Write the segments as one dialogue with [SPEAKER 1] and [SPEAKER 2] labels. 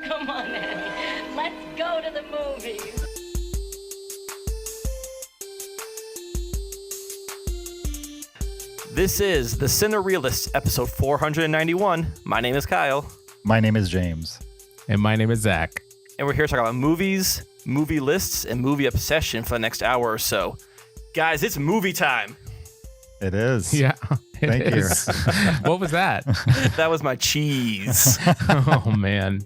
[SPEAKER 1] Come on, Annie. Let's go to the movies.
[SPEAKER 2] This is the Cinereelists, episode 491. My name is Kyle.
[SPEAKER 3] My name is James.
[SPEAKER 4] And my name is Zach.
[SPEAKER 2] And we're here to talk about movies, movie lists, and movie obsession for the next hour or so. Guys, it's movie time.
[SPEAKER 3] It is.
[SPEAKER 4] Yeah.
[SPEAKER 3] Thank you.
[SPEAKER 4] What was that?
[SPEAKER 2] That was my cheese.
[SPEAKER 4] Oh, man.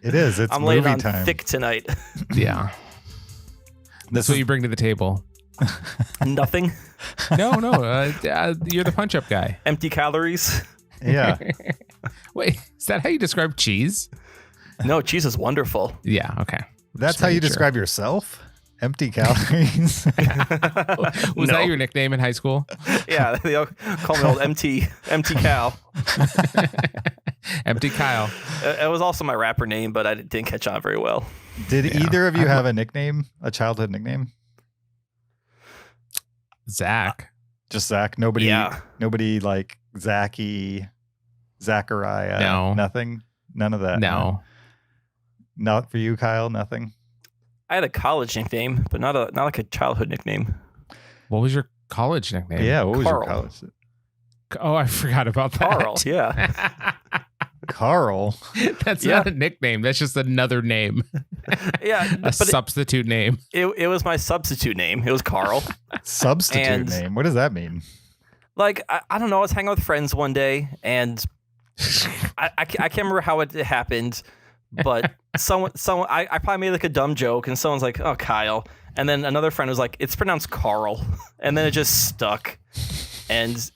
[SPEAKER 3] It is. It's
[SPEAKER 2] I'm
[SPEAKER 3] movie
[SPEAKER 2] laying on
[SPEAKER 3] time.
[SPEAKER 2] thick tonight.
[SPEAKER 4] Yeah. That's what you bring to the table.
[SPEAKER 2] Nothing.
[SPEAKER 4] No. You're the punch-up guy.
[SPEAKER 2] Empty calories.
[SPEAKER 3] Yeah.
[SPEAKER 4] Wait, is that how you describe cheese?
[SPEAKER 2] No, cheese is wonderful.
[SPEAKER 4] Yeah, okay.
[SPEAKER 3] That's
[SPEAKER 4] Just
[SPEAKER 3] how you
[SPEAKER 4] making sure.
[SPEAKER 3] describe yourself? Empty calories?
[SPEAKER 4] Was that your nickname in high school?
[SPEAKER 2] Yeah, they all call me old empty cow.
[SPEAKER 4] Empty Kyle.
[SPEAKER 2] It was also my rapper name, but I didn't catch on very well.
[SPEAKER 3] Did either of you have a nickname, a childhood nickname?
[SPEAKER 4] Zach.
[SPEAKER 3] Just Zach? Nobody like Zachy, Zachariah?
[SPEAKER 4] No.
[SPEAKER 3] Nothing? None of that?
[SPEAKER 4] No.
[SPEAKER 3] Not for you, Kyle? Nothing?
[SPEAKER 2] I had a college nickname, but not like a childhood nickname.
[SPEAKER 4] What was your college nickname?
[SPEAKER 3] Yeah, what was
[SPEAKER 2] Carl.
[SPEAKER 3] your college?
[SPEAKER 4] Oh, I forgot about that.
[SPEAKER 2] Carl, yeah.
[SPEAKER 3] Carl?
[SPEAKER 4] That's
[SPEAKER 2] Yeah.
[SPEAKER 4] not a nickname. That's just another name.
[SPEAKER 2] Yeah,
[SPEAKER 4] A
[SPEAKER 2] but
[SPEAKER 4] substitute name.
[SPEAKER 2] it was my substitute name. It was Carl.
[SPEAKER 3] Substitute
[SPEAKER 2] And-
[SPEAKER 3] name? What does that mean?
[SPEAKER 2] Like, I don't know. I was hanging out with friends one day, and I can't remember how it happened, but someone I probably made like a dumb joke, and someone's like, "Oh, Kyle," and then another friend was like, "It's pronounced Carl," and then it just stuck. And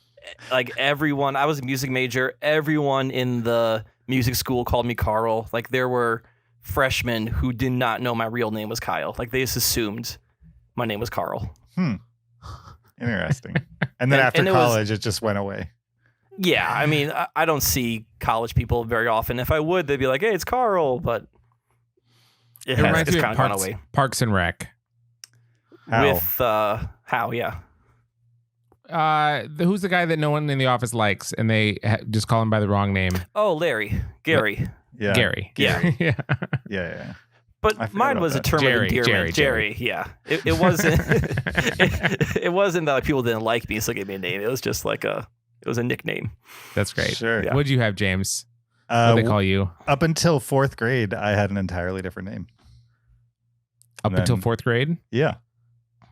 [SPEAKER 2] like everyone, I was a music major. Everyone in the music school called me Carl. Like there were freshmen who did not know my real name was Kyle. Like they just assumed my name was Carl.
[SPEAKER 3] Interesting. And then
[SPEAKER 2] And-
[SPEAKER 3] after
[SPEAKER 2] and it was-
[SPEAKER 3] college, it just went away.
[SPEAKER 2] Yeah, I mean, I don't see college people very often. If I would, they'd be like, "Hey, it's Carl," but
[SPEAKER 4] It reminds
[SPEAKER 2] it's
[SPEAKER 4] me
[SPEAKER 2] kind
[SPEAKER 4] of
[SPEAKER 2] of gone away.
[SPEAKER 4] Parks and Rec.
[SPEAKER 3] How?
[SPEAKER 2] With how? Yeah,
[SPEAKER 4] Who's the guy that no one in the office likes, and they just call him by the wrong name?
[SPEAKER 2] oh, Gary.
[SPEAKER 3] Yeah.
[SPEAKER 4] Gary.
[SPEAKER 2] Yeah.
[SPEAKER 4] yeah.
[SPEAKER 3] Yeah.
[SPEAKER 2] But
[SPEAKER 3] I forgot
[SPEAKER 2] mine
[SPEAKER 3] about
[SPEAKER 2] was a
[SPEAKER 3] that.
[SPEAKER 2] term
[SPEAKER 4] Jerry,
[SPEAKER 2] of endearment.
[SPEAKER 4] Jerry.
[SPEAKER 2] Yeah, it wasn't. it wasn't that like, people didn't like me, so they gave me a name. It was just like it was a nickname.
[SPEAKER 4] That's great.
[SPEAKER 3] Sure.
[SPEAKER 2] Yeah.
[SPEAKER 4] What'd you have, James? What do they call you?
[SPEAKER 3] Up until fourth grade, I had an entirely different name.
[SPEAKER 4] Up
[SPEAKER 3] then-
[SPEAKER 4] until fourth grade?
[SPEAKER 3] Yeah.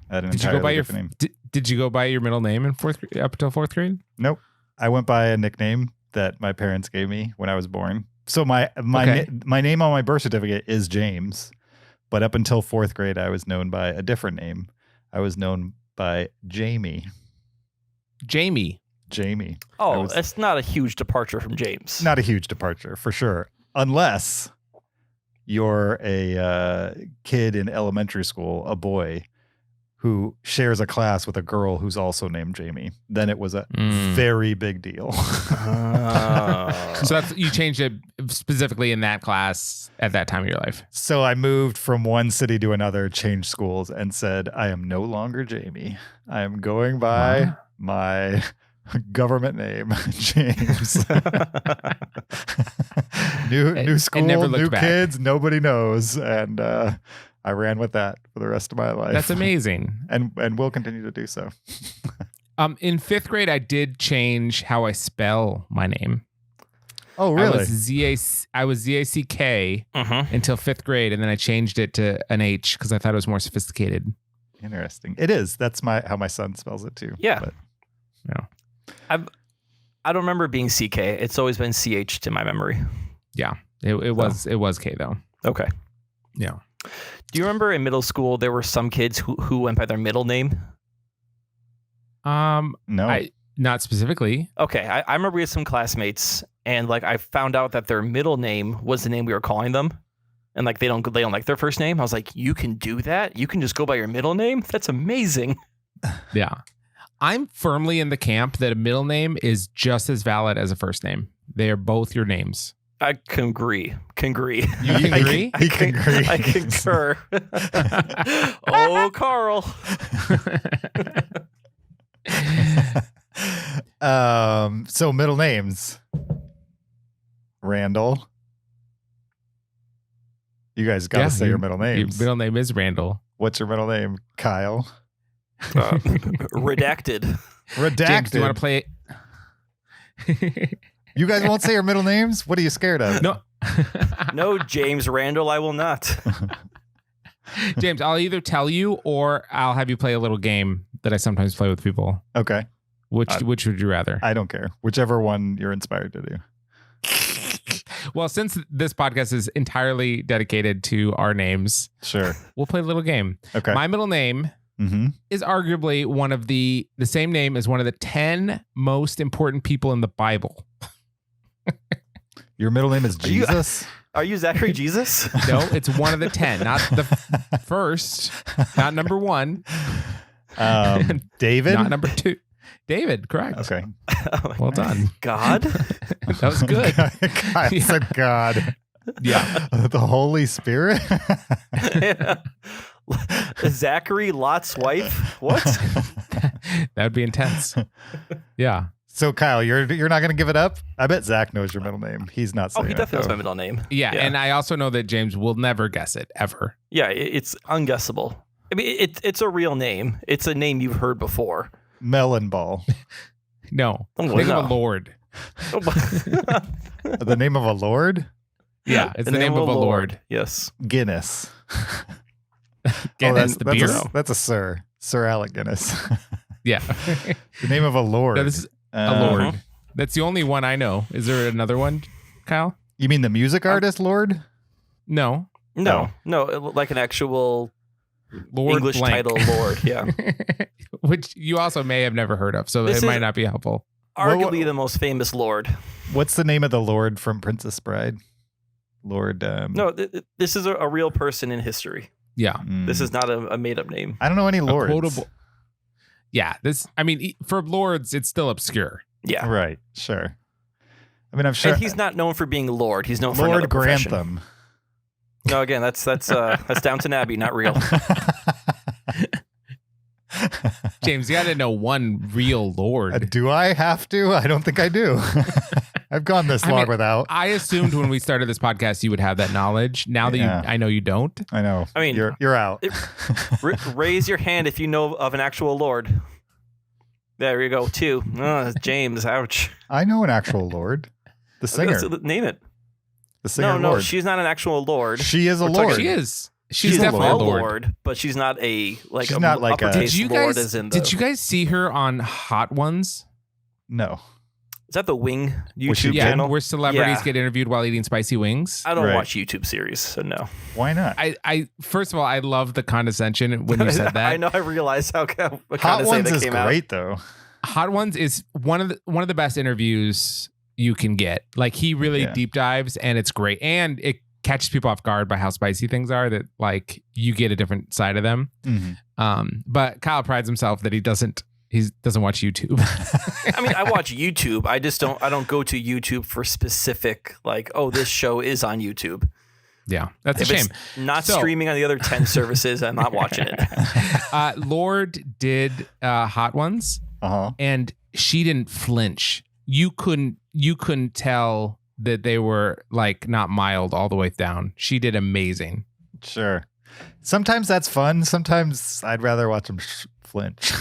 [SPEAKER 3] I had an
[SPEAKER 4] Did you
[SPEAKER 3] entirely
[SPEAKER 4] go by your
[SPEAKER 3] different name.
[SPEAKER 4] did you go by your middle name in fourth up until fourth grade?
[SPEAKER 3] Nope. I went by a nickname that my parents gave me when I was born. So my
[SPEAKER 4] Okay.
[SPEAKER 3] my name on my birth certificate is James, but up until fourth grade, I was known by a different name. I was known by Jamie.
[SPEAKER 4] Jamie.
[SPEAKER 3] Jamie.
[SPEAKER 2] Oh,
[SPEAKER 3] was-
[SPEAKER 2] it's not a huge departure from James.
[SPEAKER 3] Not a huge departure for sure, unless you're a kid in elementary school, a boy who shares a class with a girl who's also named Jamie. Then it was a very big deal.
[SPEAKER 2] Oh.
[SPEAKER 4] So you changed it specifically in that class at that time of your life.
[SPEAKER 3] So I moved from one city to another, changed schools, and said, I am no longer Jamie. I am going by my government name, James. new school,
[SPEAKER 4] never looked
[SPEAKER 3] new
[SPEAKER 4] back.
[SPEAKER 3] kids, nobody knows. And I ran with that for the rest of my life.
[SPEAKER 4] That's amazing.
[SPEAKER 3] And will continue to do so.
[SPEAKER 4] In fifth grade, I did change how I spell my name.
[SPEAKER 3] Oh, really?
[SPEAKER 4] I was Z-A-C-K until fifth grade, and then I changed it to an H because I thought it was more sophisticated.
[SPEAKER 3] Interesting. It is. That's how my son spells it too.
[SPEAKER 2] Yeah.
[SPEAKER 3] But,
[SPEAKER 2] I don't remember it being CK. It's always been CH to my memory.
[SPEAKER 4] Yeah, it was K though.
[SPEAKER 2] Okay.
[SPEAKER 4] Yeah.
[SPEAKER 2] Do you remember in middle school there were some kids who went by their middle name?
[SPEAKER 3] no.
[SPEAKER 4] Not specifically.
[SPEAKER 2] Okay, I remember we had some classmates, and like I found out that their middle name was the name we were calling them, and like they don't like their first name. I was like, you can do that? You can just go by your middle name? That's amazing.
[SPEAKER 4] Yeah. I'm firmly in the camp that a middle name is just as valid as a first name. They are both your names.
[SPEAKER 2] I can agree.
[SPEAKER 4] You can agree?
[SPEAKER 3] He can agree.
[SPEAKER 2] I concur. Oh, Carl.
[SPEAKER 3] So middle names. Randall. You guys got to say your middle names.
[SPEAKER 4] Your middle name is Randall.
[SPEAKER 3] What's your middle name? Kyle.
[SPEAKER 2] Redacted.
[SPEAKER 3] Redacted.
[SPEAKER 4] James, do you want to play it?
[SPEAKER 3] You guys won't say your middle names? What are you scared of?
[SPEAKER 4] No.
[SPEAKER 2] No, James Randall, I will not.
[SPEAKER 4] James, I'll either tell you or I'll have you play a little game that I sometimes play with people.
[SPEAKER 3] Okay.
[SPEAKER 4] Which would you rather?
[SPEAKER 3] I don't care. Whichever one you're inspired to do.
[SPEAKER 4] Well, since this podcast is entirely dedicated to our names,
[SPEAKER 3] Sure.
[SPEAKER 4] we'll play a little game.
[SPEAKER 3] Okay.
[SPEAKER 4] My middle name is arguably one of the same name as one of the 10 most important people in the Bible.
[SPEAKER 3] Your middle name is Jesus?
[SPEAKER 2] Are you Zachary Jesus?
[SPEAKER 4] No, it's one of the 10, not the first, not number 1.
[SPEAKER 3] David?
[SPEAKER 4] Not number 2. David, correct.
[SPEAKER 3] Okay.
[SPEAKER 4] Well done.
[SPEAKER 2] God?
[SPEAKER 4] That was good.
[SPEAKER 3] Kyle said God.
[SPEAKER 4] Yeah.
[SPEAKER 3] The Holy Spirit?
[SPEAKER 2] Zachary, Lot's wife? What?
[SPEAKER 4] That would be intense. Yeah.
[SPEAKER 3] So Kyle, you're not going to give it up? I bet Zach knows your middle name. He's not saying
[SPEAKER 2] He
[SPEAKER 3] it,
[SPEAKER 2] definitely knows
[SPEAKER 3] though.
[SPEAKER 2] my middle name.
[SPEAKER 4] Yeah. And I also know that James will never guess it, ever.
[SPEAKER 2] Yeah, it's unguessable. I mean, it's a real name. It's a name you've heard before.
[SPEAKER 3] Melon Ball.
[SPEAKER 4] No.
[SPEAKER 2] Oh,
[SPEAKER 4] Think
[SPEAKER 2] no.
[SPEAKER 4] of a lord.
[SPEAKER 3] The name of a lord?
[SPEAKER 4] Yeah. It's the name of a lord.
[SPEAKER 2] Yes.
[SPEAKER 3] Guinness.
[SPEAKER 4] Guinness, the beer.
[SPEAKER 3] That's a Sir. Sir Alec Guinness.
[SPEAKER 4] Yeah.
[SPEAKER 3] The name of a lord.
[SPEAKER 4] No, this is a lord. That's the only one I know. Is there another one, Kyle?
[SPEAKER 3] You mean the music artist Lord?
[SPEAKER 4] No.
[SPEAKER 2] No, like an actual
[SPEAKER 4] Lord
[SPEAKER 2] English
[SPEAKER 4] blank.
[SPEAKER 2] title Lord. Yeah.
[SPEAKER 4] Which you also may have never heard of, so
[SPEAKER 2] This
[SPEAKER 4] it might
[SPEAKER 2] is-
[SPEAKER 4] not be helpful.
[SPEAKER 2] Arguably the most famous Lord.
[SPEAKER 3] What's the name of the Lord from Princess Bride? Lord.
[SPEAKER 2] No, this is a real person in history.
[SPEAKER 4] Yeah.
[SPEAKER 2] This is not a made-up name.
[SPEAKER 3] I don't know any lords.
[SPEAKER 4] Quotable. Yeah. For lords, it's still obscure.
[SPEAKER 2] Yeah.
[SPEAKER 3] Right. Sure. I mean, I'm sure.
[SPEAKER 2] And he's not known for being Lord. He's known for
[SPEAKER 3] Lord
[SPEAKER 2] another profession.
[SPEAKER 3] Grantham.
[SPEAKER 2] No, again, that's Downton Abbey, not real.
[SPEAKER 4] James, you got to know one real lord.
[SPEAKER 3] Do I have to? I don't think I do. I've gone this long without.
[SPEAKER 4] I assumed when we started this podcast you would have that knowledge. Now that I know you don't.
[SPEAKER 3] I know.
[SPEAKER 2] I mean,
[SPEAKER 3] you're out.
[SPEAKER 2] Raise your hand if you know of an actual Lord. There you go. 2. Oh, James. Ouch.
[SPEAKER 3] I know an actual Lord. The singer.
[SPEAKER 2] Name it.
[SPEAKER 3] The singer
[SPEAKER 2] No,
[SPEAKER 3] Lord.
[SPEAKER 2] she's not an actual Lord.
[SPEAKER 3] She is a
[SPEAKER 2] We're
[SPEAKER 3] Lord.
[SPEAKER 2] talking-
[SPEAKER 4] She is.
[SPEAKER 2] She's
[SPEAKER 4] definitely
[SPEAKER 2] a
[SPEAKER 4] a lord.
[SPEAKER 2] Lord, but she's not a like.
[SPEAKER 3] She's
[SPEAKER 2] a
[SPEAKER 3] not like a-
[SPEAKER 2] uppercase
[SPEAKER 4] Did you
[SPEAKER 2] Lord
[SPEAKER 4] guys?
[SPEAKER 2] as in the,
[SPEAKER 4] Did you guys see her on Hot Ones?
[SPEAKER 3] No.
[SPEAKER 2] Is that the Wing
[SPEAKER 3] Was she
[SPEAKER 2] YouTube
[SPEAKER 4] Yeah,
[SPEAKER 2] channel?
[SPEAKER 4] where celebrities
[SPEAKER 2] Yeah.
[SPEAKER 4] get interviewed while eating spicy wings.
[SPEAKER 2] I don't
[SPEAKER 3] Right.
[SPEAKER 2] watch YouTube series, so no.
[SPEAKER 3] Why not?
[SPEAKER 4] I first of all, I love the condescension when you said that.
[SPEAKER 2] I know. I realized how what
[SPEAKER 3] Hot
[SPEAKER 2] kind of
[SPEAKER 3] Ones
[SPEAKER 2] that
[SPEAKER 3] is
[SPEAKER 2] came out.
[SPEAKER 3] great though.
[SPEAKER 4] Hot Ones is one of the best interviews you can get. Like he really deep dives and it's great. And it catches people off guard by how spicy things are that like you get a different side of them.
[SPEAKER 3] Mm-hmm.
[SPEAKER 4] But Kyle prides himself that he doesn't watch YouTube.
[SPEAKER 2] I mean, I watch YouTube. I don't go to YouTube for specific like, oh, this show is on YouTube.
[SPEAKER 4] Yeah. That's
[SPEAKER 2] If
[SPEAKER 4] a shame.
[SPEAKER 2] it's not
[SPEAKER 4] So-
[SPEAKER 2] streaming on the other 10 services, I'm not watching it.
[SPEAKER 4] Lord did Hot Ones
[SPEAKER 3] Uh-huh.
[SPEAKER 4] and she didn't flinch. You couldn't tell that they were like not mild all the way down. She did amazing.
[SPEAKER 3] Sure. Sometimes that's fun. Sometimes I'd rather watch them flinch.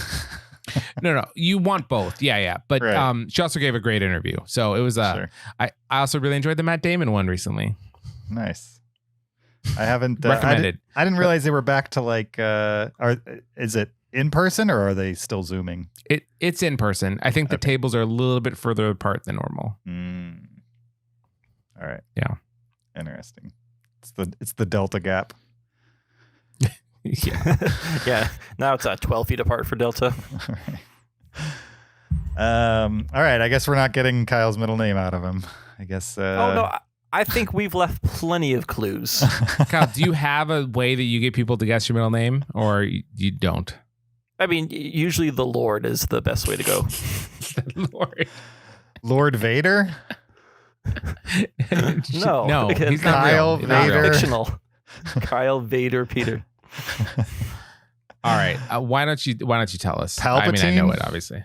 [SPEAKER 4] No, you want both. Yeah. But
[SPEAKER 3] Right.
[SPEAKER 4] she also gave a great interview. So it was
[SPEAKER 3] Sure.
[SPEAKER 4] I also really enjoyed the Matt Damon one recently.
[SPEAKER 3] Nice. I haven't
[SPEAKER 4] Recommended.
[SPEAKER 3] I didn't realize they were back to like is it in person or are they still zooming?
[SPEAKER 4] It's in person. I think the tables are a little bit further apart than normal.
[SPEAKER 3] All right.
[SPEAKER 4] Yeah.
[SPEAKER 3] Interesting. It's the Delta Gap.
[SPEAKER 4] Yeah.
[SPEAKER 2] Yeah. Now it's 12 feet apart for Delta.
[SPEAKER 3] All right. All right. I guess we're not getting Kyle's middle name out of him. I guess.
[SPEAKER 2] Oh no, I think we've left plenty of clues.
[SPEAKER 4] Kyle, do you have a way that you get people to guess your middle name or you don't?
[SPEAKER 2] I mean, usually the Lord is the best way to go.
[SPEAKER 3] Lord Vader.
[SPEAKER 2] No,
[SPEAKER 4] he's not
[SPEAKER 3] Kyle
[SPEAKER 4] real. He's not real.
[SPEAKER 3] Vader.
[SPEAKER 2] Fictional. Kyle Vader Peter.
[SPEAKER 4] All right. Why don't you tell us? I mean, I
[SPEAKER 3] Palpatine?
[SPEAKER 4] know it obviously.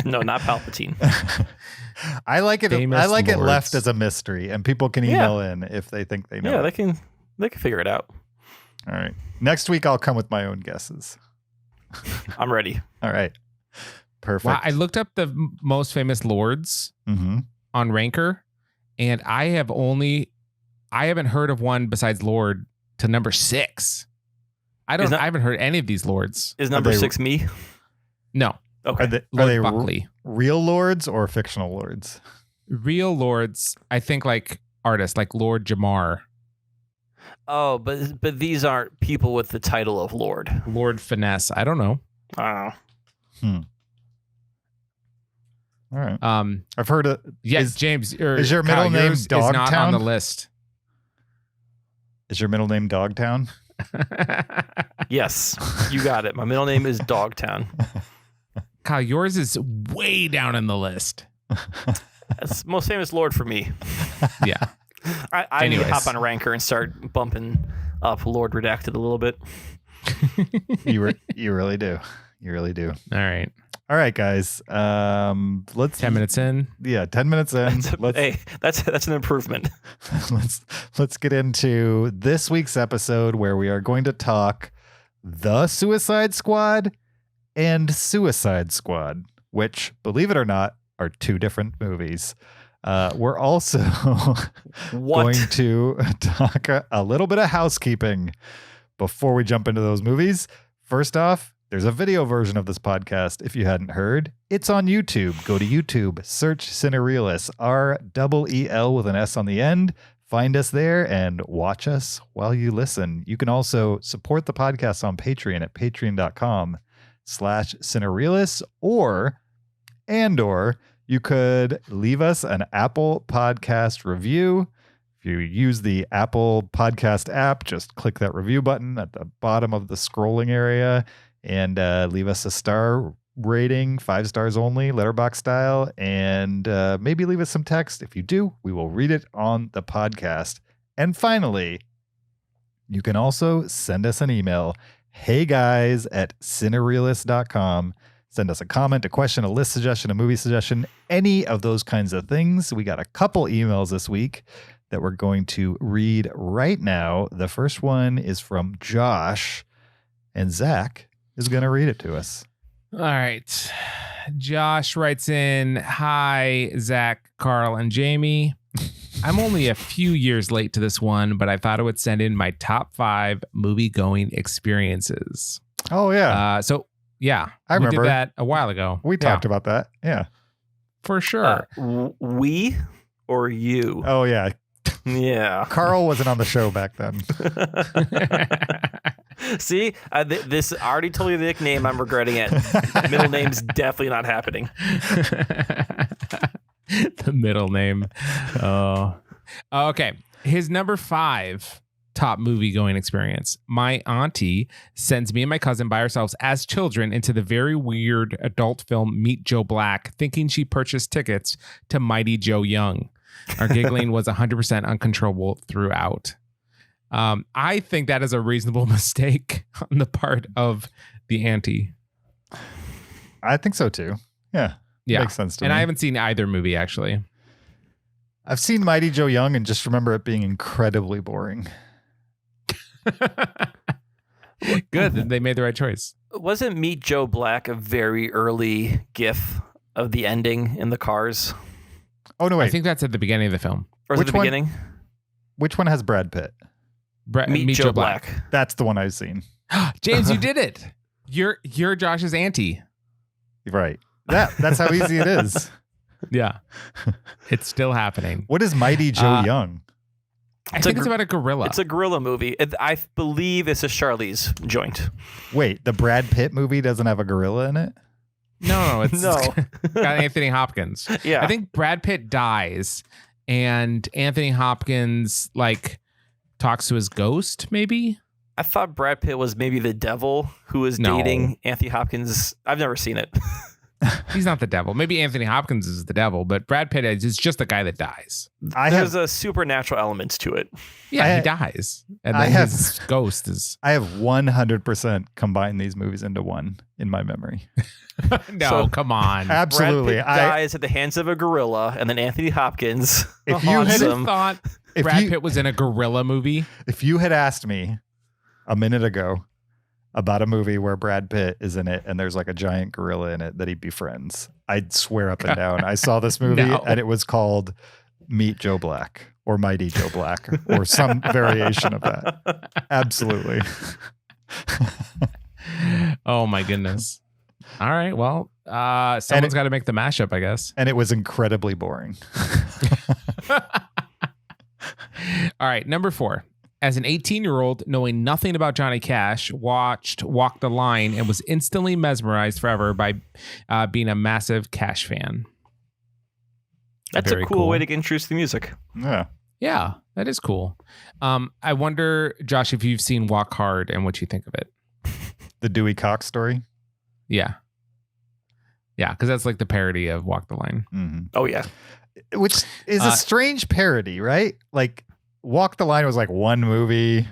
[SPEAKER 2] No, not Palpatine.
[SPEAKER 3] I like it.
[SPEAKER 4] Famous
[SPEAKER 3] I like it
[SPEAKER 4] lords.
[SPEAKER 3] left as a mystery, and people can email in if they think they know.
[SPEAKER 2] Yeah,
[SPEAKER 3] it.
[SPEAKER 2] they can figure it out.
[SPEAKER 3] All right. Next week, I'll come with my own guesses.
[SPEAKER 2] I'm ready.
[SPEAKER 3] All right. Perfect.
[SPEAKER 4] Wow, I looked up the most famous lords
[SPEAKER 3] Mm-hmm.
[SPEAKER 4] on Ranker, and I haven't heard of one besides Lord to number 6. I haven't heard any of these lords.
[SPEAKER 2] Is number 6 me?
[SPEAKER 4] No.
[SPEAKER 2] Okay.
[SPEAKER 3] Are
[SPEAKER 4] Lord
[SPEAKER 3] they
[SPEAKER 4] Buckley.
[SPEAKER 3] real lords or fictional lords?
[SPEAKER 4] Real lords, I think like artists, like Lord Jamar,
[SPEAKER 2] Oh, but these aren't people with the title of Lord.
[SPEAKER 4] Lord Finesse. I don't know.
[SPEAKER 2] Oh.
[SPEAKER 3] All right.
[SPEAKER 4] Um,
[SPEAKER 3] I've heard it.
[SPEAKER 4] yeah,
[SPEAKER 3] Is,
[SPEAKER 4] James.
[SPEAKER 3] is your middle
[SPEAKER 4] Kyle,
[SPEAKER 3] name
[SPEAKER 4] yours is not on
[SPEAKER 3] Dogtown?
[SPEAKER 4] the list.
[SPEAKER 3] is your middle name Dogtown?
[SPEAKER 2] Yes, you got it. My middle name is Dogtown.
[SPEAKER 4] Kyle, yours is way down in the list.
[SPEAKER 2] That's the most famous Lord for me.
[SPEAKER 4] Yeah.
[SPEAKER 2] I need to
[SPEAKER 4] Anyways.
[SPEAKER 2] hop on Ranker and start bumping up Lord Redacted a little bit.
[SPEAKER 3] You really do. You really do.
[SPEAKER 4] All right.
[SPEAKER 3] All right, guys. Let's
[SPEAKER 4] 10 minutes in.
[SPEAKER 3] Yeah, 10 minutes in.
[SPEAKER 2] Hey, that's an improvement.
[SPEAKER 3] let's get into this week's episode where we are going to talk The Suicide Squad and Suicide Squad, which, believe it or not, are 2 different movies. We're also going to talk a little bit of housekeeping before we jump into those movies. First off, there's a video version of this podcast. If you hadn't heard, it's on YouTube. Go to YouTube, search Cinereelists, REEL with an S on the end. Find us there and watch us while you listen. You can also support the podcast on Patreon at patreon.com/Cinereelists, or you could leave us an Apple Podcast review. If you use the Apple Podcast app, just click that review button at the bottom of the scrolling area and leave us a star rating, 5 stars only, letterbox style, and maybe leave us some text. If you do, we will read it on the podcast. And finally, you can also send us an email, heyguys@cinereelists.com. Send us a comment, a question, a list suggestion, a movie suggestion, any of those kinds of things. We got a couple emails this week that we're going to read right now. The first one is from Josh, and Zach is going to read it to us.
[SPEAKER 4] All right. Josh writes in, "Hi, Zach, Carl, and Jamie. I'm only a few years late to this one, but I thought I would send in my top 5 movie-going experiences."
[SPEAKER 3] Oh, yeah.
[SPEAKER 4] Yeah,
[SPEAKER 3] I remember.
[SPEAKER 4] We did that a while ago.
[SPEAKER 3] We talked about that. Yeah.
[SPEAKER 4] For sure.
[SPEAKER 2] We or you?
[SPEAKER 3] Oh, yeah.
[SPEAKER 2] Yeah.
[SPEAKER 3] Carl wasn't on the show back then.
[SPEAKER 2] See, this I already told you the nickname. I'm regretting it. Middle name's definitely not happening.
[SPEAKER 4] The middle name. Oh. Okay. His number 5 top movie going experience. My auntie sends me and my cousin by ourselves as children into the very weird adult film Meet Joe Black, thinking she purchased tickets to Mighty Joe Young. Our giggling was 100% uncontrollable throughout. I think that is a reasonable mistake on the part of the auntie.
[SPEAKER 3] I think so too. Yeah.
[SPEAKER 4] Yeah.
[SPEAKER 3] Makes sense to me.
[SPEAKER 4] And I haven't seen either movie, actually.
[SPEAKER 3] I've seen Mighty Joe Young and just remember it being incredibly boring.
[SPEAKER 4] Good. Then they made the right choice.
[SPEAKER 2] Wasn't Meet Joe Black a very early gif of the ending in the cars?
[SPEAKER 3] Oh, no, wait.
[SPEAKER 4] I think that's at the beginning of the film.
[SPEAKER 2] Or is it
[SPEAKER 3] Which
[SPEAKER 2] the
[SPEAKER 3] one?
[SPEAKER 2] beginning?
[SPEAKER 3] Which one has Brad Pitt?
[SPEAKER 2] Meet Joe Black.
[SPEAKER 3] That's the one I've seen.
[SPEAKER 4] James, you did it. You're Josh's auntie.
[SPEAKER 3] Right. That's how easy it is.
[SPEAKER 4] Yeah. It's still happening.
[SPEAKER 3] What is Mighty Joe Young?
[SPEAKER 4] I think it's about a gorilla.
[SPEAKER 2] It's a gorilla movie. I believe it's a Charlize joint.
[SPEAKER 3] Wait, the Brad Pitt movie doesn't have a gorilla in it?
[SPEAKER 4] No, it's
[SPEAKER 2] No.
[SPEAKER 4] got Anthony Hopkins.
[SPEAKER 2] Yeah.
[SPEAKER 4] I think Brad Pitt dies and Anthony Hopkins talks to his ghost, maybe?
[SPEAKER 2] I thought Brad Pitt was maybe the devil who was
[SPEAKER 4] No.
[SPEAKER 2] dating Anthony Hopkins. I've never seen it.
[SPEAKER 4] He's not the devil. Maybe Anthony Hopkins is the devil, but Brad Pitt is just the guy that dies.
[SPEAKER 2] There's a supernatural element to it.
[SPEAKER 4] Yeah, he dies. And then his ghost is...
[SPEAKER 3] I have 100% combined these movies into one in my memory.
[SPEAKER 4] Come on.
[SPEAKER 3] Absolutely.
[SPEAKER 2] Brad Pitt dies at the hands of a gorilla, and then Anthony Hopkins
[SPEAKER 3] If you
[SPEAKER 2] haunts
[SPEAKER 3] had
[SPEAKER 2] him.
[SPEAKER 4] thought Brad Pitt was in a gorilla movie.
[SPEAKER 3] If you had asked me a minute ago about a movie where Brad Pitt is in it and there's like a giant gorilla in it that he befriends, I'd swear up and down I saw this movie and it was called Meet Joe Black or Mighty Joe Black or some variation of that. Absolutely.
[SPEAKER 4] Oh my goodness. All right. Well, someone's got to make the mashup, I guess.
[SPEAKER 3] And it was incredibly boring.
[SPEAKER 4] All right. Number 4. As an 18-year-old, knowing nothing about Johnny Cash, watched Walk the Line and was instantly mesmerized forever by being a massive Cash fan.
[SPEAKER 2] That's a cool way to get introduced to the music.
[SPEAKER 3] Yeah.
[SPEAKER 4] Yeah, that is cool. I wonder, Josh, if you've seen Walk Hard and what you think of it.
[SPEAKER 3] The Dewey Cox story?
[SPEAKER 4] Yeah. Yeah, because that's like the parody of Walk the Line.
[SPEAKER 3] Mm-hmm.
[SPEAKER 2] Oh, yeah.
[SPEAKER 3] Which is a strange parody, right? Like, Walk the Line was like one movie.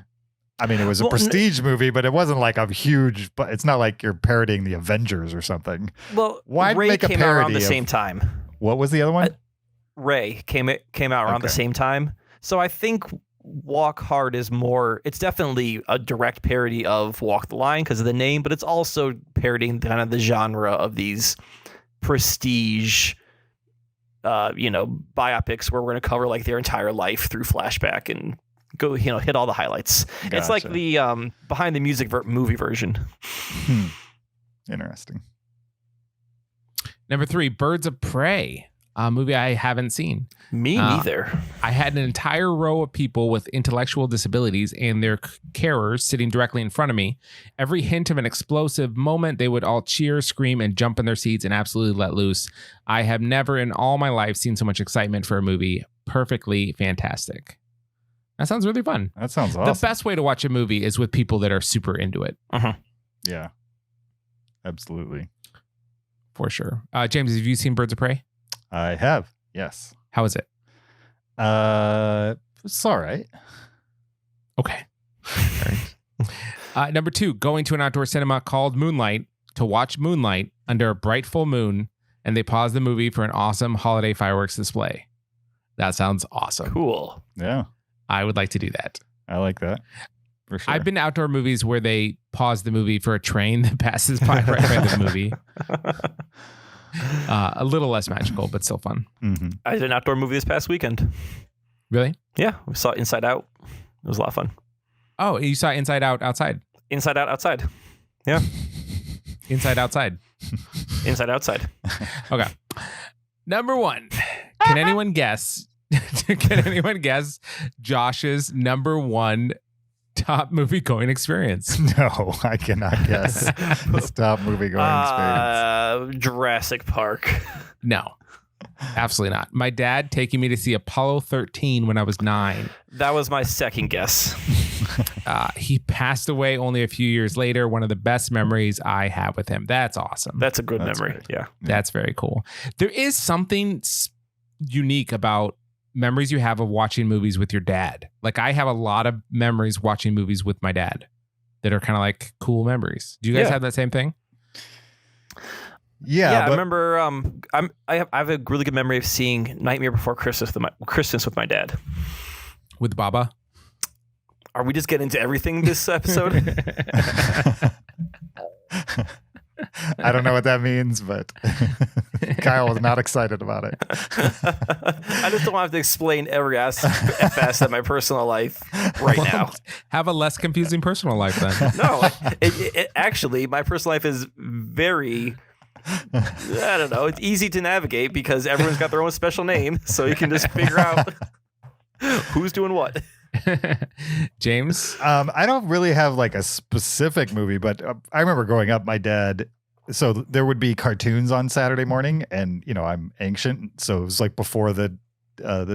[SPEAKER 3] I mean, it was a prestige movie, but it wasn't like a huge. But it's not like you're parodying the Avengers or something.
[SPEAKER 2] Well,
[SPEAKER 3] why
[SPEAKER 2] Ray
[SPEAKER 3] make a
[SPEAKER 2] came out
[SPEAKER 3] parody
[SPEAKER 2] around the same time.
[SPEAKER 3] What was the other one?
[SPEAKER 2] Ray came out around the same time. So I think Walk Hard is more. It's definitely a direct parody of Walk the Line because of the name, but it's also parodying kind of the genre of these prestige. Biopics where we're going to cover like their entire life through flashback and go, hit all the highlights. Gotcha. It's like the behind the music movie version.
[SPEAKER 3] Interesting.
[SPEAKER 4] Number 3, Birds of Prey, a movie I haven't seen.
[SPEAKER 2] Me neither.
[SPEAKER 4] I had an entire row of people with intellectual disabilities and their carers sitting directly in front of me. Every hint of an explosive moment, they would all cheer, scream, and jump in their seats and absolutely let loose. I have never in all my life seen so much excitement for a movie. Perfectly fantastic. That sounds really fun.
[SPEAKER 3] That sounds awesome.
[SPEAKER 4] The best way to watch a movie is with people that are super into it.
[SPEAKER 2] Uh-huh.
[SPEAKER 3] Yeah, absolutely.
[SPEAKER 4] For sure. James, have you seen Birds of Prey?
[SPEAKER 3] I have. Yes.
[SPEAKER 4] How is it?
[SPEAKER 3] It's all right.
[SPEAKER 4] Okay. All right. Number 2, going to an outdoor cinema called Moonlight to watch Moonlight under a bright full moon, and they pause the movie for an awesome holiday fireworks display. That sounds awesome.
[SPEAKER 2] Cool.
[SPEAKER 3] Yeah.
[SPEAKER 4] I would like to do that.
[SPEAKER 3] I like that. For sure.
[SPEAKER 4] I've been to outdoor movies where they pause the movie for a train that passes by right by the movie. A little less magical, but still fun.
[SPEAKER 3] Mm-hmm.
[SPEAKER 2] I did an outdoor movie this past weekend.
[SPEAKER 4] Really?
[SPEAKER 2] Yeah, we saw Inside Out. It was a lot of fun.
[SPEAKER 4] Oh, you saw Inside Out outside?
[SPEAKER 2] Inside Out outside. Yeah.
[SPEAKER 4] Inside outside.
[SPEAKER 2] Inside outside.
[SPEAKER 4] Okay. Number 1. Can anyone guess? Can anyone guess Josh's number 1 top movie going experience?
[SPEAKER 3] No, I cannot guess. The top movie going experience.
[SPEAKER 2] Jurassic Park.
[SPEAKER 4] No, absolutely not. My dad taking me to see Apollo 13 when I was 9.
[SPEAKER 2] That was my second guess.
[SPEAKER 4] He passed away only a few years later. One of the best memories I have with him. That's awesome.
[SPEAKER 2] That's a good
[SPEAKER 3] That's
[SPEAKER 2] memory.
[SPEAKER 3] great.
[SPEAKER 2] Yeah.
[SPEAKER 4] That's very cool. There is something unique about memories you have of watching movies with your dad. Like I have a lot of memories watching movies with my dad that are kind of like cool memories. Do you guys have that same thing?
[SPEAKER 3] Yeah,
[SPEAKER 2] I remember. I have a really good memory of seeing Nightmare Before Christmas with my dad.
[SPEAKER 4] With Baba?
[SPEAKER 2] Are we just getting into everything this episode?
[SPEAKER 3] I don't know what that means, but Kyle was not excited about it.
[SPEAKER 2] I just don't have to explain every facet of my personal life right now.
[SPEAKER 4] Have a less confusing personal life then.
[SPEAKER 2] No, it actually, my personal life is very, I don't know, it's easy to navigate because everyone's got their own special name, so you can just figure out who's doing what.
[SPEAKER 4] James?
[SPEAKER 3] I don't really have like a specific movie, but I remember growing up, my dad, so there would be cartoons on Saturday morning, and I'm ancient, so it was like before the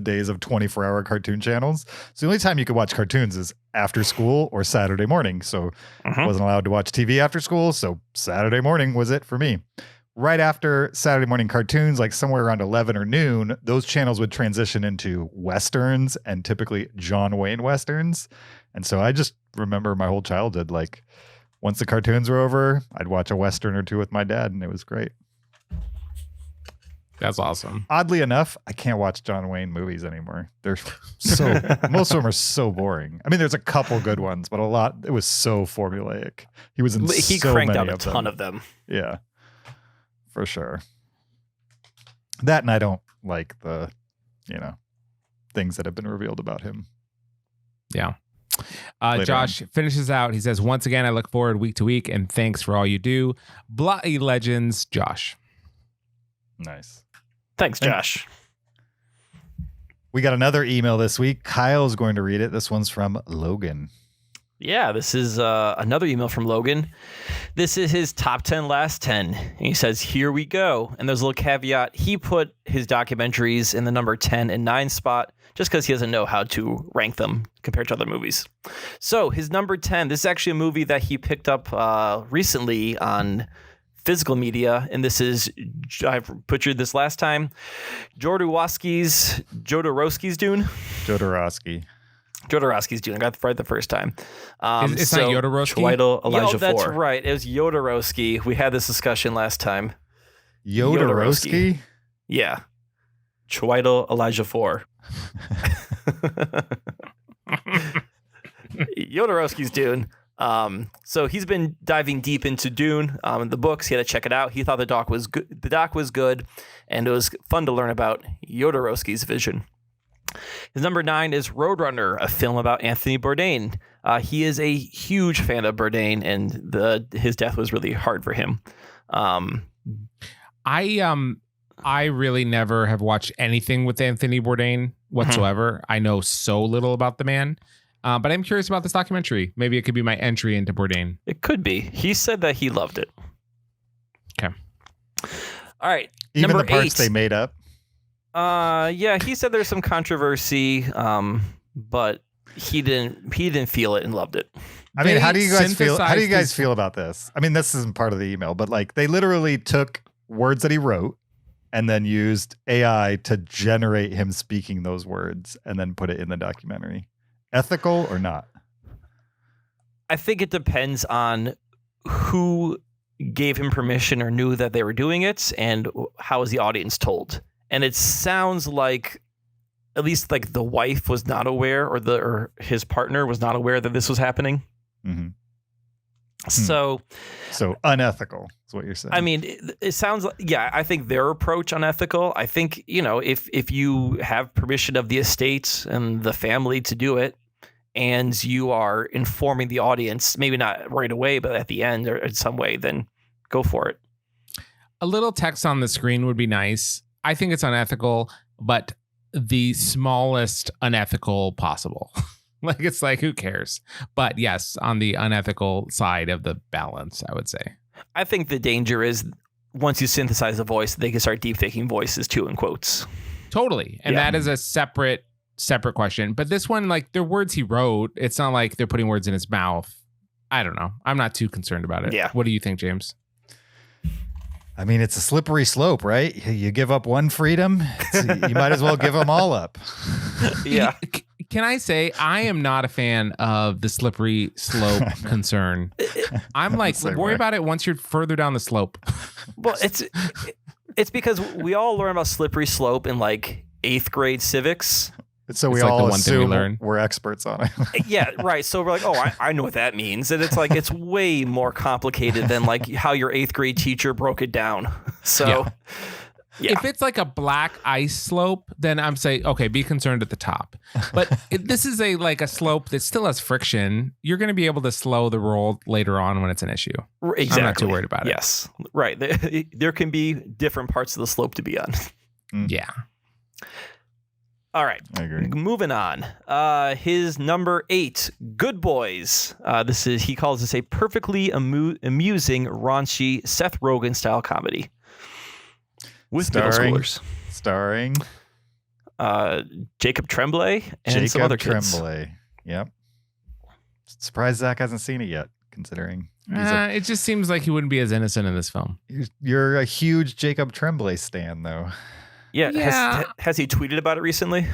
[SPEAKER 3] days of 24-hour cartoon channels. So the only time you could watch cartoons is after school or Saturday morning. So I wasn't allowed to watch TV after school, so Saturday morning was it for me. right after Saturday morning cartoons, like somewhere around 11 or noon, those channels would transition into Westerns and typically John Wayne Westerns. And so I just remember my whole childhood, like once the cartoons were over, I'd watch a Western or two with my dad, and it was great.
[SPEAKER 4] That's awesome.
[SPEAKER 3] Oddly enough, I can't watch John Wayne movies anymore. They're so most of them are so boring. I mean, there's a couple good ones, but a lot it was so formulaic. He was in
[SPEAKER 2] He
[SPEAKER 3] so
[SPEAKER 2] cranked
[SPEAKER 3] many
[SPEAKER 2] out a
[SPEAKER 3] of them.
[SPEAKER 2] ton of them.
[SPEAKER 3] Yeah, for sure. That and I don't like the, things that have been revealed about him.
[SPEAKER 4] Yeah.
[SPEAKER 3] Later
[SPEAKER 4] Josh finishes out. He says, once again, I look forward week to week, and thanks for all you do. Bloody Legends, Josh.
[SPEAKER 3] Nice.
[SPEAKER 2] Thanks, Josh.
[SPEAKER 3] We got another email this week. Kyle's going to read it. This one's from Logan.
[SPEAKER 2] Yeah, this is another email from Logan. This is his top 10 last 10. And he says, here we go. And there's a little caveat. He put his documentaries in the number 10 and 9 spot just because he doesn't know how to rank them compared to other movies. So his number 10, this is actually a movie that he picked up recently on physical media. And this is, I butchered this last time, Jodorowsky's Dune. Jodorowsky's Dune. I got it right the first time.
[SPEAKER 4] It's not Jodorowsky?
[SPEAKER 2] Chiwetel Elijah
[SPEAKER 3] That's
[SPEAKER 2] right. It was Jodorowsky. We had this discussion last time.
[SPEAKER 3] Jodorowsky?
[SPEAKER 2] Yeah. Chiwetel Elijah 4. Jodorowsky's Dune. So he's been diving deep into Dune, the books. He had to check it out. He thought the doc was good. The doc was good, and it was fun to learn about Jodorowsky's vision. His number 9 is Roadrunner, a film about Anthony Bourdain. He is a huge fan of Bourdain, and his death was really hard for him.
[SPEAKER 4] I really never have watched anything with Anthony Bourdain whatsoever. I know so little about the man. But I'm curious about this documentary. Maybe it could be my entry into Bourdain.
[SPEAKER 2] It could be. He said that he loved it.
[SPEAKER 4] Okay.
[SPEAKER 2] All right.
[SPEAKER 3] Even
[SPEAKER 2] number
[SPEAKER 3] the parts
[SPEAKER 2] 8.
[SPEAKER 3] they made up.
[SPEAKER 2] Yeah, he said there's some controversy, but he didn't feel it and loved it.
[SPEAKER 3] I mean, how do you guys
[SPEAKER 4] synthesized
[SPEAKER 3] feel about this? I mean, this isn't part of the email, but like they literally took words that he wrote and then used AI to generate him speaking those words and then put it in the documentary. Ethical or not?
[SPEAKER 2] I think it depends on who gave him permission or knew that they were doing it and how was the audience told. And it sounds like at least like the wife was not aware or his partner was not aware that this was happening.
[SPEAKER 3] Mm-hmm.
[SPEAKER 2] So
[SPEAKER 3] unethical is what you're saying.
[SPEAKER 2] I mean, it sounds like, yeah, I think their approach unethical. I think, if you have permission of the estate and the family to do it and you are informing the audience, maybe not right away, but at the end or in some way, then go for it.
[SPEAKER 4] A little text on the screen would be nice. I think it's unethical, but the smallest unethical possible. It's like, who cares? But yes, on the unethical side of the balance, I would say.
[SPEAKER 2] I think the danger is once you synthesize a voice, they can start deep faking voices too, in quotes.
[SPEAKER 4] Totally. And that is a separate question. But this one, like, they're words he wrote. It's not like they're putting words in his mouth. I don't know. I'm not too concerned about it.
[SPEAKER 2] Yeah.
[SPEAKER 4] What do you think, James?
[SPEAKER 3] I mean, it's a slippery slope, right? You give up one freedom, you might as well give them all up.
[SPEAKER 2] Yeah.
[SPEAKER 4] Can I say I am not a fan of the slippery slope concern? I'm like, worry about it once you're further down the slope.
[SPEAKER 2] Well, it's because we all learn about slippery slope in like 8th grade civics.
[SPEAKER 3] So we
[SPEAKER 4] It's like
[SPEAKER 3] all
[SPEAKER 4] the one thing we
[SPEAKER 3] assume
[SPEAKER 4] learn.
[SPEAKER 3] we're experts on it.
[SPEAKER 2] Yeah, right. So we're like, oh, I know what that means. And it's like, it's way more complicated than like how your 8th grade teacher broke it down. So yeah.
[SPEAKER 4] If it's like a black ice slope, then I'm saying, okay, be concerned at the top. But if this is like a slope that still has friction, you're going to be able to slow the roll later on when it's an issue.
[SPEAKER 2] Exactly.
[SPEAKER 4] I'm not too worried about it.
[SPEAKER 2] Yes, right. There can be different parts of the slope to be on.
[SPEAKER 4] Yeah.
[SPEAKER 2] All right.
[SPEAKER 3] I agree.
[SPEAKER 2] Moving on. His number 8, Good Boys. He calls this a perfectly amusing, raunchy Seth Rogen style comedy with middle schoolers.
[SPEAKER 3] Starring
[SPEAKER 2] Jacob Tremblay and some other kids.
[SPEAKER 3] Yep. Surprised Zach hasn't seen it yet. considering
[SPEAKER 4] It just seems like he wouldn't be as innocent in this film.
[SPEAKER 3] you're a huge Jacob Tremblay stan, though.
[SPEAKER 2] Yeah. Has he tweeted about it recently?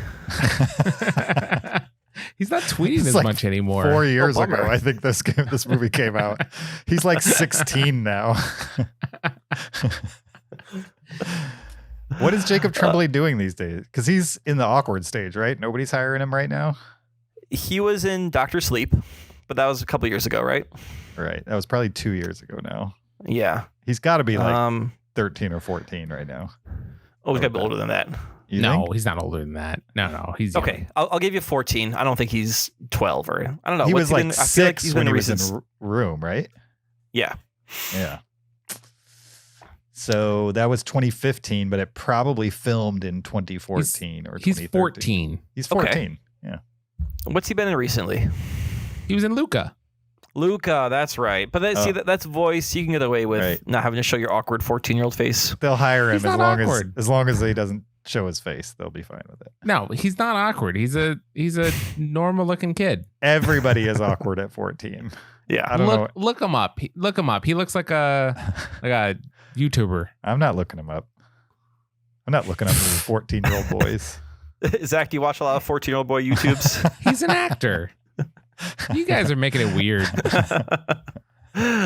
[SPEAKER 4] He's not tweeting
[SPEAKER 3] It's
[SPEAKER 4] as
[SPEAKER 3] like
[SPEAKER 4] much anymore.
[SPEAKER 3] 4 years
[SPEAKER 2] bummer.
[SPEAKER 3] ago, I think this movie came out. He's like 16 now. What is Jacob Tremblay doing these days? Because he's in the awkward stage, right? Nobody's hiring him right now.
[SPEAKER 2] He was in Dr. Sleep, but that was a couple years ago, right?
[SPEAKER 3] Right. That was probably 2 years ago now.
[SPEAKER 2] Yeah.
[SPEAKER 3] He's got to be like 13 or 14 right now.
[SPEAKER 2] Oh, he's got to be older than that.
[SPEAKER 3] You
[SPEAKER 4] No,
[SPEAKER 3] think?
[SPEAKER 4] he's not older than that. No, he's young.
[SPEAKER 2] Okay, I'll give you 14. I don't think he's 12 or I don't know.
[SPEAKER 3] He
[SPEAKER 2] What's
[SPEAKER 3] was like
[SPEAKER 2] been- I feel
[SPEAKER 3] 6
[SPEAKER 2] he's
[SPEAKER 3] when
[SPEAKER 2] been
[SPEAKER 3] he was
[SPEAKER 2] recent-
[SPEAKER 3] in Room, right?
[SPEAKER 2] Yeah.
[SPEAKER 3] Yeah. So that was 2015, but it probably filmed in 2014 or 2013.
[SPEAKER 4] He's 14.
[SPEAKER 3] He's
[SPEAKER 2] Okay.
[SPEAKER 3] 14. Yeah.
[SPEAKER 2] What's he been in recently?
[SPEAKER 4] He was in Luca.
[SPEAKER 2] Luca, that's right. But see, that's voice. You can get away with
[SPEAKER 3] Right.
[SPEAKER 2] not having to show your awkward 14-year-old face.
[SPEAKER 3] They'll hire him
[SPEAKER 4] He's not awkward.
[SPEAKER 3] as long as he doesn't show his face. They'll be fine with it.
[SPEAKER 4] No, he's not awkward. He's a normal looking kid.
[SPEAKER 3] Everybody is awkward at 14.
[SPEAKER 2] Yeah.
[SPEAKER 3] I don't know.
[SPEAKER 4] Look him up. Look him up. He looks like a YouTuber.
[SPEAKER 3] I'm not looking him up. I'm not looking up 14-year-old boys.
[SPEAKER 2] Zach, do you watch a lot of 14-year-old boy YouTubes?
[SPEAKER 4] He's an actor. You guys are making it weird.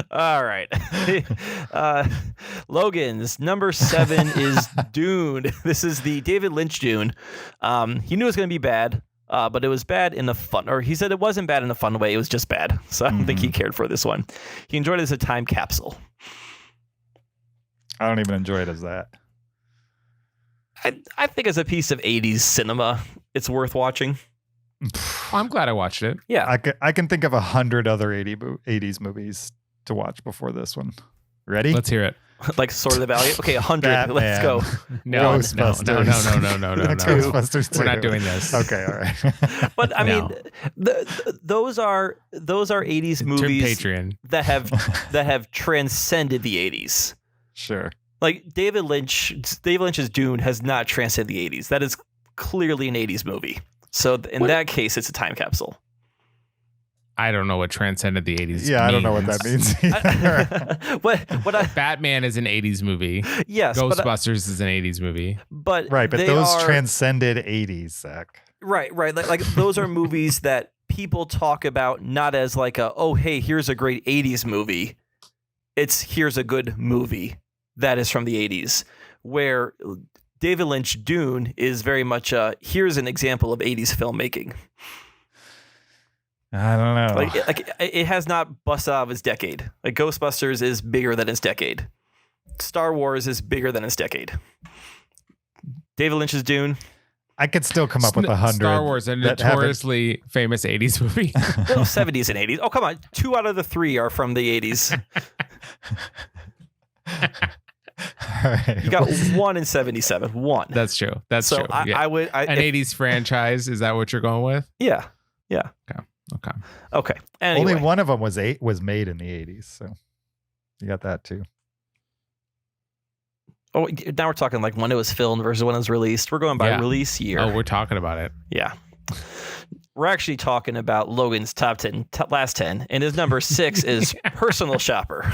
[SPEAKER 2] All right. Logan's number 7 is Dune. This is the David Lynch Dune. He knew it was going to be bad, but it was bad in a fun, or he said it wasn't bad in a fun way. It was just bad. So I don't think he cared for this one. He enjoyed it as a time capsule.
[SPEAKER 3] I don't even enjoy it as that.
[SPEAKER 2] I think as a piece of 80s cinema, it's worth watching.
[SPEAKER 4] I'm glad I watched it.
[SPEAKER 2] Yeah.
[SPEAKER 3] I can think of 100 other 80s movies to watch before this one. Ready?
[SPEAKER 4] Let's hear it.
[SPEAKER 2] Like Sword of the Valley. Okay, 100.
[SPEAKER 3] Batman.
[SPEAKER 2] Let's go.
[SPEAKER 4] No.
[SPEAKER 3] Ghostbusters 2.
[SPEAKER 4] We're not doing this.
[SPEAKER 3] Okay, all right.
[SPEAKER 2] But I mean,
[SPEAKER 4] No.
[SPEAKER 2] those are 80s movies
[SPEAKER 4] Patreon.
[SPEAKER 2] that have transcended the 80s.
[SPEAKER 3] Sure.
[SPEAKER 2] Like David Lynch's Dune has not transcended the 80s. That is clearly an 80s movie. So in that case, it's a time capsule.
[SPEAKER 4] I don't know what transcended the 80s.
[SPEAKER 3] Yeah, I don't know what that means either.
[SPEAKER 4] Batman is an 80s movie.
[SPEAKER 2] Yes,
[SPEAKER 4] Ghostbusters is an 80s movie.
[SPEAKER 2] but
[SPEAKER 3] Right, but
[SPEAKER 2] they
[SPEAKER 3] those
[SPEAKER 2] are,
[SPEAKER 3] transcended 80s, Zach.
[SPEAKER 2] right. Like those are movies that people talk about not as like hey, here's a great 80s movie. It's here's a good movie that is from the 80s, where David Lynch Dune is very much here's an example of 80s filmmaking.
[SPEAKER 3] I don't know.
[SPEAKER 2] Like it has not busted out of its decade. Like Ghostbusters is bigger than its decade. Star Wars is bigger than its decade. David Lynch's Dune.
[SPEAKER 3] I could still come up with 100.
[SPEAKER 4] Star Wars, a
[SPEAKER 3] that haven't-
[SPEAKER 4] notoriously famous 80s movie.
[SPEAKER 2] Well, 70s and 80s. Oh, come on. 2 out of the 3 are from the 80s.
[SPEAKER 3] All right.
[SPEAKER 2] You got 1 in 77. 1.
[SPEAKER 4] That's true. That's
[SPEAKER 2] so
[SPEAKER 4] true. Yeah.
[SPEAKER 2] I would.
[SPEAKER 4] An 80s franchise. Is that what you're going with?
[SPEAKER 2] Yeah.
[SPEAKER 4] Okay.
[SPEAKER 2] Anyway.
[SPEAKER 3] Only one of them was made in the 80s, so you got that too.
[SPEAKER 2] Oh, now we're talking like when it was filmed versus when it was released. We're going by release year.
[SPEAKER 4] Oh, we're talking about it.
[SPEAKER 2] Yeah. We're actually talking about Logan's top 10, last 10, and his number 6 is Personal Shopper,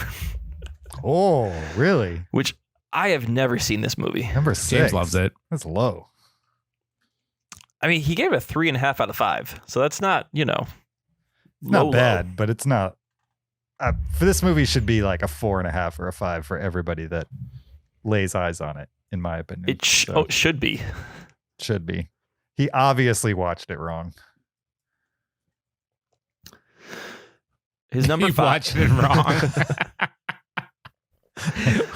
[SPEAKER 3] Oh, really?
[SPEAKER 2] which I have never seen this movie.
[SPEAKER 3] Number 6.
[SPEAKER 4] James loves it.
[SPEAKER 3] That's low.
[SPEAKER 2] I mean, he gave it a 3.5 out of 5, so that's not,
[SPEAKER 3] It's
[SPEAKER 2] low,
[SPEAKER 3] not bad, but it's not. For this movie, should be like a 4.5 or a 5 for everybody that lays eyes on it, in my opinion.
[SPEAKER 2] It
[SPEAKER 3] So,
[SPEAKER 2] should be.
[SPEAKER 3] should be. He obviously watched it wrong.
[SPEAKER 2] His number
[SPEAKER 4] You
[SPEAKER 2] 5.
[SPEAKER 4] watched it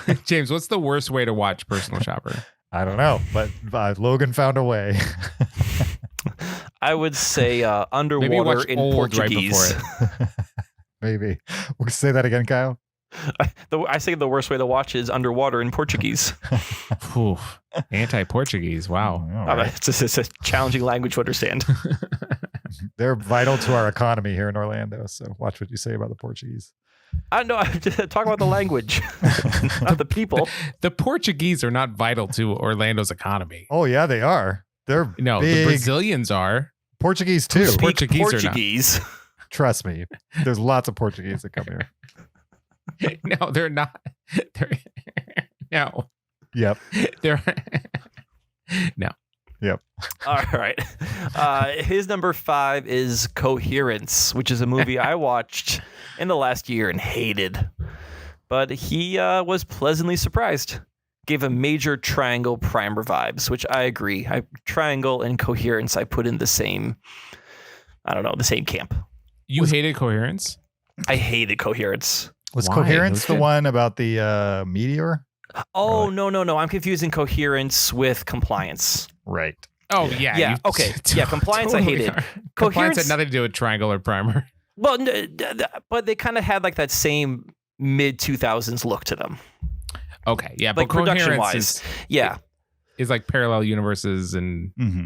[SPEAKER 4] wrong. James, what's the worst way to watch Personal Shopper?
[SPEAKER 3] I don't know, but Logan found a way.
[SPEAKER 2] I would say
[SPEAKER 4] Maybe
[SPEAKER 2] Underwater
[SPEAKER 4] watch
[SPEAKER 2] in
[SPEAKER 4] Old right
[SPEAKER 2] Portuguese.
[SPEAKER 4] before it.
[SPEAKER 3] Maybe. We'll say that again, Kyle.
[SPEAKER 2] I say the worst way to watch is Underwater in Portuguese.
[SPEAKER 4] Whew. Anti-Portuguese. Wow.
[SPEAKER 3] All right.
[SPEAKER 2] It's a challenging language to understand.
[SPEAKER 3] They're vital to our economy here in Orlando, so watch what you say about the Portuguese.
[SPEAKER 2] I know. I'm just talking about the language, not the people.
[SPEAKER 4] The Portuguese are not vital to Orlando's economy.
[SPEAKER 3] Oh, yeah, they are. They're
[SPEAKER 4] No,
[SPEAKER 3] big.
[SPEAKER 4] the Brazilians are.
[SPEAKER 3] Portuguese, too.
[SPEAKER 2] Speak
[SPEAKER 4] Portuguese or not?
[SPEAKER 2] Portuguese.
[SPEAKER 3] Trust me. There's lots of Portuguese that come here.
[SPEAKER 4] No, they're not. No.
[SPEAKER 3] Yep.
[SPEAKER 4] They're no.
[SPEAKER 3] Yep.
[SPEAKER 2] All right. His number 5 is Coherence, which is a movie I watched in the last year and hated. But he was pleasantly surprised. Gave a major Triangle Primer vibes, which I agree. Triangle and Coherence, I put in the same, the same camp.
[SPEAKER 4] You hated Coherence?
[SPEAKER 2] I hated Coherence.
[SPEAKER 3] Was
[SPEAKER 4] Why?
[SPEAKER 3] Coherence the one about the meteor?
[SPEAKER 2] Oh, no. I'm confusing Coherence with Compliance.
[SPEAKER 3] Right.
[SPEAKER 4] Oh, yeah.
[SPEAKER 2] Yeah, okay. Yeah, Compliance I hated.
[SPEAKER 4] Compliance
[SPEAKER 2] Coherence
[SPEAKER 4] had nothing to do with Triangle or Primer.
[SPEAKER 2] Well, but they kind of had like that same mid-2000s look to them.
[SPEAKER 4] Okay, yeah.
[SPEAKER 2] Like
[SPEAKER 4] But
[SPEAKER 2] production-wise. Yeah.
[SPEAKER 4] Is like parallel universes and...
[SPEAKER 3] Mm-hmm.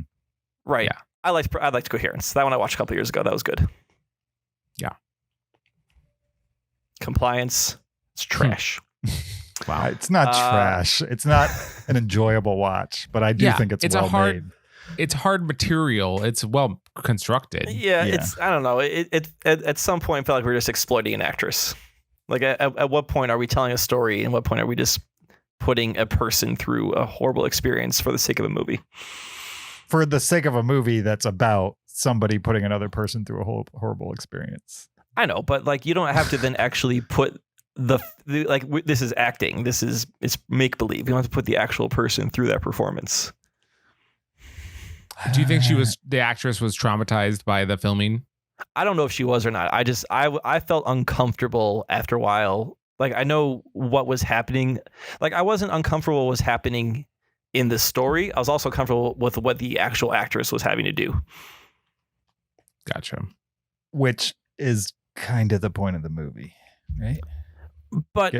[SPEAKER 2] Right.
[SPEAKER 4] Yeah.
[SPEAKER 2] I liked Coherence. That one I watched a couple years ago. That was good.
[SPEAKER 4] Yeah.
[SPEAKER 2] Compliance. It's trash.
[SPEAKER 4] Wow.
[SPEAKER 3] It's not trash. It's not an enjoyable watch, but I do think it's well made.
[SPEAKER 4] It's hard material. It's well constructed.
[SPEAKER 2] Yeah, it's, I don't know. It at some point felt like we were just exploiting an actress. Like at what point are we telling a story and what point are we just putting a person through a horrible experience for the sake of a movie?
[SPEAKER 3] For the sake of a movie that's about somebody putting another person through a horrible experience.
[SPEAKER 2] I know, but like you don't have to then actually put this is acting. It's make believe. You don't have to put the actual person through that performance.
[SPEAKER 4] Do you think the actress was traumatized by the filming?
[SPEAKER 2] I don't know if she was or not. I felt uncomfortable after a while. Like I know what was happening. Like I wasn't uncomfortable with what was happening in the story. I was also comfortable with what the actual actress was having to do.
[SPEAKER 4] Gotcha.
[SPEAKER 3] Which is kind of the point of the movie, right?
[SPEAKER 2] But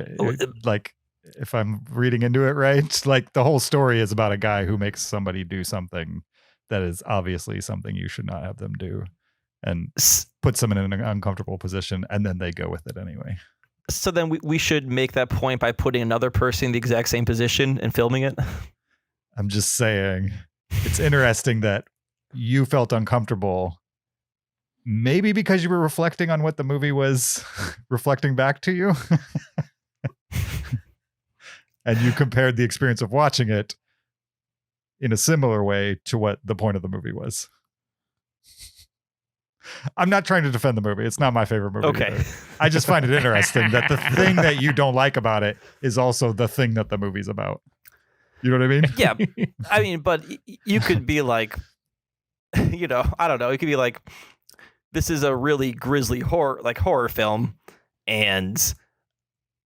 [SPEAKER 3] like if I'm reading into it right, like the whole story is about a guy who makes somebody do something that is obviously something you should not have them do and puts them in an uncomfortable position, and then they go with it anyway.
[SPEAKER 2] So then we should make that point by putting another person in the exact same position and filming it?
[SPEAKER 3] I'm just saying it's interesting that you felt uncomfortable, maybe because you were reflecting on what the movie was reflecting back to you. And you compared the experience of watching it in a similar way to what the point of the movie was. I'm not trying to defend the movie. It's not my favorite movie.
[SPEAKER 2] Okay.
[SPEAKER 3] Either. I just find it interesting that the thing that you don't like about it is also the thing that the movie's about. You know what I mean?
[SPEAKER 2] Yeah. I mean, but you could be like, I don't know. It could be like, this is a really grisly horror film, and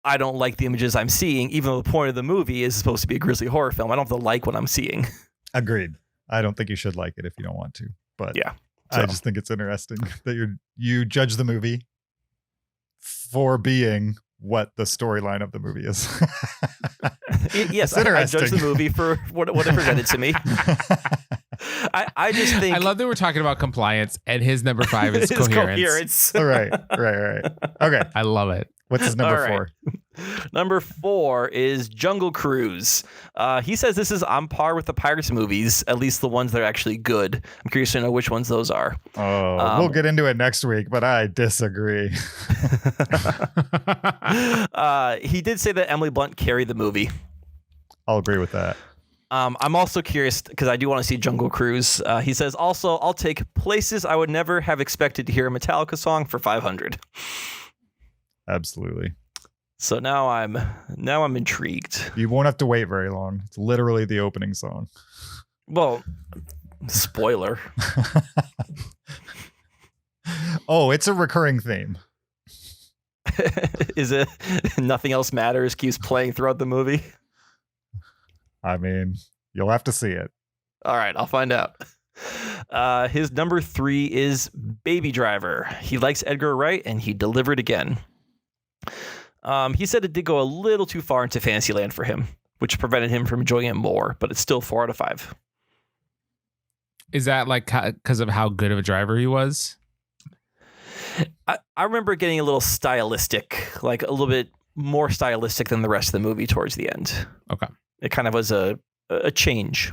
[SPEAKER 2] I don't like the images I'm seeing, even though the point of the movie is supposed to be a grisly horror film. I don't have to like what I'm seeing.
[SPEAKER 3] Agreed. I don't think you should like it if you don't want to, but yeah. So. I just think it's interesting that you judge the movie for being what the storyline of the movie is.
[SPEAKER 2] Yes, I judge the movie for what it presented to me. I just think...
[SPEAKER 4] I love that we're talking about Compliance, and his number 5 is Coherence.
[SPEAKER 3] Right. Okay.
[SPEAKER 4] I love it.
[SPEAKER 3] What's his number 4?
[SPEAKER 2] Number 4 is Jungle Cruise. He says this is on par with the Pirates movies, at least the ones that are actually good. I'm curious to know which ones those are.
[SPEAKER 3] Oh, we'll get into it next week, but I disagree.
[SPEAKER 2] He did say that Emily Blunt carried the movie.
[SPEAKER 3] I'll agree with that.
[SPEAKER 2] I'm also curious because I do want to see Jungle Cruise. He says also, I'll take places I would never have expected to hear a Metallica song for $500.
[SPEAKER 3] Absolutely.
[SPEAKER 2] So now I'm intrigued.
[SPEAKER 3] You won't have to wait very long. It's literally the opening song.
[SPEAKER 2] Well, spoiler.
[SPEAKER 3] Oh, it's a recurring theme.
[SPEAKER 2] Is it Nothing Else Matters keeps playing throughout the movie?
[SPEAKER 3] I mean, you'll have to see it.
[SPEAKER 2] All right, I'll find out. His number 3 is Baby Driver. He likes Edgar Wright, and he delivered again. He said it did go a little too far into Fantasyland for him, which prevented him from enjoying it more, but it's still 4 out of 5.
[SPEAKER 4] Is that like because of how good of a driver he was?
[SPEAKER 2] I remember getting a little stylistic, like a little bit more stylistic than the rest of the movie towards the end.
[SPEAKER 4] Okay.
[SPEAKER 2] It kind of was a change.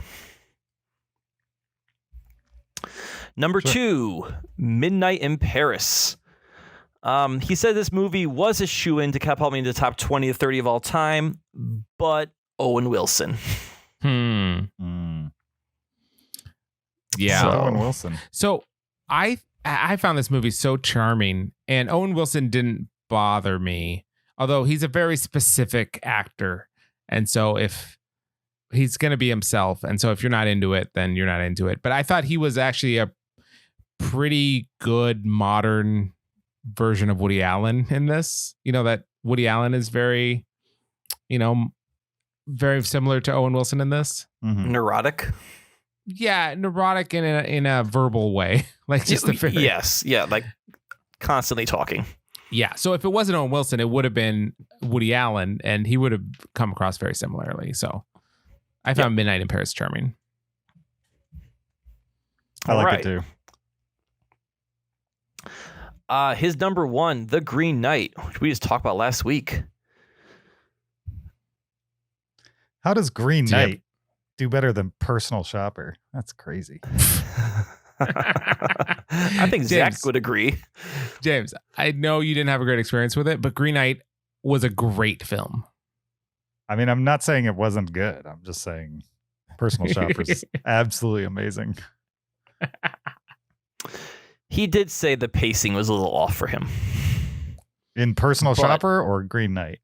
[SPEAKER 2] Number 2, Midnight in Paris. He said this movie was a shoo-in to catapult me into the top 20 to 30 of all time, but Owen Wilson.
[SPEAKER 4] Yeah.
[SPEAKER 3] Owen Wilson.
[SPEAKER 4] So I found this movie so charming, and Owen Wilson didn't bother me, although he's a very specific actor. And so if he's going to be himself, and so if you're not into it, then you're not into it. But I thought he was actually a pretty good modern version of Woody Allen in this. You know, that Woody Allen is very, very similar to Owen Wilson in this.
[SPEAKER 3] Mm-hmm.
[SPEAKER 2] Neurotic.
[SPEAKER 4] Yeah, neurotic in a verbal way. Like just a very,
[SPEAKER 2] yes, yeah, like constantly talking.
[SPEAKER 4] Yeah. So if it wasn't Owen Wilson, it would have been Woody Allen, and he would have come across very similarly. So I found Midnight in Paris charming.
[SPEAKER 3] I like it too.
[SPEAKER 2] His number one, The Green Knight, which we just talked about last week.
[SPEAKER 3] How does Green Knight do better than Personal Shopper? That's crazy.
[SPEAKER 2] I think Zach would agree.
[SPEAKER 4] James, I know you didn't have a great experience with it, but Green Knight was a great film.
[SPEAKER 3] I mean, I'm not saying it wasn't good. I'm just saying Personal Shopper is absolutely amazing.
[SPEAKER 2] He did say the pacing was a little off for him.
[SPEAKER 3] In Personal Shopper or Green Knight?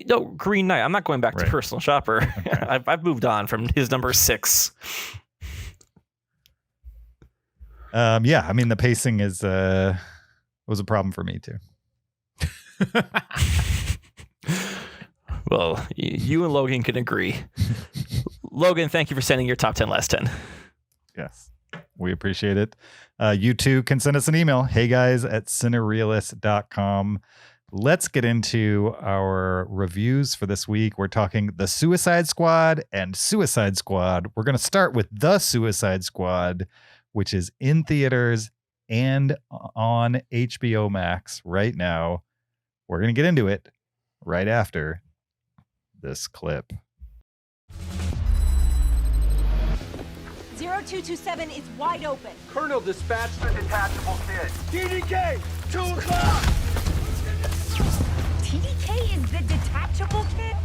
[SPEAKER 2] No, Green Knight. I'm not going back to Personal Shopper. Okay. I've moved on from his number 6.
[SPEAKER 3] Yeah, I mean, the pacing was a problem for me too.
[SPEAKER 2] Well, you and Logan can agree. Logan, thank you for sending your top 10 last 10.
[SPEAKER 3] Yes, we appreciate it. You too can send us an email, heyguys@cinereelists.com. Let's get into our reviews for this week. We're talking The Suicide Squad and Suicide Squad. We're going to start with The Suicide Squad, which is in theaters and on HBO Max right now. We're going to get into it right after this clip.
[SPEAKER 5] 0227 is wide open.
[SPEAKER 6] Colonel, dispatch the detachable kid. DDK, 2 o'clock!
[SPEAKER 5] TDK is the detachable kid?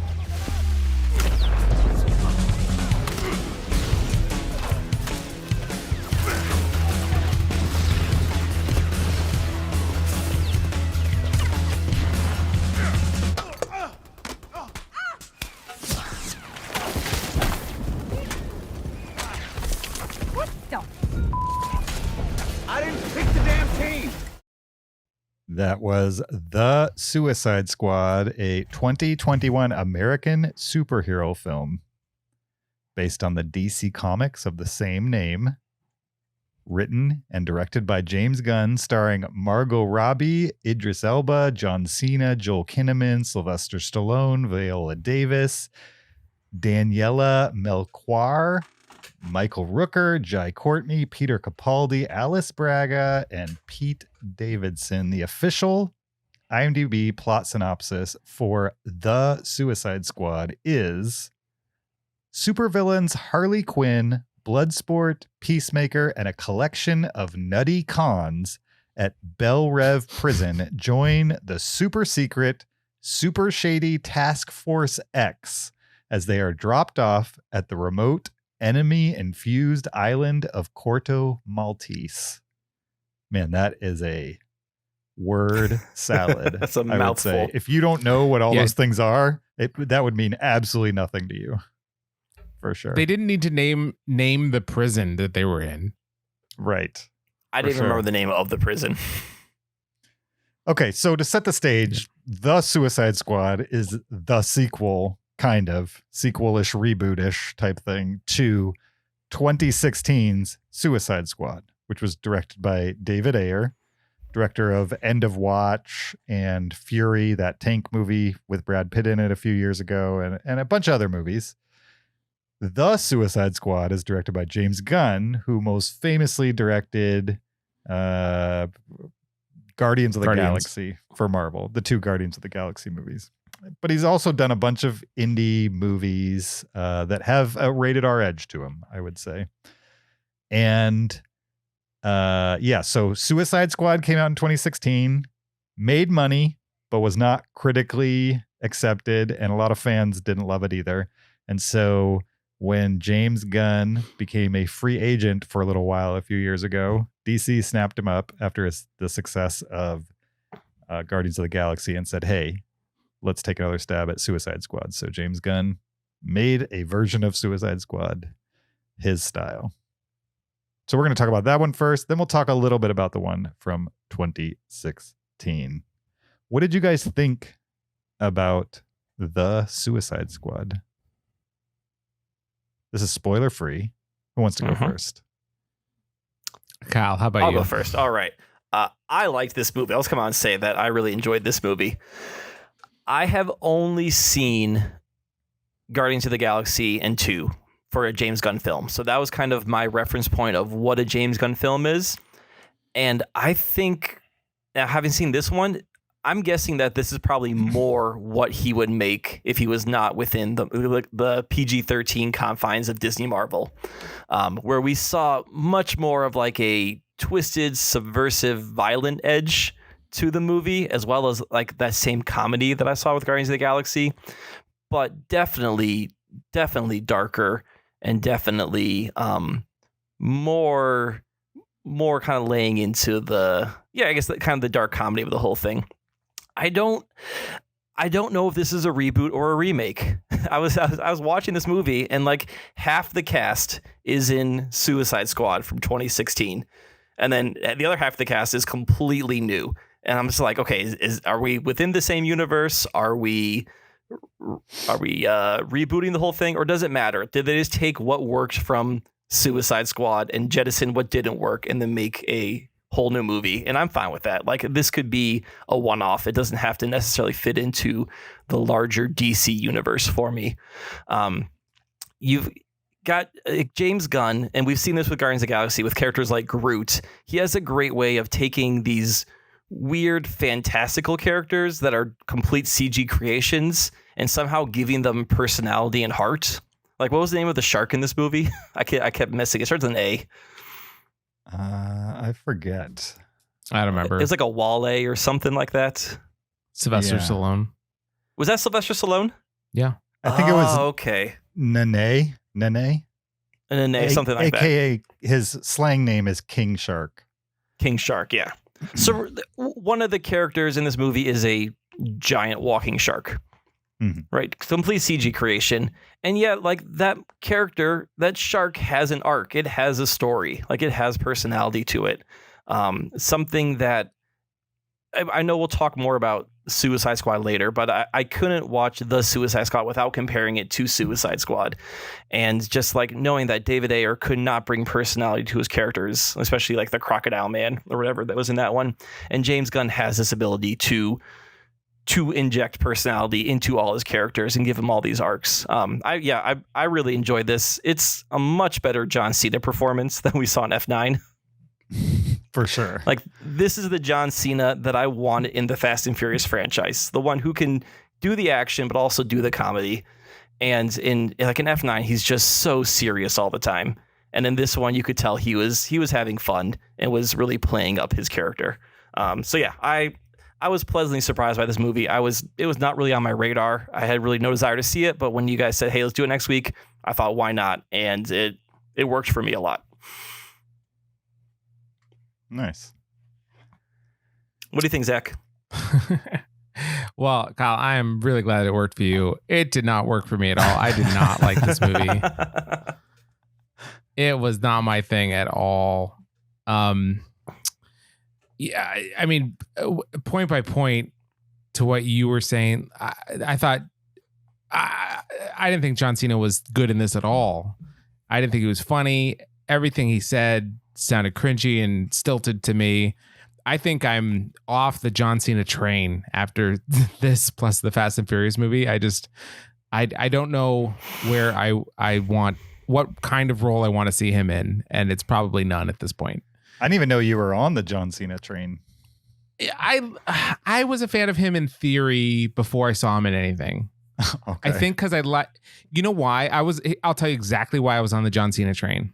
[SPEAKER 5] What the?
[SPEAKER 6] I didn't pick the damn team!
[SPEAKER 3] That was The Suicide Squad, a 2021 American superhero film based on the DC comics of the same name, written and directed by James Gunn, starring Margot Robbie, Idris Elba, John Cena, Joel Kinnaman, Sylvester Stallone, Viola Davis, Daniela Melchior, Michael Rooker, Jai Courtney, Peter Capaldi, Alice Braga, and Pete Davidson. The official IMDb plot synopsis for The Suicide Squad is: supervillains Harley Quinn, Bloodsport, Peacemaker, and a collection of nutty cons at Belle Rev Prison join the super secret, super shady Task Force X as they are dropped off at the remote, enemy-infused island of Corto Maltese. Man, that is a word salad.
[SPEAKER 2] That's a
[SPEAKER 3] I would
[SPEAKER 2] mouthful.
[SPEAKER 3] say. If you don't know what all those things are, that would mean absolutely nothing to you. For sure.
[SPEAKER 4] They didn't need to name the prison that they were in.
[SPEAKER 3] Right.
[SPEAKER 2] I didn't even remember the name of the prison.
[SPEAKER 3] Okay, so to set the stage, The Suicide Squad is the sequel, kind of sequel-ish, reboot-ish type thing to 2016's Suicide Squad, which was directed by David Ayer, director of End of Watch and Fury, that tank movie with Brad Pitt in it a few years ago, and a bunch of other movies. The Suicide Squad is directed by James Gunn, who most famously directed Guardians of the Galaxy for Marvel, the 2 Guardians of the Galaxy movies. But he's also done a bunch of indie movies that have a rated R edge to them, I would say. And so Suicide Squad came out in 2016. made money, but was not critically accepted, and a lot of fans didn't love it either. And so when James Gunn became a free agent for a little while a few years ago, DC snapped him up after the success of Guardians of the Galaxy and said, hey, let's take another stab at Suicide Squad. So James Gunn made a version of Suicide Squad his style. So we're going to talk about that one first. Then we'll talk a little bit about the one from 2016. What did you guys think about the Suicide Squad? This is spoiler free. Who wants to go first?
[SPEAKER 4] Kyle, how about
[SPEAKER 2] I'll
[SPEAKER 4] you?
[SPEAKER 2] go first. All right. I liked this movie. Let's come on and say that I really enjoyed this movie. I have only seen Guardians of the Galaxy and 2 for a James Gunn film. So that was kind of my reference point of what a James Gunn film is. And I think, now having seen this one, I'm guessing that this is probably more what he would make if he was not within the PG-13 confines of Disney Marvel, where we saw much more of like a twisted, subversive, violent edge to the movie, as well as like that same comedy that I saw with Guardians of the Galaxy, but definitely darker and definitely more kind of laying into the kind of the dark comedy of the whole thing. I don't know if this is a reboot or a remake. I was watching this movie and like half the cast is in Suicide Squad from 2016, and then the other half of the cast is completely new. And I'm just like, okay, are we within the same universe? Are we rebooting the whole thing, or does it matter? Did they just take what worked from Suicide Squad and jettison what didn't work and then make a whole new movie? And I'm fine with that. Like, this could be a one-off. It doesn't have to necessarily fit into the larger DC universe for me. You've got James Gunn, and we've seen this with Guardians of the Galaxy with characters like Groot. He has a great way of taking these weird, fantastical characters that are complete CG creations and somehow giving them personality and heart. Like, what was the name of the shark in this movie? I kept missing. It starts with an A.
[SPEAKER 3] I forget.
[SPEAKER 4] I don't remember.
[SPEAKER 2] It was like a Wale or something like that.
[SPEAKER 4] Sylvester Stallone.
[SPEAKER 2] Was that Sylvester Stallone?
[SPEAKER 4] Yeah.
[SPEAKER 3] I think it was
[SPEAKER 2] okay.
[SPEAKER 3] Nene,
[SPEAKER 2] something like that.
[SPEAKER 3] AKA his slang name is King Shark.
[SPEAKER 2] King Shark, yeah. So one of the characters in this movie is a giant walking shark, right? Complete CG creation. And yet, like, that character, that shark has an arc. It has a story. Like, it has personality to it. Something that I know we'll talk more about Suicide Squad later, but I couldn't watch the Suicide Squad without comparing it to Suicide Squad. And just like knowing that David Ayer could not bring personality to his characters, especially like the Crocodile Man or whatever that was in that one. And James Gunn has this ability to inject personality into all his characters and give him all these arcs. I really enjoyed this. It's a much better John Cena performance than we saw in F9.
[SPEAKER 3] For sure.
[SPEAKER 2] Like, this is the John Cena that I want in the Fast and Furious franchise. The one who can do the action, but also do the comedy. And in F9, he's just so serious all the time. And in this one, you could tell he was having fun and was really playing up his character. I was pleasantly surprised by this movie. It was not really on my radar. I had really no desire to see it, but when you guys said, hey, let's do it next week, I thought, why not? And it worked for me a lot.
[SPEAKER 3] Nice.
[SPEAKER 2] What do you think, Zach?
[SPEAKER 4] Well, Kyle, I am really glad it worked for you. It did not work for me at all. I did not like this movie. It was not my thing at all. Yeah, I mean, point by point to what you were saying, I thought I didn't think John Cena was good in this at all. I didn't think he was funny. Everything he said sounded cringy and stilted to me. I think I'm off the John Cena train after this plus the Fast and Furious movie. I don't know where I want, what kind of role I want to see him in, and it's probably none at this point.
[SPEAKER 3] I didn't even know you were on the John Cena train.
[SPEAKER 4] I was a fan of him in theory before I saw him in anything.
[SPEAKER 3] Okay.
[SPEAKER 4] I think because you know why? I'll tell you exactly why I was on the John Cena train.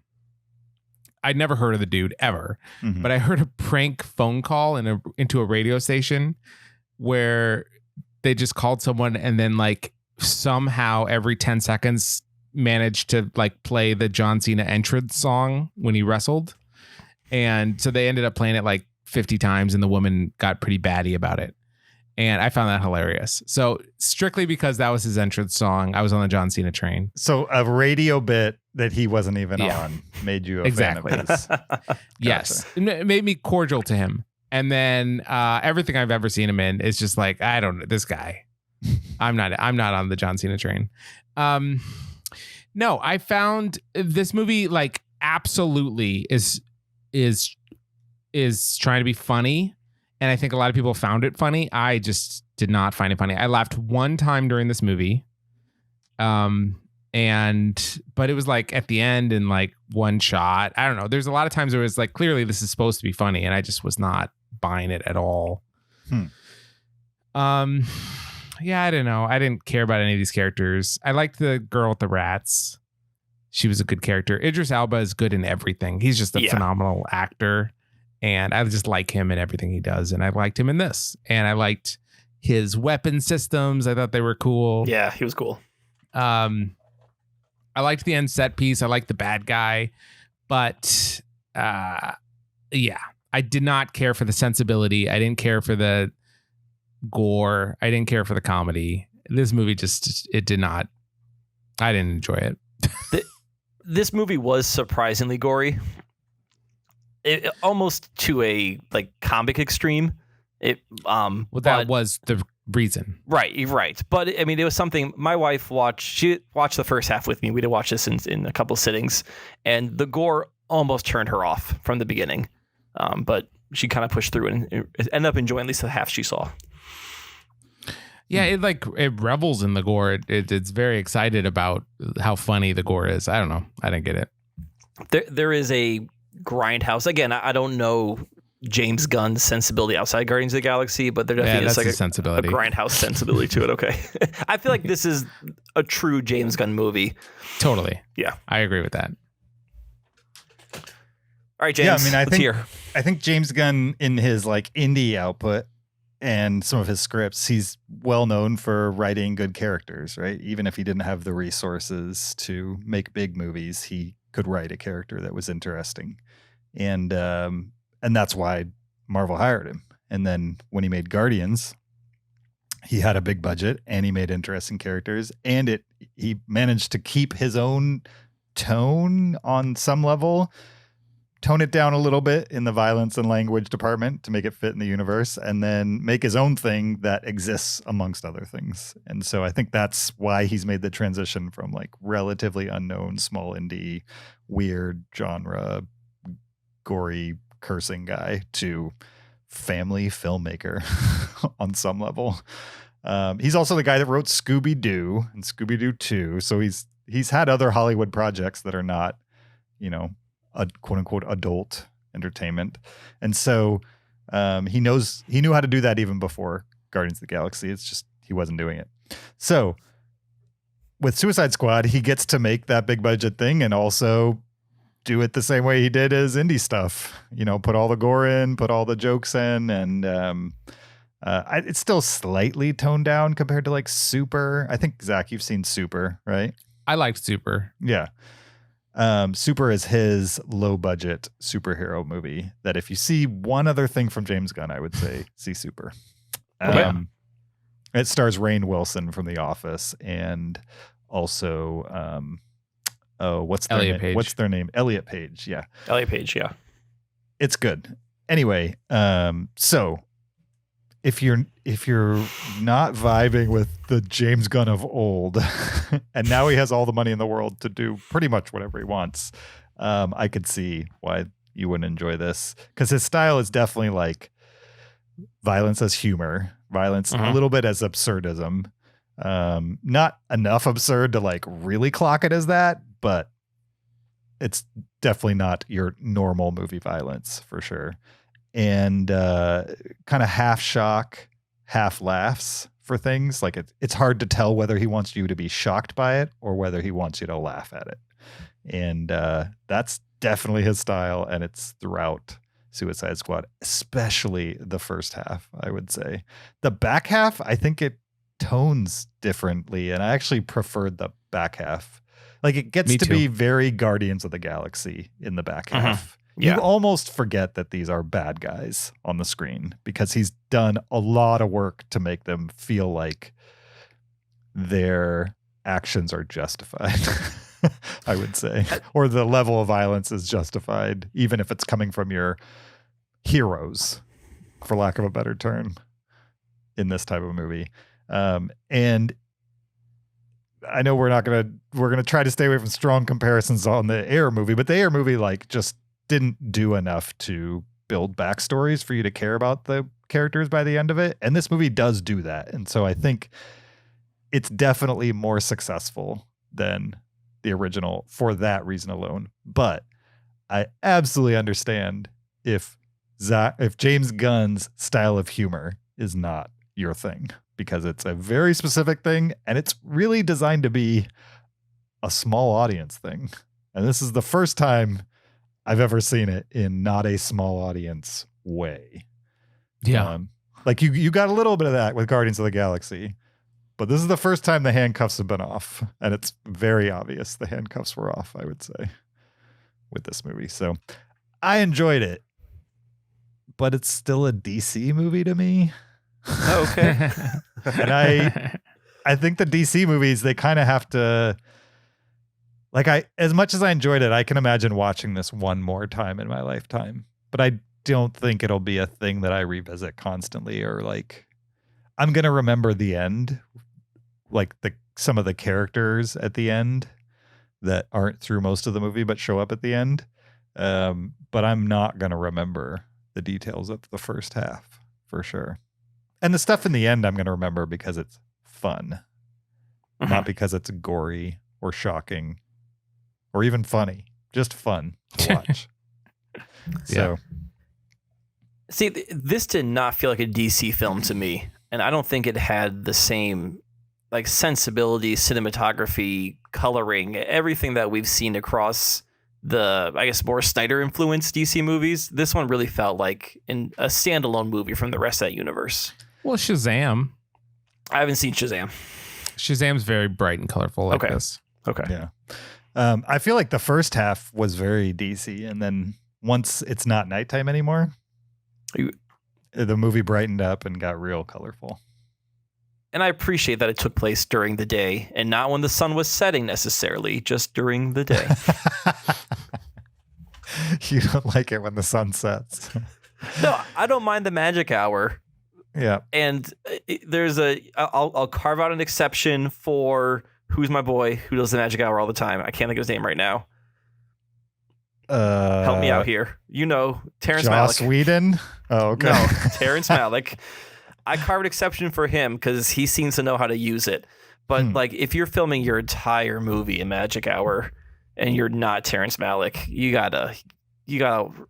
[SPEAKER 4] I'd never heard of the dude ever,
[SPEAKER 3] Mhm.
[SPEAKER 4] but I heard a prank phone call into a radio station where they just called someone and then like somehow every 10 seconds managed to like play the John Cena entrance song when he wrestled. And so they ended up playing it like 50 times and the woman got pretty batty about it. And I found that hilarious. So strictly because that was his entrance song, I was on the John Cena train.
[SPEAKER 3] So a radio bit that he wasn't even
[SPEAKER 4] Yeah.
[SPEAKER 3] on made you a
[SPEAKER 4] Exactly.
[SPEAKER 3] fan of his.
[SPEAKER 4] Yes. It made me cordial to him. And then everything I've ever seen him in is just like, I don't know, this guy. I'm not on the John Cena train. No, I found this movie like absolutely is trying to be funny. And I think a lot of people found it funny. I just did not find it funny. I laughed one time during this movie. But it was like at the end in like one shot. I don't know. There's a lot of times where it was like, clearly this is supposed to be funny. And I just was not buying it at all. Yeah, I don't know. I didn't care about any of these characters. I liked the girl with the rats. She was a good character. Idris Elba is good in everything. He's just a phenomenal actor. And I just like him in everything he does. And I liked him in this. And I liked his weapon systems. I thought they were cool.
[SPEAKER 2] Yeah, he was cool.
[SPEAKER 4] I liked the end set piece. I liked the bad guy. But yeah, I did not care for the sensibility. I didn't care for the gore. I didn't care for the comedy. This movie it did not. I didn't enjoy it.
[SPEAKER 2] This movie was surprisingly gory. It almost to a like comic extreme.
[SPEAKER 4] That was the reason.
[SPEAKER 2] Right. But I mean, it was something my wife watched. She watched the first half with me. We did watch this in a couple sittings, and the gore almost turned her off from the beginning. But she kind of pushed through and ended up enjoying at least the half she saw.
[SPEAKER 4] Yeah, it revels in the gore. It's very excited about how funny the gore is. I don't know. I didn't get it.
[SPEAKER 2] There is a grindhouse. Again, I don't know James Gunn's sensibility outside Guardians of the Galaxy, but there definitely is like a
[SPEAKER 4] sensibility,
[SPEAKER 2] a grindhouse sensibility to it. Okay. I feel like this is a true James Gunn movie.
[SPEAKER 4] Totally.
[SPEAKER 2] Yeah.
[SPEAKER 4] I agree with that.
[SPEAKER 2] All right, James.
[SPEAKER 3] Yeah, I mean, I think James Gunn in his like indie output and some of his scripts, he's well known for writing good characters, right? Even if he didn't have the resources to make big movies, he could write a character that was interesting. And that's why Marvel hired him. And then when he made Guardians, he had a big budget and he made interesting characters, and he managed to keep his own tone on some level, tone it down a little bit in the violence and language department to make it fit in the universe, and then make his own thing that exists amongst other things. And so I think that's why he's made the transition from like relatively unknown, small indie, weird genre, gory cursing guy to family filmmaker on some level. He's also the guy that wrote Scooby-Doo and Scooby-Doo 2. So he's had other Hollywood projects that are not, a quote unquote adult entertainment. And so he knew how to do that even before Guardians of the Galaxy. It's just he wasn't doing it. So with Suicide Squad, he gets to make that big budget thing and also do it the same way he did his indie stuff. Put all the gore in, put all the jokes in, and it's still slightly toned down compared to like Super. I think, Zach, you've seen Super, right?
[SPEAKER 4] I liked Super.
[SPEAKER 3] Yeah. Super is his low budget superhero movie that if you see one other thing from James Gunn, I would say see Super. It stars Rainn Wilson from The Office and also what's their name?
[SPEAKER 4] Page.
[SPEAKER 3] What's their name? Elliot Page. Yeah.
[SPEAKER 2] Elliot Page. Yeah.
[SPEAKER 3] It's good. Anyway, so if you're not vibing with the James Gunn of old, and now he has all the money in the world to do pretty much whatever he wants, I could see why you wouldn't enjoy this, because his style is definitely like violence as humor, violence a little bit as absurdism. Not enough absurd to like really clock it as that, but it's definitely not your normal movie violence for sure. And kind of half shock, half laughs for things. Like it's hard to tell whether he wants you to be shocked by it or whether he wants you to laugh at it. And that's definitely his style, and it's throughout Suicide Squad, especially the first half, I would say. The back half, I think it tones differently, and I actually preferred the back half. Like, it gets
[SPEAKER 4] Me
[SPEAKER 3] to
[SPEAKER 4] too.
[SPEAKER 3] be very Guardians of the Galaxy in the back half.
[SPEAKER 2] Yeah.
[SPEAKER 3] You almost forget that these are bad guys on the screen because he's done a lot of work to make them feel like their actions are justified, I would say, or the level of violence is justified, even if it's coming from your heroes, for lack of a better term, in this type of movie. And I know we're gonna try to stay away from strong comparisons on the Air movie, but the Air movie like just didn't do enough to build backstories for you to care about the characters by the end of it. And this movie does do that. And so I think it's definitely more successful than the original for that reason alone. But I absolutely understand if James Gunn's style of humor is not your thing, because it's a very specific thing and it's really designed to be a small audience thing. And this is the first time I've ever seen it in not a small audience way.
[SPEAKER 4] Yeah.
[SPEAKER 3] Like you got a little bit of that with Guardians of the Galaxy, but this is the first time the handcuffs have been off, and it's very obvious the handcuffs were off, I would say, with this movie. So I enjoyed it, but it's still a DC movie to me.
[SPEAKER 2] Okay.
[SPEAKER 3] And I think the DC movies, they kind of have to, like, as much as I enjoyed it, I can imagine watching this one more time in my lifetime, but I don't think it'll be a thing that I revisit constantly, or like, I'm going to remember the end, like some of the characters at the end that aren't through most of the movie, but show up at the end. But I'm not going to remember the details of the first half for sure. And the stuff in the end, I'm going to remember because it's fun, not because it's gory or shocking or even funny, just fun to watch. So,
[SPEAKER 2] See, this did not feel like a DC film to me, and I don't think it had the same like sensibility, cinematography, coloring, everything that we've seen across the, I guess, more Snyder influenced DC movies. This one really felt like a standalone movie from the rest of that universe.
[SPEAKER 4] Well, Shazam.
[SPEAKER 2] I haven't seen Shazam.
[SPEAKER 4] Shazam's very bright and colorful like
[SPEAKER 2] Okay.
[SPEAKER 4] this.
[SPEAKER 2] Okay.
[SPEAKER 3] yeah. I feel like the first half was very DC, and then once it's not nighttime anymore, the movie brightened up and got real colorful.
[SPEAKER 2] And I appreciate that it took place during the day and not when the sun was setting necessarily, just during the day.
[SPEAKER 3] You don't like it when the sun sets.
[SPEAKER 2] No, I don't mind the magic hour.
[SPEAKER 3] Yeah.
[SPEAKER 2] And I'll carve out an exception for who's my boy who does the magic hour all the time. I can't think of his name right now. Help me out here. You know, Terrence
[SPEAKER 3] Joss
[SPEAKER 2] Malick.
[SPEAKER 3] Whedon? Oh, okay.
[SPEAKER 2] No, Terrence Malick. I carved an exception for him because he seems to know how to use it. But like, if you're filming your entire movie in magic hour and you're not Terrence Malick, you gotta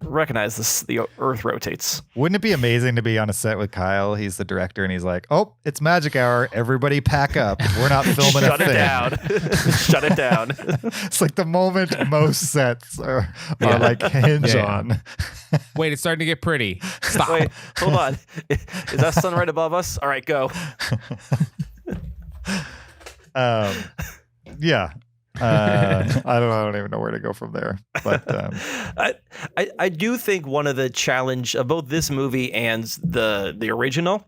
[SPEAKER 2] recognize this. The Earth rotates.
[SPEAKER 3] Wouldn't it be amazing to be on a set with Kyle? He's the director, and he's like, "Oh, it's magic hour. Everybody pack up. We're not filming
[SPEAKER 2] Shut
[SPEAKER 3] a
[SPEAKER 2] it
[SPEAKER 3] thing."
[SPEAKER 2] down. Shut it down.
[SPEAKER 3] It's like the moment most sets are like hinge on.
[SPEAKER 4] Wait, it's starting to get pretty. Stop.
[SPEAKER 2] Wait, hold on. Is that sun right above us? All right, go.
[SPEAKER 3] Yeah. I don't even know where to go from there. But
[SPEAKER 2] I do think one of the challenge of both this movie and the original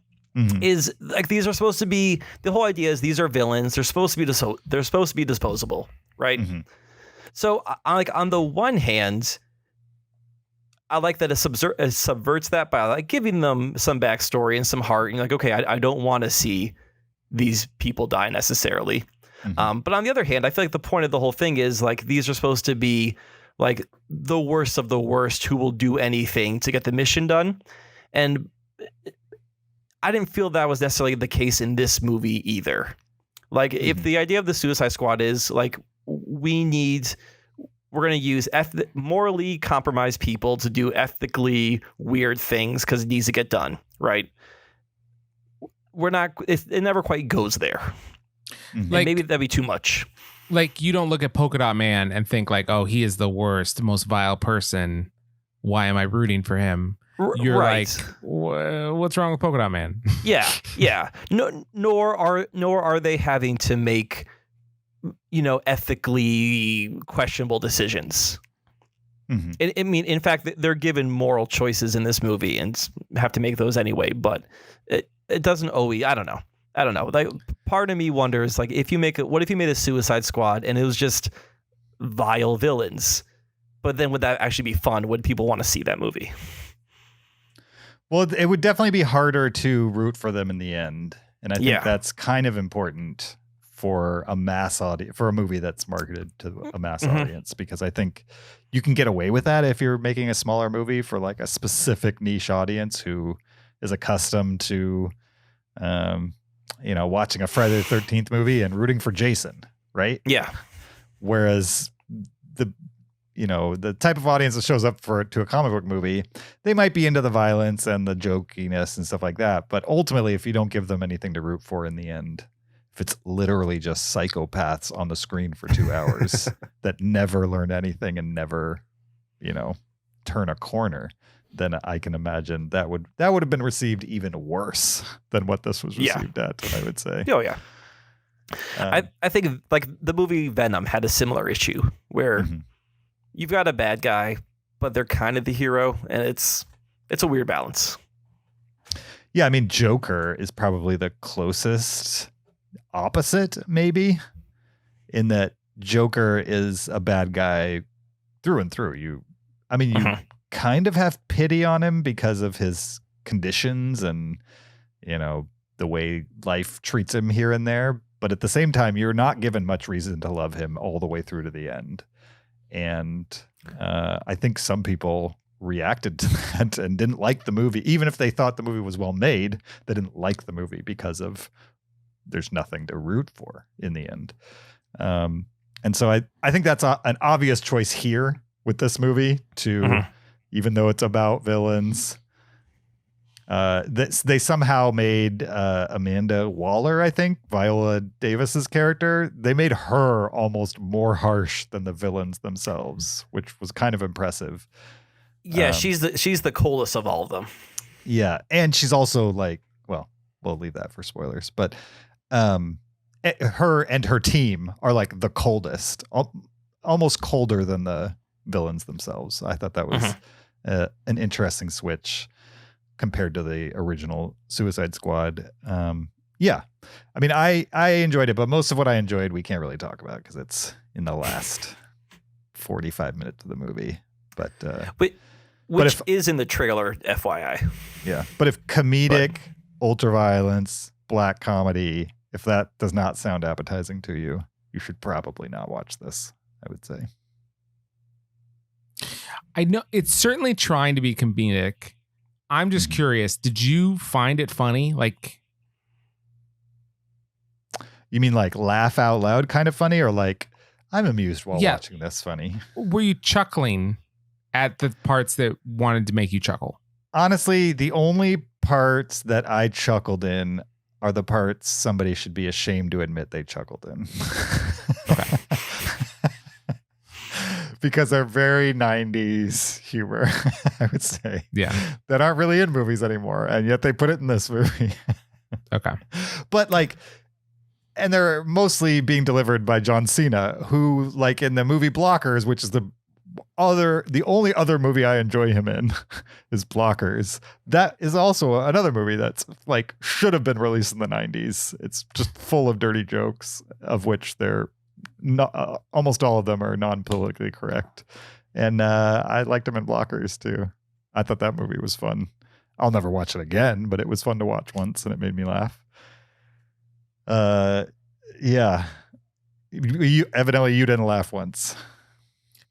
[SPEAKER 2] is like, these are supposed to be, the whole idea is these are villains. They're supposed to be disposable, right? So on the one hand, I like that it subverts that by like giving them some backstory and some heart. And you're like, okay, I don't want to see these people die necessarily. But on the other hand, I feel like the point of the whole thing is like, these are supposed to be like the worst of the worst who will do anything to get the mission done. And I didn't feel that was necessarily the case in this movie either. Like, if the idea of the Suicide Squad is like, we're going to use morally compromised people to do ethically weird things because it needs to get done, right? It never quite goes there.
[SPEAKER 4] Like,
[SPEAKER 2] and maybe that'd be too much.
[SPEAKER 4] like you don't look at Polka Dot Man and think like, oh, he is the worst, most vile person. Why am I rooting for him? You're
[SPEAKER 2] right.
[SPEAKER 4] like, what's wrong with Polka Dot Man?
[SPEAKER 2] Yeah. No, nor are they having to make, ethically questionable decisions.
[SPEAKER 3] Mhm.
[SPEAKER 2] I mean, in fact, they're given moral choices in this movie and have to make those anyway. But it doesn't always. I don't know. Like, part of me wonders, like, what if you made a Suicide Squad and it was just vile villains? But then would that actually be fun? Would people want to see that movie?
[SPEAKER 3] Well, it would definitely be harder to root for them in the end. And I think that's kind of important for a mass audience, for a movie that's marketed to a mass audience, because I think you can get away with that if you're making a smaller movie for like a specific niche audience who is accustomed to, watching a Friday the 13th movie and rooting for Jason, right?
[SPEAKER 2] Yeah.
[SPEAKER 3] Whereas the type of audience that shows up to a comic book movie, they might be into the violence and the jokiness and stuff like that. But ultimately, if you don't give them anything to root for in the end, if it's literally just psychopaths on the screen for 2 hours that never learn anything and never, turn a corner, then I can imagine that would have been received even worse than what this was received at, I would say.
[SPEAKER 2] Oh, yeah. I think like the movie Venom had a similar issue where you've got a bad guy, but they're kind of the hero, and it's a weird balance.
[SPEAKER 3] Yeah, I mean, Joker is probably the closest opposite, maybe, in that Joker is a bad guy through and through. You kind of have pity on him because of his conditions and, the way life treats him here and there. But at the same time, you're not given much reason to love him all the way through to the end. And I think some people reacted to that and didn't like the movie. Even if they thought the movie was well made, they didn't like the movie because of there's nothing to root for in the end. And so I think that's an obvious choice here with this movie to, even though it's about villains, they somehow made Amanda Waller, I think, Viola Davis's character, they made her almost more harsh than the villains themselves, which was kind of impressive.
[SPEAKER 2] Yeah, she's the coldest of all of them.
[SPEAKER 3] Yeah, and she's also like, well, we'll leave that for spoilers, but her and her team are like the coldest, almost colder than the villains themselves. I thought that was an interesting switch compared to the original Suicide Squad. Yeah, I mean, I enjoyed it, but most of what I enjoyed we can't really talk about because it's in the last 45 minutes of the movie. But
[SPEAKER 2] which is in the trailer, FYI.
[SPEAKER 3] Yeah, but if comedic, ultraviolence, black comedy, if that does not sound appetizing to you, you should probably not watch this, I would say.
[SPEAKER 4] I know it's certainly trying to be comedic. I'm just curious, did you find it funny? Like,
[SPEAKER 3] you mean like laugh out loud kind of funny, or like I'm amused while watching this funny?
[SPEAKER 4] Were you chuckling at the parts that wanted to make you chuckle?
[SPEAKER 3] Honestly, the only parts that I chuckled in are the parts somebody should be ashamed to admit they chuckled in.
[SPEAKER 4] Okay.
[SPEAKER 3] Because they're very 90s humor, I would say.
[SPEAKER 4] Yeah.
[SPEAKER 3] That aren't really in movies anymore, and yet they put it in this movie.
[SPEAKER 4] Okay.
[SPEAKER 3] But like, and they're mostly being delivered by John Cena, who, like, in the movie Blockers, which is the only other movie I enjoy him in, is Blockers. That is also another movie that's like should have been released in the 90s. It's just full of dirty jokes, of which they're not, almost all of them are non-politically correct. And I liked him in Blockers too. I thought that movie was fun. I'll never watch it again, but it was fun to watch once and it made me laugh. Yeah. Evidently you didn't laugh once.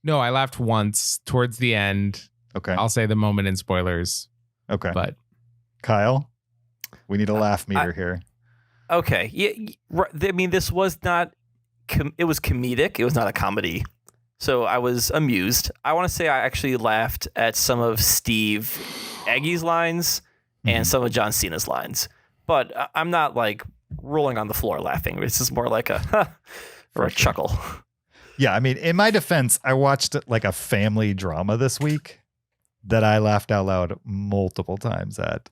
[SPEAKER 4] No, I laughed once towards the end.
[SPEAKER 3] Okay.
[SPEAKER 4] I'll say the moment in spoilers.
[SPEAKER 3] Okay.
[SPEAKER 4] But
[SPEAKER 3] Kyle, we need a laugh meter here.
[SPEAKER 2] Okay. Yeah. I mean, this was not, it was comedic. It was not a comedy. So I was amused. I want to say I actually laughed at some of Steve Aggie's lines and some of John Cena's lines. But I'm not like rolling on the floor laughing. It's just more like a, or a chuckle.
[SPEAKER 3] Yeah, I mean, in my defense, I watched like a family drama this week that I laughed out loud multiple times at.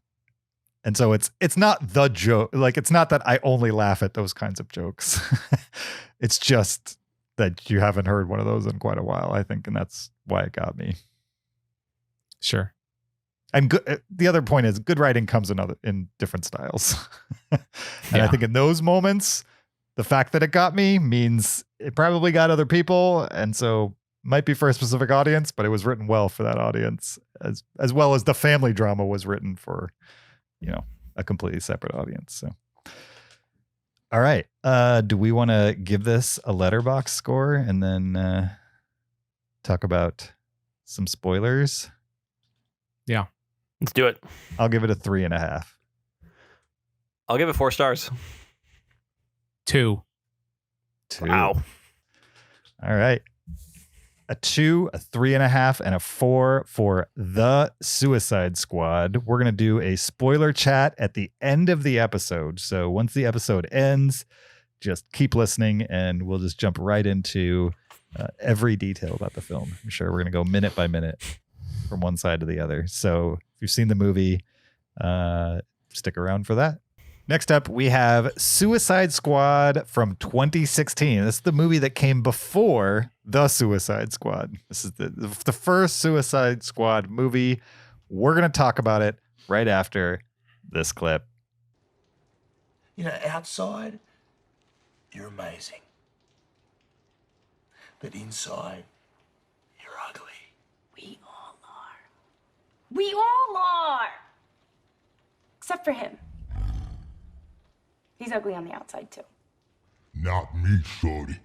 [SPEAKER 3] And so it's not the joke. Like, it's not that I only laugh at those kinds of jokes. It's just that you haven't heard one of those in quite a while, I think. And that's why it got me.
[SPEAKER 4] Sure.
[SPEAKER 3] And the other point is good writing comes in different styles. And I think in those moments, the fact that it got me means it probably got other people. And so might be for a specific audience, but it was written well for that audience, as well as the family drama was written for, a completely separate audience. So, all right. Do we want to give this a letterbox score and then talk about some spoilers?
[SPEAKER 4] Yeah.
[SPEAKER 2] Let's do it.
[SPEAKER 3] I'll give it a 3.5.
[SPEAKER 2] I'll give it 4 stars.
[SPEAKER 4] 2.
[SPEAKER 2] Wow.
[SPEAKER 3] All right. A 2, a 3.5, and a 4 for The Suicide Squad. We're going to do a spoiler chat at the end of the episode. So once the episode ends, just keep listening and we'll just jump right into every detail about the film. I'm sure we're going to go minute by minute from one side to the other. So if you've seen the movie, stick around for that. Next up, we have Suicide Squad from 2016. This is the movie that came before The Suicide Squad. This is the first Suicide Squad movie. We're going to talk about it right after this clip.
[SPEAKER 7] Outside, you're amazing. But inside, you're ugly.
[SPEAKER 1] We all are. We all are! Except for him. He's ugly on the outside, too.
[SPEAKER 7] Not me, shorty.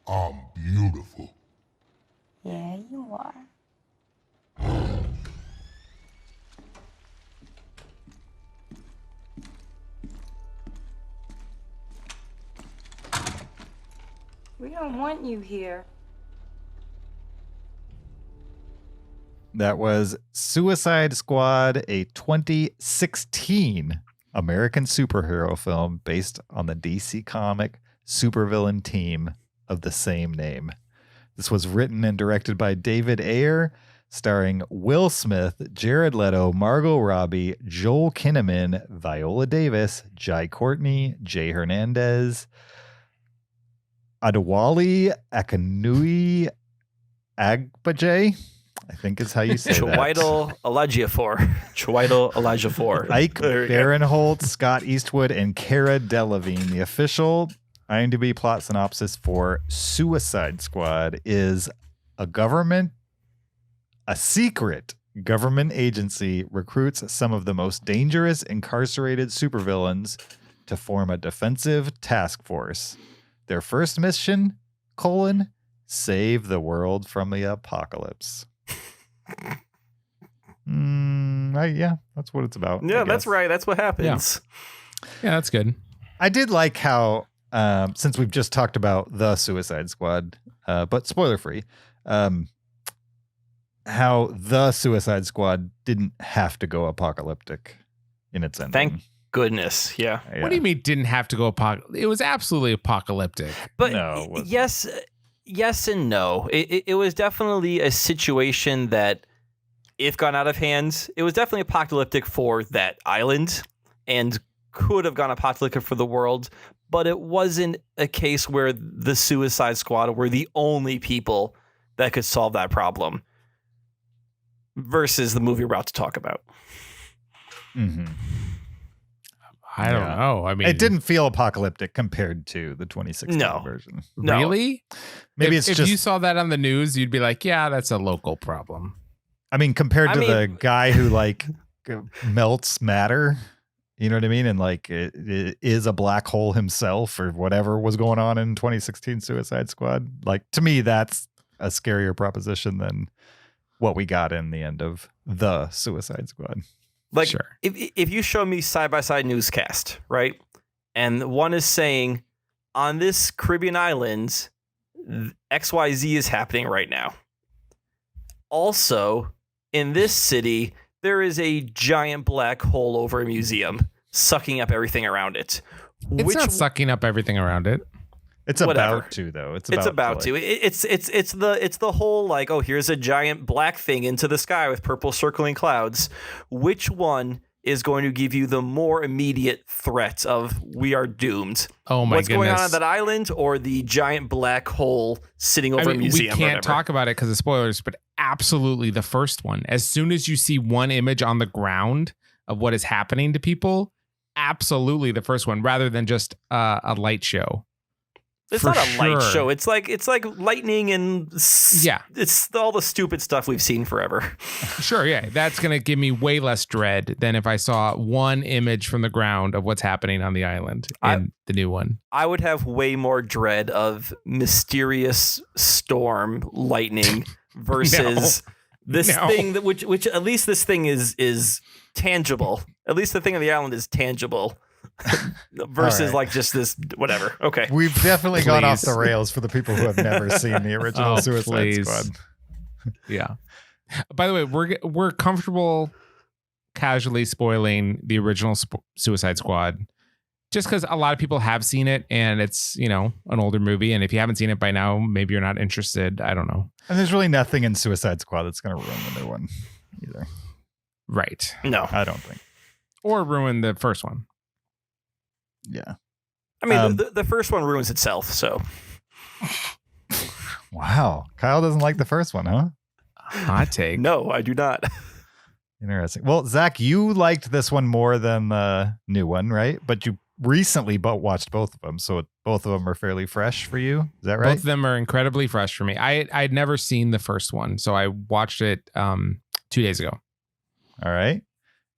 [SPEAKER 7] I'm beautiful.
[SPEAKER 1] Yeah, you are. We don't want you here.
[SPEAKER 3] That was Suicide Squad, a 2016 American superhero film based on the DC comic supervillain team of the same name. This was written and directed by David Ayer, starring Will Smith, Jared Leto, Margot Robbie, Joel Kinnaman, Viola Davis, Jai Courtney, Jay Hernandez, Adewale Akinwumi Agbaje, I think is how you say that.
[SPEAKER 2] Chiwetel Ejiofor.
[SPEAKER 3] Ike Barinholtz, Scott Eastwood, and Cara Delevingne. The official IMDb plot synopsis for Suicide Squad is a secret government agency recruits some of the most dangerous incarcerated supervillains to form a defensive task force. Their first mission, save the world from the apocalypse. Yeah, that's what it's about.
[SPEAKER 2] Yeah, that's right. That's what happens.
[SPEAKER 4] Yeah, that's good.
[SPEAKER 3] I did like how, since we've just talked about The Suicide Squad, but spoiler free, how The Suicide Squad didn't have to go apocalyptic in its ending.
[SPEAKER 2] Thank goodness. Yeah.
[SPEAKER 4] What do you mean didn't have to go apocalyptic? It was absolutely apocalyptic.
[SPEAKER 2] But
[SPEAKER 3] No, it wasn't.
[SPEAKER 2] yes and no. It was definitely a situation that, if gone out of hands, it was definitely apocalyptic for that island and could have gone apocalyptic for the world. But it wasn't a case where the Suicide Squad were the only people that could solve that problem versus the movie we're about to talk about.
[SPEAKER 3] Mm-hmm.
[SPEAKER 4] I don't know. I mean,
[SPEAKER 3] it didn't feel apocalyptic compared to the 2016 version.
[SPEAKER 2] No.
[SPEAKER 4] Really?
[SPEAKER 3] Maybe
[SPEAKER 4] if
[SPEAKER 3] just
[SPEAKER 4] you saw that on the news, you'd be like, yeah, that's a local problem.
[SPEAKER 3] I mean, compared to the guy who melts matter, you know what I mean? And it is a black hole himself or whatever was going on in 2016 Suicide Squad. To me, that's a scarier proposition than what we got in the end of The Suicide Squad.
[SPEAKER 4] Sure.
[SPEAKER 2] If you show me side-by-side newscast, right? And one is saying, on this Caribbean island, XYZ is happening right now. Also, in this city, there is a giant black hole over a museum. sucking up everything around it.
[SPEAKER 4] It's not sucking up everything around it.
[SPEAKER 3] It's
[SPEAKER 2] Whatever.
[SPEAKER 3] about to though. It's
[SPEAKER 2] about to. It's the whole like, oh, here's a giant black thing into the sky with purple circling clouds. Which one is going to give you the more immediate threat of we are doomed?
[SPEAKER 4] Oh my
[SPEAKER 2] What's
[SPEAKER 4] goodness.
[SPEAKER 2] going on that island, or the giant black hole sitting over a museum?
[SPEAKER 4] We can't talk about it because of spoilers, but absolutely the first one. As soon as you see one image on the ground of what is happening to people, absolutely the first one, rather than just a light show.
[SPEAKER 2] It's
[SPEAKER 4] For
[SPEAKER 2] not a light
[SPEAKER 4] sure.
[SPEAKER 2] show. It's like lightning and
[SPEAKER 4] Yeah.
[SPEAKER 2] It's all the stupid stuff we've seen forever.
[SPEAKER 4] Sure, yeah. That's going to give me way less dread than if I saw one image from the ground of what's happening on the island in the new one.
[SPEAKER 2] I would have way more dread of mysterious storm lightning versus this thing that which at least this thing is tangible. At least the thing on the island is tangible. Versus
[SPEAKER 3] right.
[SPEAKER 2] like just this whatever. Okay.
[SPEAKER 3] We've definitely gone off
[SPEAKER 4] Please.
[SPEAKER 3] the rails for the people who have never seen the original Suicide
[SPEAKER 4] please.
[SPEAKER 3] Squad.
[SPEAKER 4] Yeah. By the way, we're comfortable casually spoiling the original Suicide Squad just because a lot of people have seen it and it's, you know, an older movie. And if you haven't seen it by now, maybe you're not interested. I don't know.
[SPEAKER 3] And there's really nothing in Suicide Squad that's going to ruin the new one either.
[SPEAKER 4] Right.
[SPEAKER 2] No.
[SPEAKER 3] I don't think.
[SPEAKER 4] Or ruin the first one.
[SPEAKER 3] Yeah.
[SPEAKER 2] I mean, the first one ruins itself, so.
[SPEAKER 3] Wow. Kyle doesn't like the first one, huh?
[SPEAKER 4] Hot take.
[SPEAKER 2] No, I do not.
[SPEAKER 3] Interesting. Well, Zach, you liked this one more than the new one, right? But you recently watched both of them, so both of them are fairly fresh for you. Is that right?
[SPEAKER 4] Both of them are incredibly fresh for me. I'd never seen the first one, so I watched it 2 days ago.
[SPEAKER 3] All right.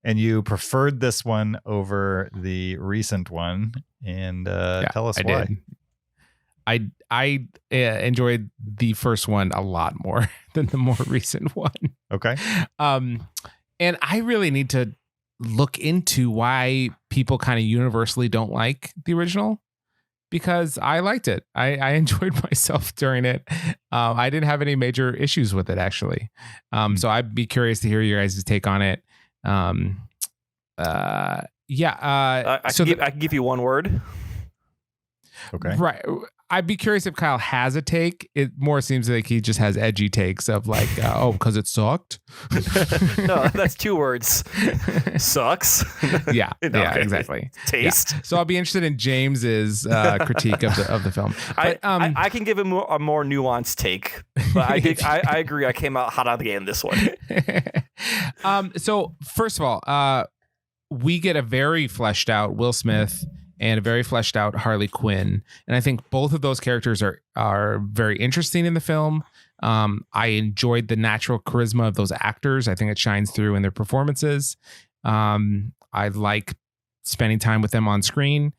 [SPEAKER 3] And you preferred this one over the recent one, and tell us why.
[SPEAKER 4] Did. I enjoyed the first one a lot more than the more recent one.
[SPEAKER 3] Okay.
[SPEAKER 4] And I really need to look into why people kind of universally don't like the original, because I liked it. I enjoyed myself during it. I didn't have any major issues with it, actually. So I'd be curious to hear your guys' take on it. I
[SPEAKER 2] can give you one word.
[SPEAKER 3] Okay.
[SPEAKER 4] Right. I'd be curious if Kyle has a take. It more seems like he just has edgy takes of like, because it sucked.
[SPEAKER 2] No, that's 2 words. Sucks.
[SPEAKER 4] Yeah.
[SPEAKER 2] No,
[SPEAKER 4] Yeah,
[SPEAKER 2] okay.
[SPEAKER 4] exactly.
[SPEAKER 2] Taste.
[SPEAKER 4] Yeah. So I'll be interested in James's critique of the film. But,
[SPEAKER 2] I can give him a more nuanced take, but I agree. I came out hot out of the game this one.
[SPEAKER 4] So first of all, we get a very fleshed out Will Smith and a very fleshed out Harley Quinn, and I think both of those characters are very interesting in the film. I enjoyed the natural charisma of those actors. I think it shines through in their performances. I like spending time with them on screen.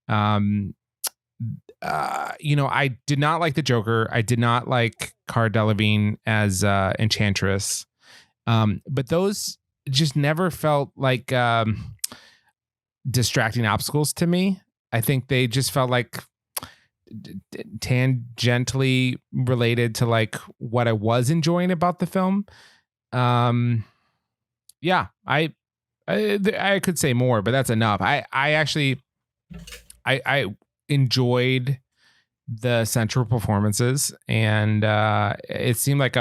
[SPEAKER 4] I did not like the Joker. I did not like Cara Delevingne as Enchantress. But those just never felt like distracting obstacles to me. I think they just felt like tangentially related to like what I was enjoying about the film. Yeah, I could say more, but that's enough. I actually enjoyed the central performances, and it seemed like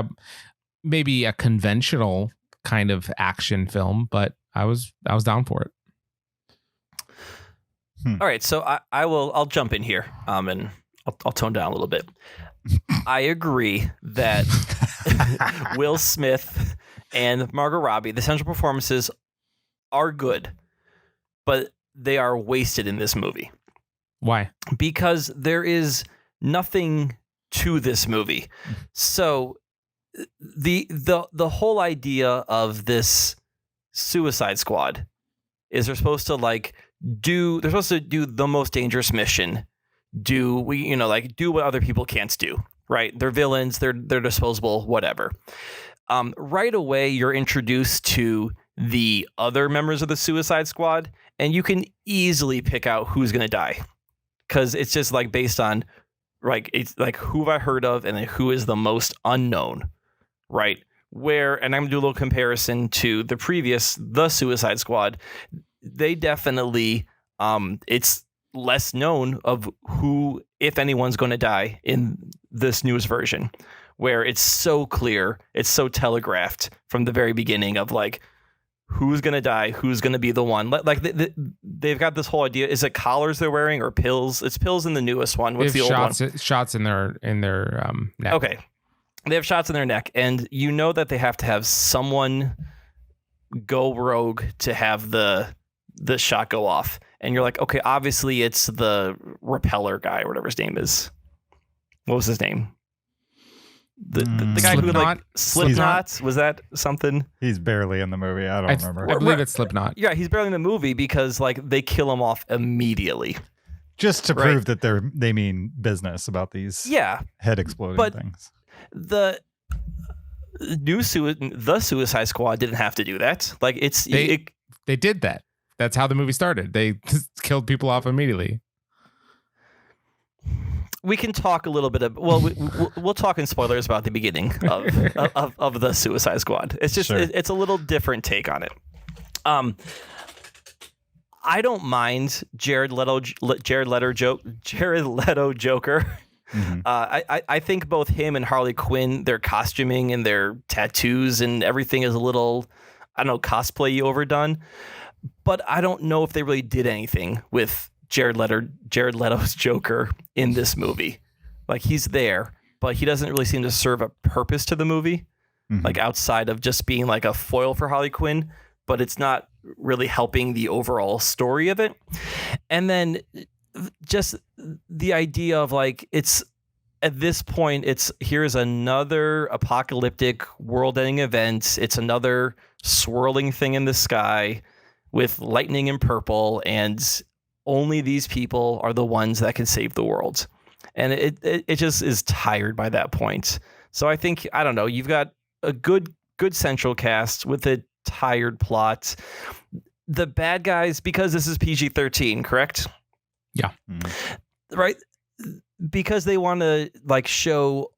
[SPEAKER 4] maybe a conventional kind of action film, but I was down for it.
[SPEAKER 2] All right, so I'll jump in here, and I'll tone down a little bit. I agree that Will Smith and Margot Robbie, the central performances are good, but they are wasted in this movie.
[SPEAKER 4] Why?
[SPEAKER 2] Because there is nothing to this movie. So the whole idea of this Suicide Squad is they're supposed to do the most dangerous mission. Do what other people can't do, right? They're villains, they're disposable, whatever. Right away, you're introduced to the other members of the Suicide Squad, and you can easily pick out who's going to die. Because it's just like based on, it's like who have I heard of and then who is the most unknown, right? And I'm going to do a little comparison to the Suicide Squad. they definitely it's less known of who, if anyone's going to die in this newest version, where it's so clear, it's so telegraphed from the very beginning of like who's going to die, who's going to be the one. Like they've got this whole idea. Is it collars they're wearing or pills? It's pills in the newest one. What's the old one?
[SPEAKER 4] Shots in their neck.
[SPEAKER 2] Okay, they have shots in their neck, and you know that they have to have someone go rogue to have the shot go off. And you're like, okay, obviously it's the repeller guy or whatever his name is. What was his name? The guy who would like Slipknot. Was that something?
[SPEAKER 3] He's barely in the movie. I don't remember.
[SPEAKER 4] I believe it's Slipknot.
[SPEAKER 2] Yeah, he's barely in the movie because like they kill him off immediately.
[SPEAKER 3] Just to prove that they mean business about these head exploding things.
[SPEAKER 2] The Suicide Squad didn't have to do that. Like
[SPEAKER 4] they did that. That's how the movie started. They killed people off immediately.
[SPEAKER 2] We can talk a little bit of we'll talk in spoilers about the beginning of the Suicide Squad. It's just it's a little different take on it. I don't mind Jared Leto Joker. Mm-hmm. I think both him and Harley Quinn, their costuming and their tattoos and everything is a little, I don't know, cosplay overdone. But I don't know if they really did anything with Jared Leto's Joker in this movie. Like he's there, but he doesn't really seem to serve a purpose to the movie, like outside of just being like a foil for Harley Quinn. But it's not really helping the overall story of it. And then just the idea of like it's at this point, here's another apocalyptic world-ending event. It's another swirling thing in the sky with lightning and purple, and only these people are the ones that can save the world. And it just is tired by that point. So I think, I don't know, you've got a good central cast with a tired plot. The bad guys, because this is PG-13, correct?
[SPEAKER 4] Yeah.
[SPEAKER 2] Right? Because they want to show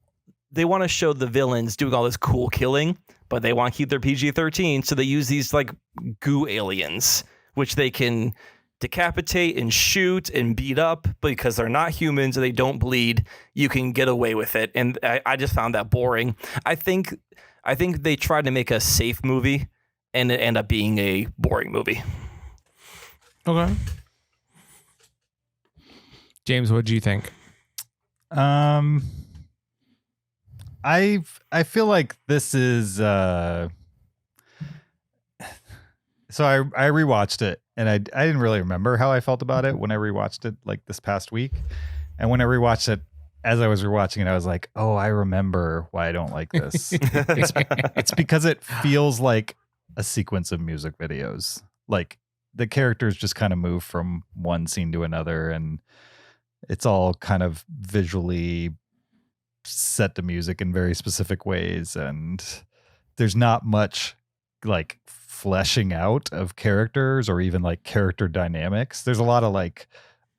[SPEAKER 2] the villains doing all this cool killing, but they want to keep their PG-13, so they use these like goo aliens, which they can decapitate and shoot and beat up, because they're not humans and they don't bleed. You can get away with it, and I just found that boring. I think they tried to make a safe movie, and it ended up being a boring movie.
[SPEAKER 4] Okay. James, what do you think?
[SPEAKER 3] I feel like this is so I rewatched it, and I didn't really remember how I felt about it when I rewatched it like this past week. And when I rewatched it, as I was rewatching it, I was like, oh, I remember why I don't like this. It's because it feels like a sequence of music videos. Like the characters just kind of move from one scene to another, and it's all kind of visually set to music in very specific ways, and there's not much like fleshing out of characters or even like character dynamics. There's a lot of like,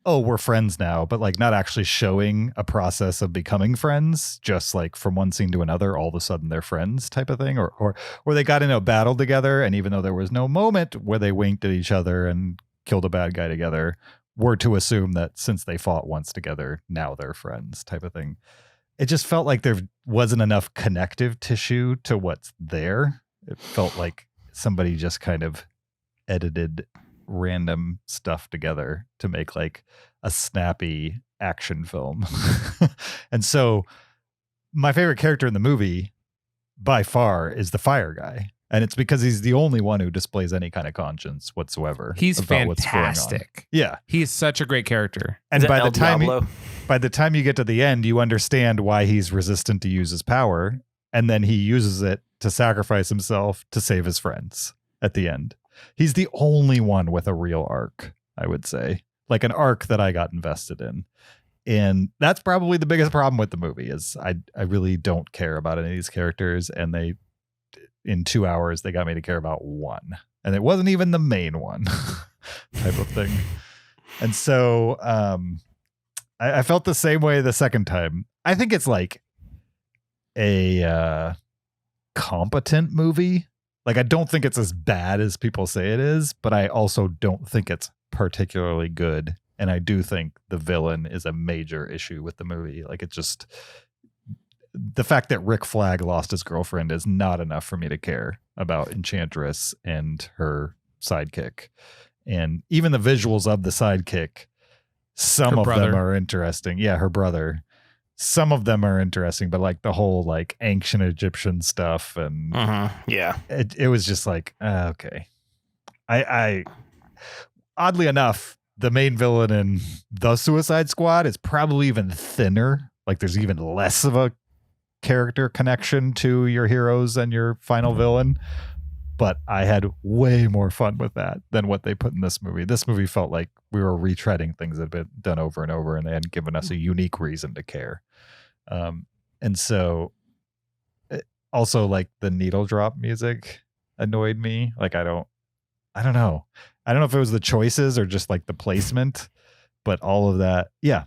[SPEAKER 3] oh, we're friends now, but like not actually showing a process of becoming friends, just like from one scene to another, all of a sudden they're friends type of thing, or they got in a battle together, and even though there was no moment where they winked at each other and killed a bad guy together, we're to assume that since they fought once together, now they're friends type of thing. It just felt like there wasn't enough connective tissue to what's there. It felt like somebody just kind of edited random stuff together to make like a snappy action film. And so my favorite character in the movie by far is the fire guy. And it's because he's the only one who displays any kind of conscience whatsoever.
[SPEAKER 4] He's fantastic.
[SPEAKER 3] Yeah.
[SPEAKER 4] He is such a great character.
[SPEAKER 3] And by the time you get to the end, you understand why he's resistant to use his power. And then he uses it to sacrifice himself to save his friends at the end. He's the only one with a real arc, I would say. Like an arc that I got invested in. And that's probably the biggest problem with the movie is I really don't care about any of these characters, and in 2 hours, they got me to care about one. And it wasn't even the main one type of thing. And so I felt the same way the second time. I think it's like a competent movie. Like, I don't think it's as bad as people say it is, but I also don't think it's particularly good. And I do think the villain is a major issue with the movie. Like, it just, the fact that Rick Flag lost his girlfriend is not enough for me to care about Enchantress and her sidekick. And even the visuals of the sidekick, some of them are interesting. Yeah, her brother. Some of them are interesting, but like the whole like ancient Egyptian stuff and
[SPEAKER 2] yeah,
[SPEAKER 3] it was just like, okay. I oddly enough, the main villain in The Suicide Squad is probably even thinner. Like there's even less of a character connection to your heroes and your final villain. But I had way more fun with that than what they put in this movie. This movie felt like we were retreading things that had been done over and over, and they hadn't given us a unique reason to care. And so also like the needle drop music annoyed me. Like, I don't know. I don't know if it was the choices or just like the placement, but all of that. Yeah.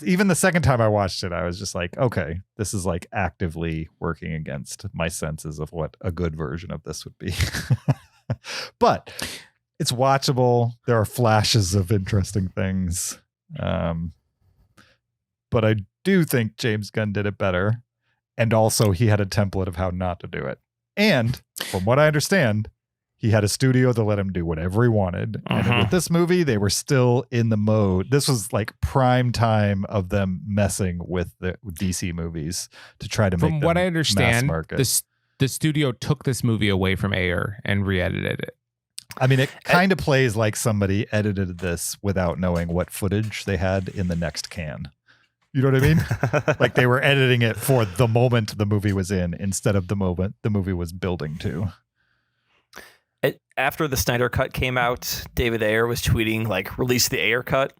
[SPEAKER 3] Even the second time I watched it, I was just like, okay, this is like actively working against my senses of what a good version of this would be. But it's watchable. There are flashes of interesting things. But I do think James Gunn did it better. And also he had a template of how not to do it. And from what I understand, he had a studio that let him do whatever he wanted. And with this movie, they were still in the mode. This was like prime time of them messing with the DC movies to try to make them
[SPEAKER 4] From what I understand,
[SPEAKER 3] mass market.
[SPEAKER 4] the studio took this movie away from Ayer and re-edited it.
[SPEAKER 3] I mean, it kind of plays like somebody edited this without knowing what footage they had in the next can. You know what I mean? Like they were editing it for the moment the movie was in instead of the moment the movie was building to.
[SPEAKER 2] After the Snyder Cut came out, David Ayer was tweeting, like, release the Ayer Cut.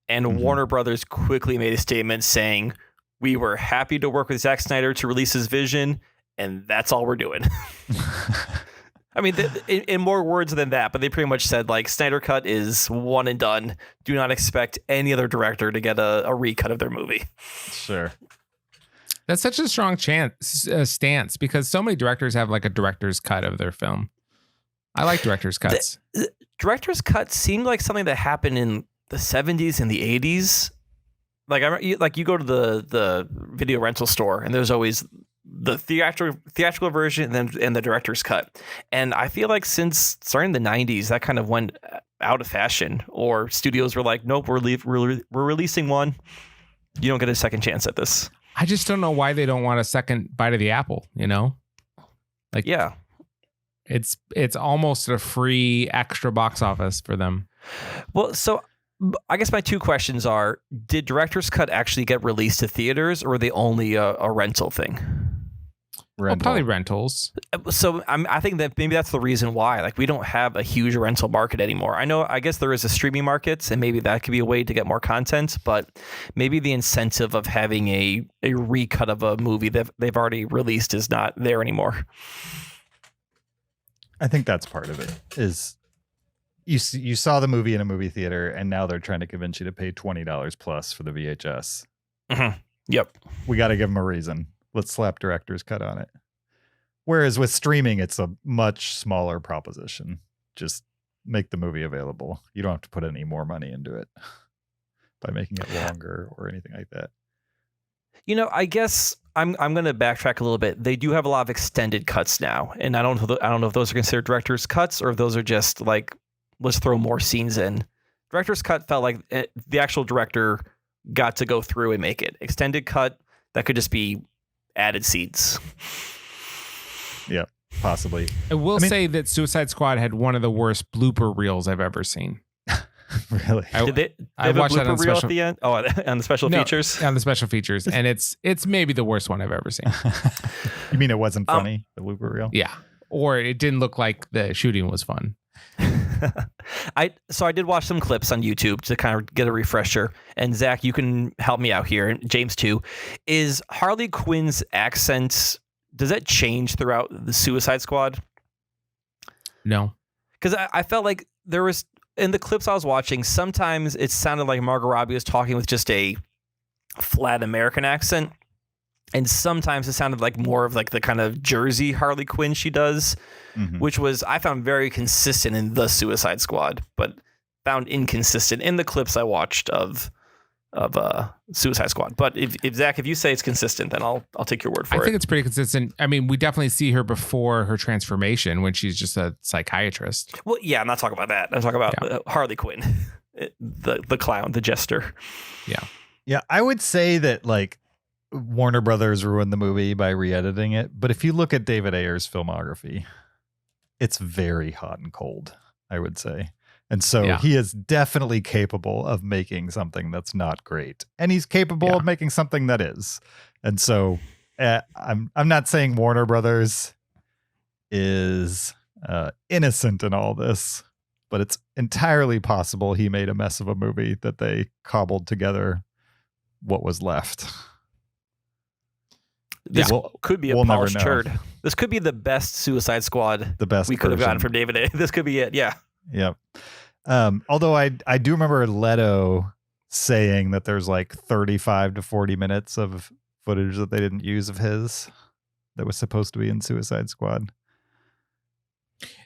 [SPEAKER 2] And Warner Brothers quickly made a statement saying, we were happy to work with Zack Snyder to release his vision, and that's all we're doing. I mean, in more words than that, but they pretty much said, like, Snyder Cut is one and done. Do not expect any other director to get a recut of their movie.
[SPEAKER 3] Sure.
[SPEAKER 4] That's such a strong stance because so many directors have like a director's cut of their film. I like director's cuts.
[SPEAKER 2] The director's cut seemed like something that happened in the 70s and the 80s. Like you go to the video rental store and there's always the theatrical version and the director's cut. And I feel like since starting the 90s, that kind of went out of fashion. Or studios were like, nope, we're releasing one. You don't get a second chance at this.
[SPEAKER 4] I just don't know why they don't want a second bite of the apple, you know? Like,
[SPEAKER 2] yeah.
[SPEAKER 4] It's almost a free extra box office for them.
[SPEAKER 2] Well, so I guess my two questions are, did Director's Cut actually get released to theaters or were they only a rental thing?
[SPEAKER 4] Well, probably rentals.
[SPEAKER 2] So I think that maybe that's the reason why. Like, we don't have a huge rental market anymore. I guess there is a streaming market and maybe that could be a way to get more content, but maybe the incentive of having a recut of a movie that they've already released is not there anymore.
[SPEAKER 3] I think that's part of it. Is you saw the movie in a movie theater, and now they're trying to convince you to pay $20 plus for the VHS.
[SPEAKER 2] Yep,
[SPEAKER 3] we got to give them a reason. Let's slap director's cut on it. Whereas with streaming, it's a much smaller proposition. Just make the movie available. You don't have to put any more money into it by making it longer or anything like that.
[SPEAKER 2] You know, I guess I'm going to backtrack a little bit. They do have a lot of extended cuts now, and I don't know if those are considered director's cuts or if those are just like, let's throw more scenes in. Director's cut felt like the actual director got to go through and make it. Extended cut, that could just be added scenes.
[SPEAKER 3] Yeah, possibly.
[SPEAKER 4] I will say that Suicide Squad had one of the worst blooper reels I've ever seen.
[SPEAKER 3] Really?
[SPEAKER 4] I watched that on
[SPEAKER 2] reel
[SPEAKER 4] special
[SPEAKER 2] at the end. Oh, on the special features.
[SPEAKER 4] On the special features, and it's maybe the worst one I've ever seen.
[SPEAKER 3] You mean it wasn't funny? The blooper reel?
[SPEAKER 4] Yeah, or it didn't look like the shooting was fun.
[SPEAKER 2] I did watch some clips on YouTube to kind of get a refresher. And Zach, you can help me out here. And James too. Is Harley Quinn's accent, does that change throughout the Suicide Squad?
[SPEAKER 4] No,
[SPEAKER 2] because I felt like there was. In the clips I was watching, sometimes it sounded like Margot Robbie was talking with just a flat American accent. and sometimes it sounded like more of like the kind of Jersey Harley Quinn she does, which was I found very consistent in the Suicide Squad, but found inconsistent in the clips I watched of Suicide Squad. But if Zach, if you say it's consistent, then I'll take your word for it.
[SPEAKER 4] I think it's pretty consistent. I mean, we definitely see her before her transformation when she's just a psychiatrist.
[SPEAKER 2] Well, yeah, I'm not talking about that. I'm talking about Harley Quinn, the clown, the jester.
[SPEAKER 3] Yeah, I would say that like Warner Brothers ruined the movie by re-editing it. But if you look at David Ayer's filmography, it's very hot and cold, I would say. And so he is definitely capable of making something that's not great. And he's capable of making something that is. And so I'm not saying Warner Brothers is innocent in all this, but it's entirely possible he made a mess of a movie that they cobbled together what was left.
[SPEAKER 2] This could be a polished turd. This could be the best Suicide Squad we could have gotten from David Ayer. This could be it. Yeah.
[SPEAKER 3] Yep. Although I do remember Leto saying that there's like 35 to 40 minutes of footage that they didn't use of his that was supposed to be in Suicide Squad.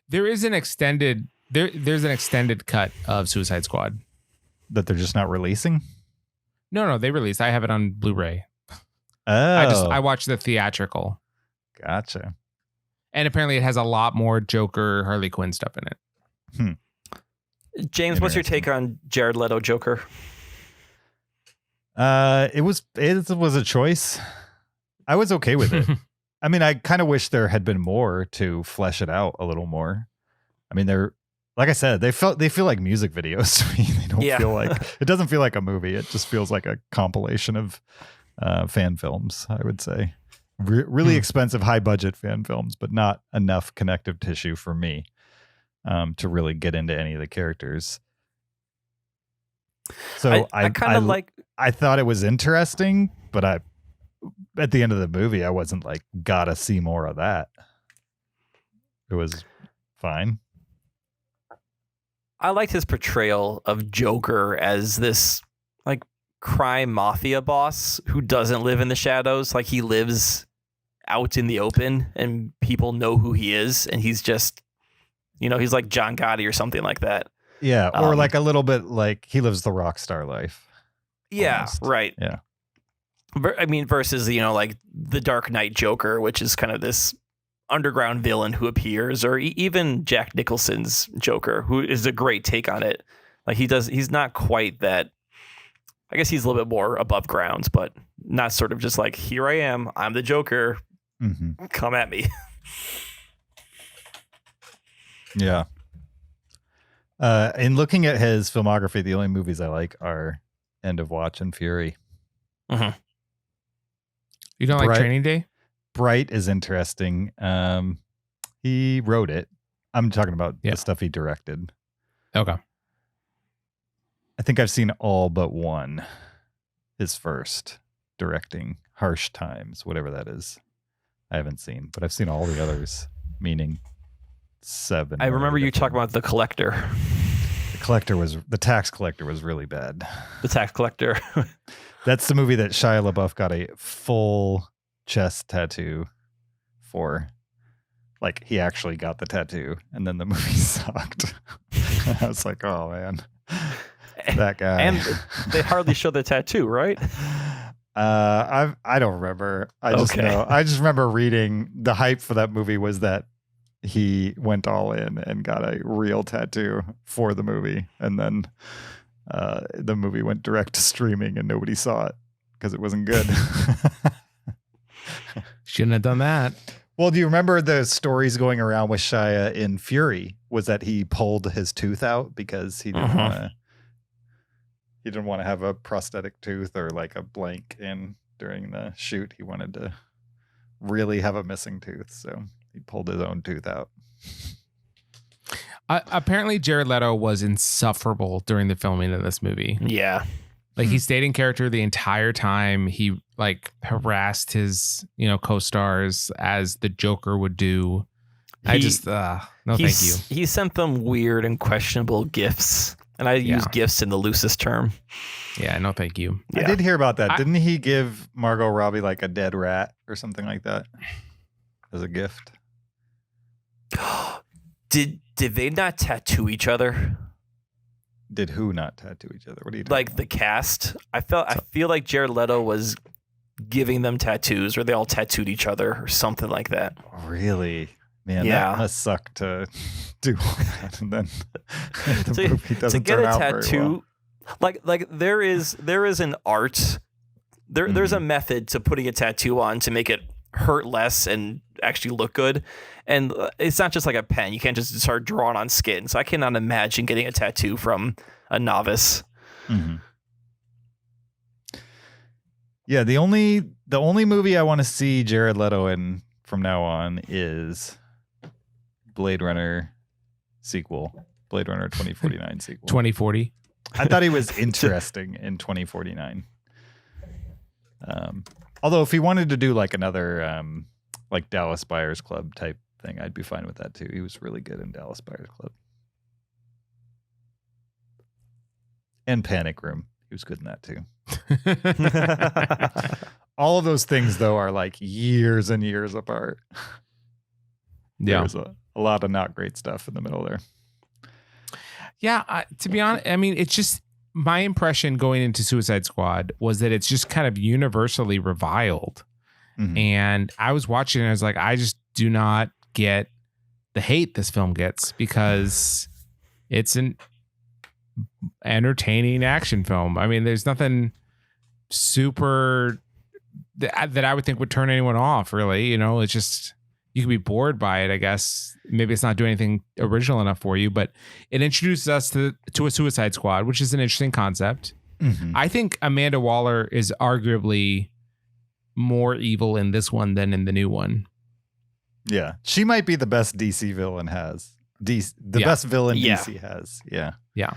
[SPEAKER 4] There is an extended there's an extended cut of Suicide Squad
[SPEAKER 3] That they're just not releasing?
[SPEAKER 4] No, they released. I have it on Blu-ray.
[SPEAKER 3] Oh.
[SPEAKER 4] I watched the theatrical.
[SPEAKER 3] Gotcha.
[SPEAKER 4] And apparently it has a lot more Joker Harley Quinn stuff in it.
[SPEAKER 2] James, what's your take on Jared Leto Joker?
[SPEAKER 3] It was a choice. I was okay with it. I mean, I kind of wish there had been more to flesh it out a little more. I mean, they're, like I said, they feel like music videos to me. They don't feel like, it doesn't feel like a movie. It just feels like a compilation of fan films, I would say. Really expensive, high budget fan films, but not enough connective tissue for me to really get into any of the characters. So I kind of like, I thought it was interesting, but at the end of the movie, I wasn't like, gotta see more of that. It was fine.
[SPEAKER 2] I liked his portrayal of Joker as this like crime mafia boss who doesn't live in the shadows. Like he lives out in the open and people know who he is. And he's just, he's like John Gotti or something like that.
[SPEAKER 3] Yeah. Or like a little bit like he lives the rock star life.
[SPEAKER 2] Yeah.
[SPEAKER 3] Almost.
[SPEAKER 2] Right.
[SPEAKER 3] Yeah.
[SPEAKER 2] I mean, versus, like the Dark Knight Joker, which is kind of this underground villain who appears, or even Jack Nicholson's Joker, who is a great take on it. Like he's not quite that. I guess he's a little bit more above grounds, but not sort of just like, here I am, I'm the Joker. Mm-hmm. Come at me.
[SPEAKER 3] Yeah. In looking at his filmography, the only movies I like are End of Watch and Fury.
[SPEAKER 2] Mm-hmm.
[SPEAKER 4] You don't like Training Day?
[SPEAKER 3] Bright is interesting. He wrote it. I'm talking about the stuff he directed.
[SPEAKER 4] Okay.
[SPEAKER 3] I think I've seen all but one. His first directing, Harsh Times, whatever that is. I haven't seen, but I've seen all the others, meaning 7.
[SPEAKER 2] I remember you talking about The Collector.
[SPEAKER 3] The Tax Collector was really bad.
[SPEAKER 2] The Tax Collector.
[SPEAKER 3] That's the movie that Shia LaBeouf got a full chest tattoo for. Like he actually got the tattoo and then the movie sucked. I was like, oh man, that guy.
[SPEAKER 2] And they hardly show the tattoo, right?
[SPEAKER 3] I don't remember. I just remember reading the hype for that movie was that he went all in and got a real tattoo for the movie. And then the movie went direct to streaming and nobody saw it because it wasn't good.
[SPEAKER 4] Shouldn't have done that.
[SPEAKER 3] Well, do you remember the stories going around with Shia in Fury was that he pulled his tooth out because he didn't want to have a prosthetic tooth or like a blank in during the shoot. He wanted to really have a missing tooth. So he pulled his own tooth out.
[SPEAKER 4] Apparently Jared Leto was insufferable during the filming of this movie.
[SPEAKER 2] Yeah.
[SPEAKER 4] Like he stayed in character the entire time. He like harassed his, co-stars as the Joker would do. No, thank you.
[SPEAKER 2] He sent them weird and questionable gifts And I use
[SPEAKER 4] Yeah.
[SPEAKER 2] gifts in the loosest term.
[SPEAKER 4] Yeah, no, thank you.
[SPEAKER 3] I did hear about that.
[SPEAKER 4] I-
[SPEAKER 3] Didn't he give Margot Robbie like a dead rat or something like that as a gift?
[SPEAKER 2] Did they not tattoo each other?
[SPEAKER 3] Did who not tattoo each other? What are you talking
[SPEAKER 2] Like
[SPEAKER 3] about?
[SPEAKER 2] the cast? I feel like Jared Leto was giving them tattoos, or they all tattooed each other, or something like that.
[SPEAKER 3] Really? Man,
[SPEAKER 2] Yeah.
[SPEAKER 3] that must suck to do all that and then the
[SPEAKER 2] To-
[SPEAKER 3] movie
[SPEAKER 2] To
[SPEAKER 3] doesn't
[SPEAKER 2] get
[SPEAKER 3] turn
[SPEAKER 2] a
[SPEAKER 3] out very well.
[SPEAKER 2] tattoo, like there is an art. There's a method to putting a tattoo on to make it hurt less and actually look good. And it's not just like a pen. You can't just start drawing on skin. So I cannot imagine getting a tattoo from a novice.
[SPEAKER 3] Mhm. Yeah, the only movie I want to see Jared Leto in from now on is Blade Runner sequel, Blade Runner 2049 sequel.
[SPEAKER 4] 2040.
[SPEAKER 3] I thought he was interesting in 2049. Although if he wanted to do like another like Dallas Buyers Club type thing, I'd be fine with that too. He was really good in Dallas Buyers Club. And Panic Room. He was good in that too. All of those things though are like years and years apart.
[SPEAKER 4] Yeah.
[SPEAKER 3] There's a lot of not great stuff in the middle there.
[SPEAKER 4] Yeah, to be honest, I mean, it's just my impression going into Suicide Squad was that it's just kind of universally reviled.
[SPEAKER 3] Mhm.
[SPEAKER 4] And I was watching and I was like, I just do not get the hate this film gets because it's an entertaining action film. I mean, there's nothing super that I would think would turn anyone off, really. You know, it's just you can be bored by it, I guess. Maybe it's not doing anything original enough for you, but it introduces us to a Suicide Squad, which is an interesting concept.
[SPEAKER 3] Mhm.
[SPEAKER 4] I think Amanda Waller is arguably more evil in this one than in the new one.
[SPEAKER 3] Yeah, she might be the best DC villain has. The
[SPEAKER 4] Yeah.
[SPEAKER 3] best villain
[SPEAKER 2] Yeah.
[SPEAKER 3] DC has. Yeah.
[SPEAKER 4] Yeah.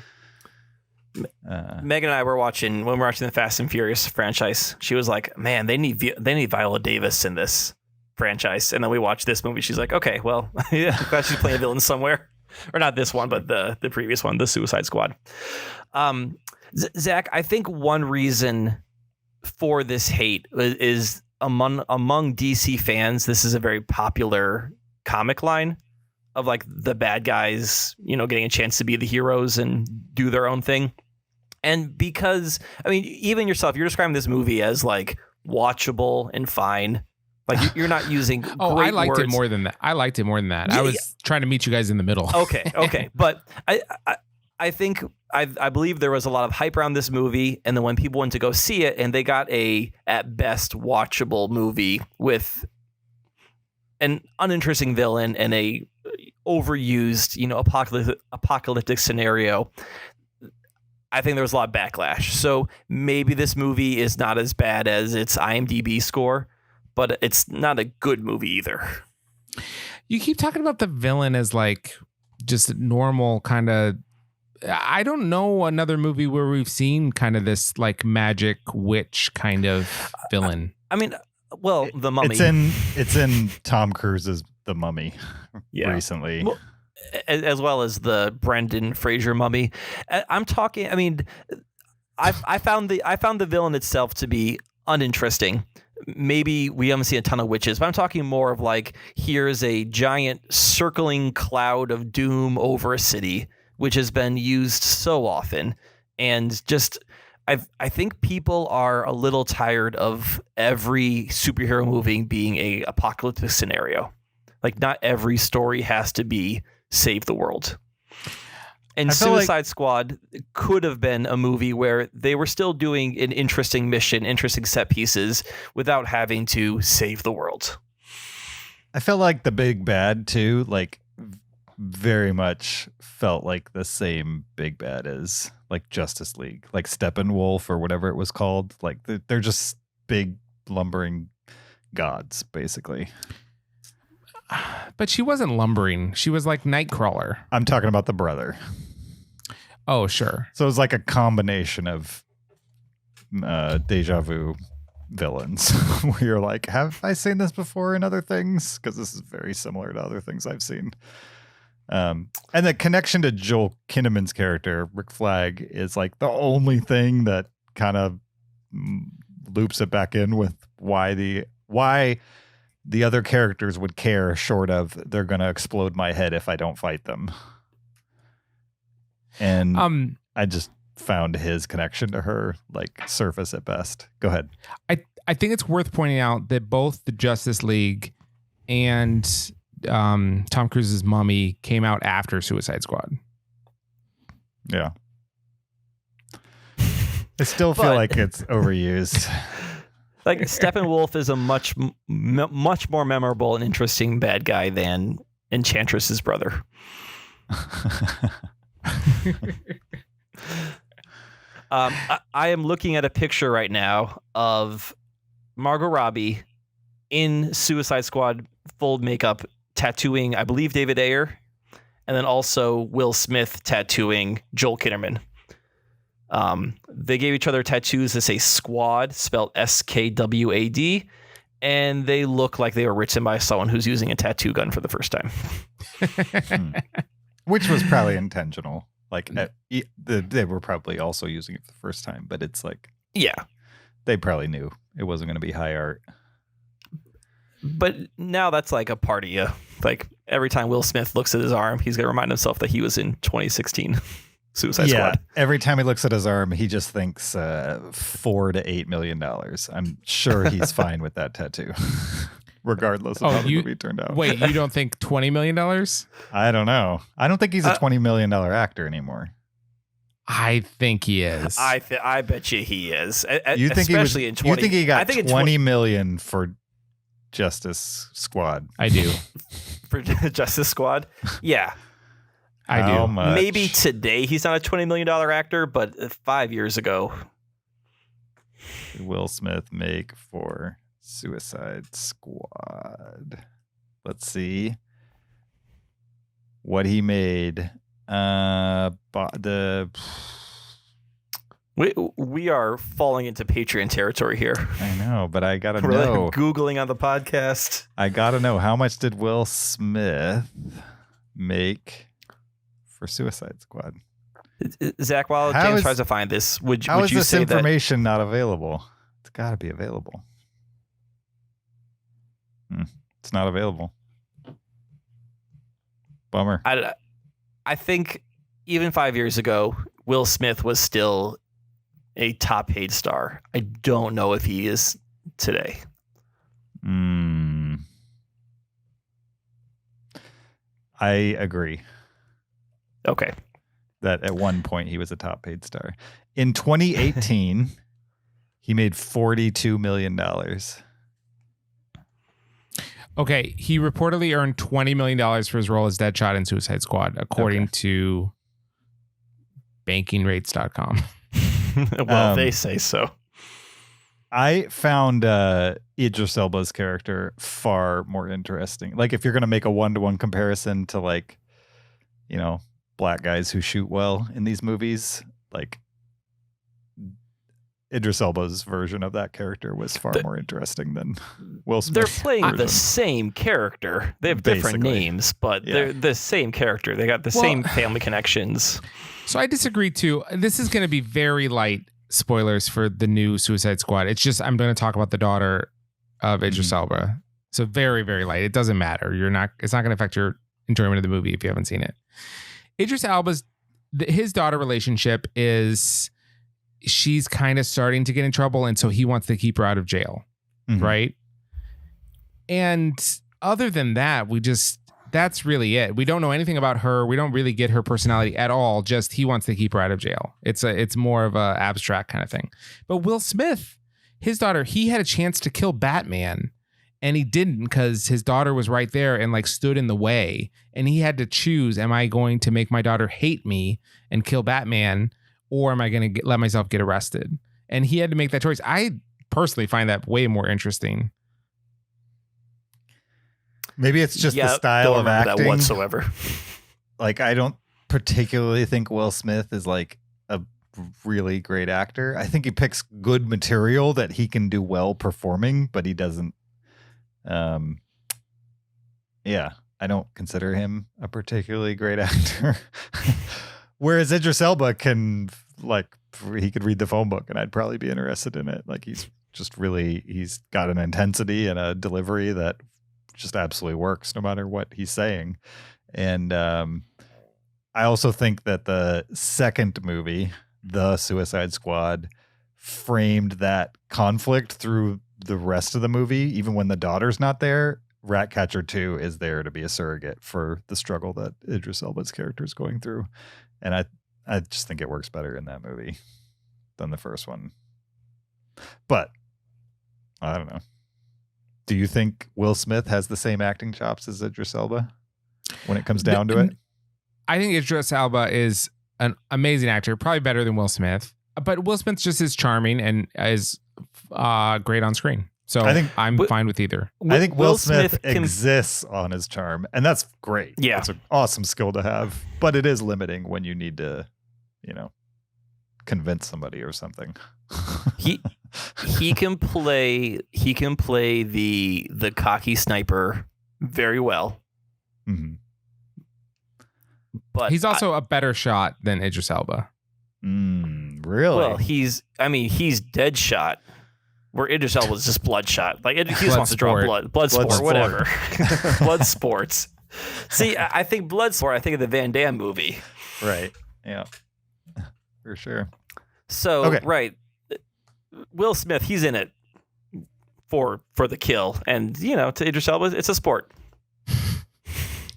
[SPEAKER 2] Megan and I were watching the Fast and Furious franchise. She was like, "Man, they need Viola Davis in this franchise." And then we watched this movie. She's like, "Okay, well, yeah, I'm glad she's playing a villain somewhere, or not this one, but the previous one, the Suicide Squad." Zach, I think one reason for this hate is among DC fans. This is a very popular comic line of like the bad guys, getting a chance to be the heroes and do their own thing. And because, I mean, even yourself, you're describing this movie as like watchable and fine. Like you're not using.
[SPEAKER 4] Oh,
[SPEAKER 2] great
[SPEAKER 4] I liked it
[SPEAKER 2] words.
[SPEAKER 4] more than that. I liked it more than that.
[SPEAKER 2] Yeah,
[SPEAKER 4] I was trying to meet you guys in the middle.
[SPEAKER 2] Okay. But I think I believe there was a lot of hype around this movie, and then when people went to go see it, and they got a at best watchable movie with an uninteresting villain and a overused, apocalyptic scenario. I think there was a lot of backlash. So maybe this movie is not as bad as its IMDb score, but it's not a good movie either.
[SPEAKER 4] You keep talking about the villain as like just normal kind of. I don't know another movie where we've seen kind of this like magic witch kind of villain.
[SPEAKER 2] I mean, well, the Mummy.
[SPEAKER 3] It's in Tom Cruise's The Mummy recently.
[SPEAKER 2] Well, as well as the Brendan Fraser Mummy. I'm talking. I mean, I found the villain itself to be uninteresting. Maybe we haven't seen a ton of witches, but I'm talking more of like, here's a giant circling cloud of doom over a city, which has been used so often. And just, I think people are a little tired of every superhero movie being a apocalyptic scenario. Like not every story has to be save the world. And Suicide Squad could have been a movie where they were still doing an interesting mission, interesting set pieces without having to save the world.
[SPEAKER 3] I felt like the big bad too, like very much felt like the same big bad as like Justice League, like Steppenwolf or whatever it was called. Like they're just big lumbering gods, basically.
[SPEAKER 4] But she wasn't lumbering. She was like Nightcrawler.
[SPEAKER 3] I'm talking about the brother.
[SPEAKER 4] Oh, sure.
[SPEAKER 3] So it was like a combination of deja vu villains where you're like, have I seen this before in other things? Because this is very similar to other things I've seen. And the connection to Joel Kinnaman's character, Rick Flag, is like the only thing that kind of loops it back in with why the other characters would care, short of they're going to explode my head if I don't fight them. And I just found his connection to her like surface at best. Go ahead.
[SPEAKER 4] I think it's worth pointing out that both the Justice League and Tom Cruise's Mummy came out after Suicide Squad.
[SPEAKER 3] Yeah. I still feel like it's overused.
[SPEAKER 2] Like Steppenwolf is a much more memorable and interesting bad guy than Enchantress's brother. I am looking at a picture right now of Margot Robbie in Suicide Squad full makeup tattooing, I believe, David Ayer, and then also Will Smith tattooing Joel Kinnaman. They gave each other tattoos that say Squad, spelled SKWAD, and they look like they were written by someone who's using a tattoo gun for the first time.
[SPEAKER 3] Which was probably intentional. Like they were probably also using it for the first time, but it's like,
[SPEAKER 2] yeah,
[SPEAKER 3] they probably knew it wasn't going to be high art.
[SPEAKER 2] But now that's like a part of you. Like every time Will Smith looks at his arm, he's going to remind himself that he was in 2016 Suicide Squad.
[SPEAKER 3] Every time he looks at his arm, he just thinks $4 to $8 million. I'm sure he's fine with that tattoo, regardless of how the movie turned out.
[SPEAKER 4] Wait, you don't think $20 million?
[SPEAKER 3] I don't know. I don't think he's a $20 million actor anymore.
[SPEAKER 4] I think he is.
[SPEAKER 2] I bet you he is.
[SPEAKER 3] You think
[SPEAKER 2] especially
[SPEAKER 3] he
[SPEAKER 2] in 20?
[SPEAKER 3] You think he got
[SPEAKER 2] I think
[SPEAKER 3] $20 million for Justice Squad?
[SPEAKER 4] I do.
[SPEAKER 2] For Justice Squad? Yeah.
[SPEAKER 4] I do.
[SPEAKER 3] How much?
[SPEAKER 2] Maybe today he's not a $20 million actor, but 5 years ago.
[SPEAKER 3] Did Will Smith make for Suicide Squad? Let's see what he made.
[SPEAKER 2] We are falling into Patreon territory here.
[SPEAKER 3] I know, but I gotta
[SPEAKER 2] We're
[SPEAKER 3] know.
[SPEAKER 2] like Googling on the podcast.
[SPEAKER 3] I gotta know, how much did Will Smith make for Suicide Squad?
[SPEAKER 2] Zach, while
[SPEAKER 3] How
[SPEAKER 2] James
[SPEAKER 3] is-
[SPEAKER 2] tries to find this, would
[SPEAKER 3] How is
[SPEAKER 2] you
[SPEAKER 3] this
[SPEAKER 2] say that
[SPEAKER 3] information not available? It's gotta be available. It's not available. Bummer.
[SPEAKER 2] I think even 5 years ago, Will Smith was still a top paid star. I don't know if he is today.
[SPEAKER 3] I agree
[SPEAKER 2] Okay.
[SPEAKER 3] that at one point he was a top paid star. In 2018, he made $42 million.
[SPEAKER 4] Okay, he reportedly earned $20 million for his role as Deadshot in Suicide Squad, according to bankingrates.com.
[SPEAKER 2] Well, they say so.
[SPEAKER 3] I found Idris Elba's character far more interesting. Like, if you're going to make a one-to-one comparison to, like, you know, black guys who shoot well in these movies, like, Idris Elba's version of that character was far more interesting than Will Smith's
[SPEAKER 2] They're playing the
[SPEAKER 3] version.
[SPEAKER 2] same character. They have different
[SPEAKER 3] Basically.
[SPEAKER 2] names, but
[SPEAKER 3] Yeah.
[SPEAKER 2] they're the same character. They got the same family connections.
[SPEAKER 4] So I disagree too. This is going to be very light spoilers for the new Suicide Squad. It's just I'm going to talk about the daughter of Idris Elba. So very, very light. It doesn't matter. It's not going to affect your enjoyment of the movie if you haven't seen it. Idris Elba's his daughter relationship is she's kind of starting to get in trouble, and so he wants to keep her out of jail, right? And other than that, that's really it. We don't know anything about her. We don't really get her personality at all. Just he wants to keep her out of jail. It's more of a abstract kind of thing. But Will Smith, his daughter, he had a chance to kill Batman, and he didn't because his daughter was right there and like stood in the way. And he had to choose: am I going to make my daughter hate me and kill Batman, or am I going to let myself get arrested? And he had to make that choice. I personally find that way more interesting.
[SPEAKER 3] Maybe it's just the style
[SPEAKER 2] don't
[SPEAKER 3] of
[SPEAKER 2] remember
[SPEAKER 3] acting
[SPEAKER 2] that whatsoever.
[SPEAKER 3] Like, I don't particularly think Will Smith is like a really great actor. I think he picks good material that he can do well performing, but he doesn't. Yeah, I don't consider him a particularly great actor. Whereas Idris Elba can, like, he could read the phone book and I'd probably be interested in it. Like, he's got an intensity and a delivery that just absolutely works no matter what he's saying. And I also think that the second movie, The Suicide Squad, framed that conflict through the rest of the movie. Even when the daughter's not there, Ratcatcher 2 is there to be a surrogate for the struggle that Idris Elba's character is going through. And I just think it works better in that movie than the first one. But I don't know. Do you think Will Smith has the same acting chops as Idris Elba when it comes down to it?
[SPEAKER 4] I think Idris Elba is an amazing actor, probably better than Will Smith. But Will Smith just is charming and is great on screen. So I'm fine with either.
[SPEAKER 3] I think Will Smith exists on his charm, and that's great.
[SPEAKER 2] Yeah.
[SPEAKER 3] It's an awesome skill to have, but it is limiting when you need to, convince somebody or something.
[SPEAKER 2] He can play the cocky sniper very well.
[SPEAKER 3] Mm-hmm.
[SPEAKER 2] But
[SPEAKER 4] he's also a better shot than Idris Elba.
[SPEAKER 3] Really?
[SPEAKER 2] Well, he's Deadshot, where Idris Elba is just Bloodshot. Like, he just wants to draw blood sport, whatever. Blood sports. See, I think Bloodsport, I think of the Van Damme movie.
[SPEAKER 3] Right. Yeah. For sure.
[SPEAKER 2] So,
[SPEAKER 3] okay.
[SPEAKER 2] Right. Will Smith, he's in it for the kill. And, to Idris Elba, it's a sport.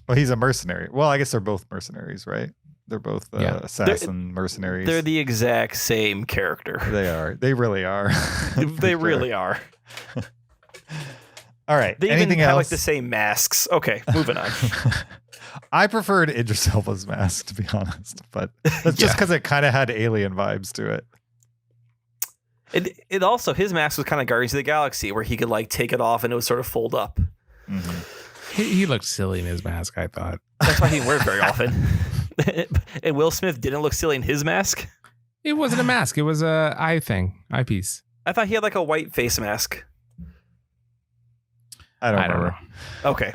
[SPEAKER 3] Well, he's a mercenary. Well, I guess they're both mercenaries, right? They're both assassin mercenaries.
[SPEAKER 2] They're the exact same character.
[SPEAKER 3] They are. They really are.
[SPEAKER 2] They really are.
[SPEAKER 3] All right.
[SPEAKER 2] They
[SPEAKER 3] Anything
[SPEAKER 2] even have
[SPEAKER 3] else?
[SPEAKER 2] like the same masks. Okay, moving on.
[SPEAKER 3] I preferred Idris Elba's mask, to be honest, but that's just because it kind of had alien vibes to it.
[SPEAKER 2] It also, his mask was kind of Guardians of the Galaxy, where he could like take it off and it would sort of fold up.
[SPEAKER 3] Mm-hmm.
[SPEAKER 4] He looked silly in his mask, I thought.
[SPEAKER 2] That's why he didn't wear it very often. And Will Smith didn't look silly in his mask?
[SPEAKER 4] It wasn't a mask. It was a eyepiece.
[SPEAKER 2] I thought he had like a white face mask.
[SPEAKER 3] I don't remember.
[SPEAKER 2] Okay.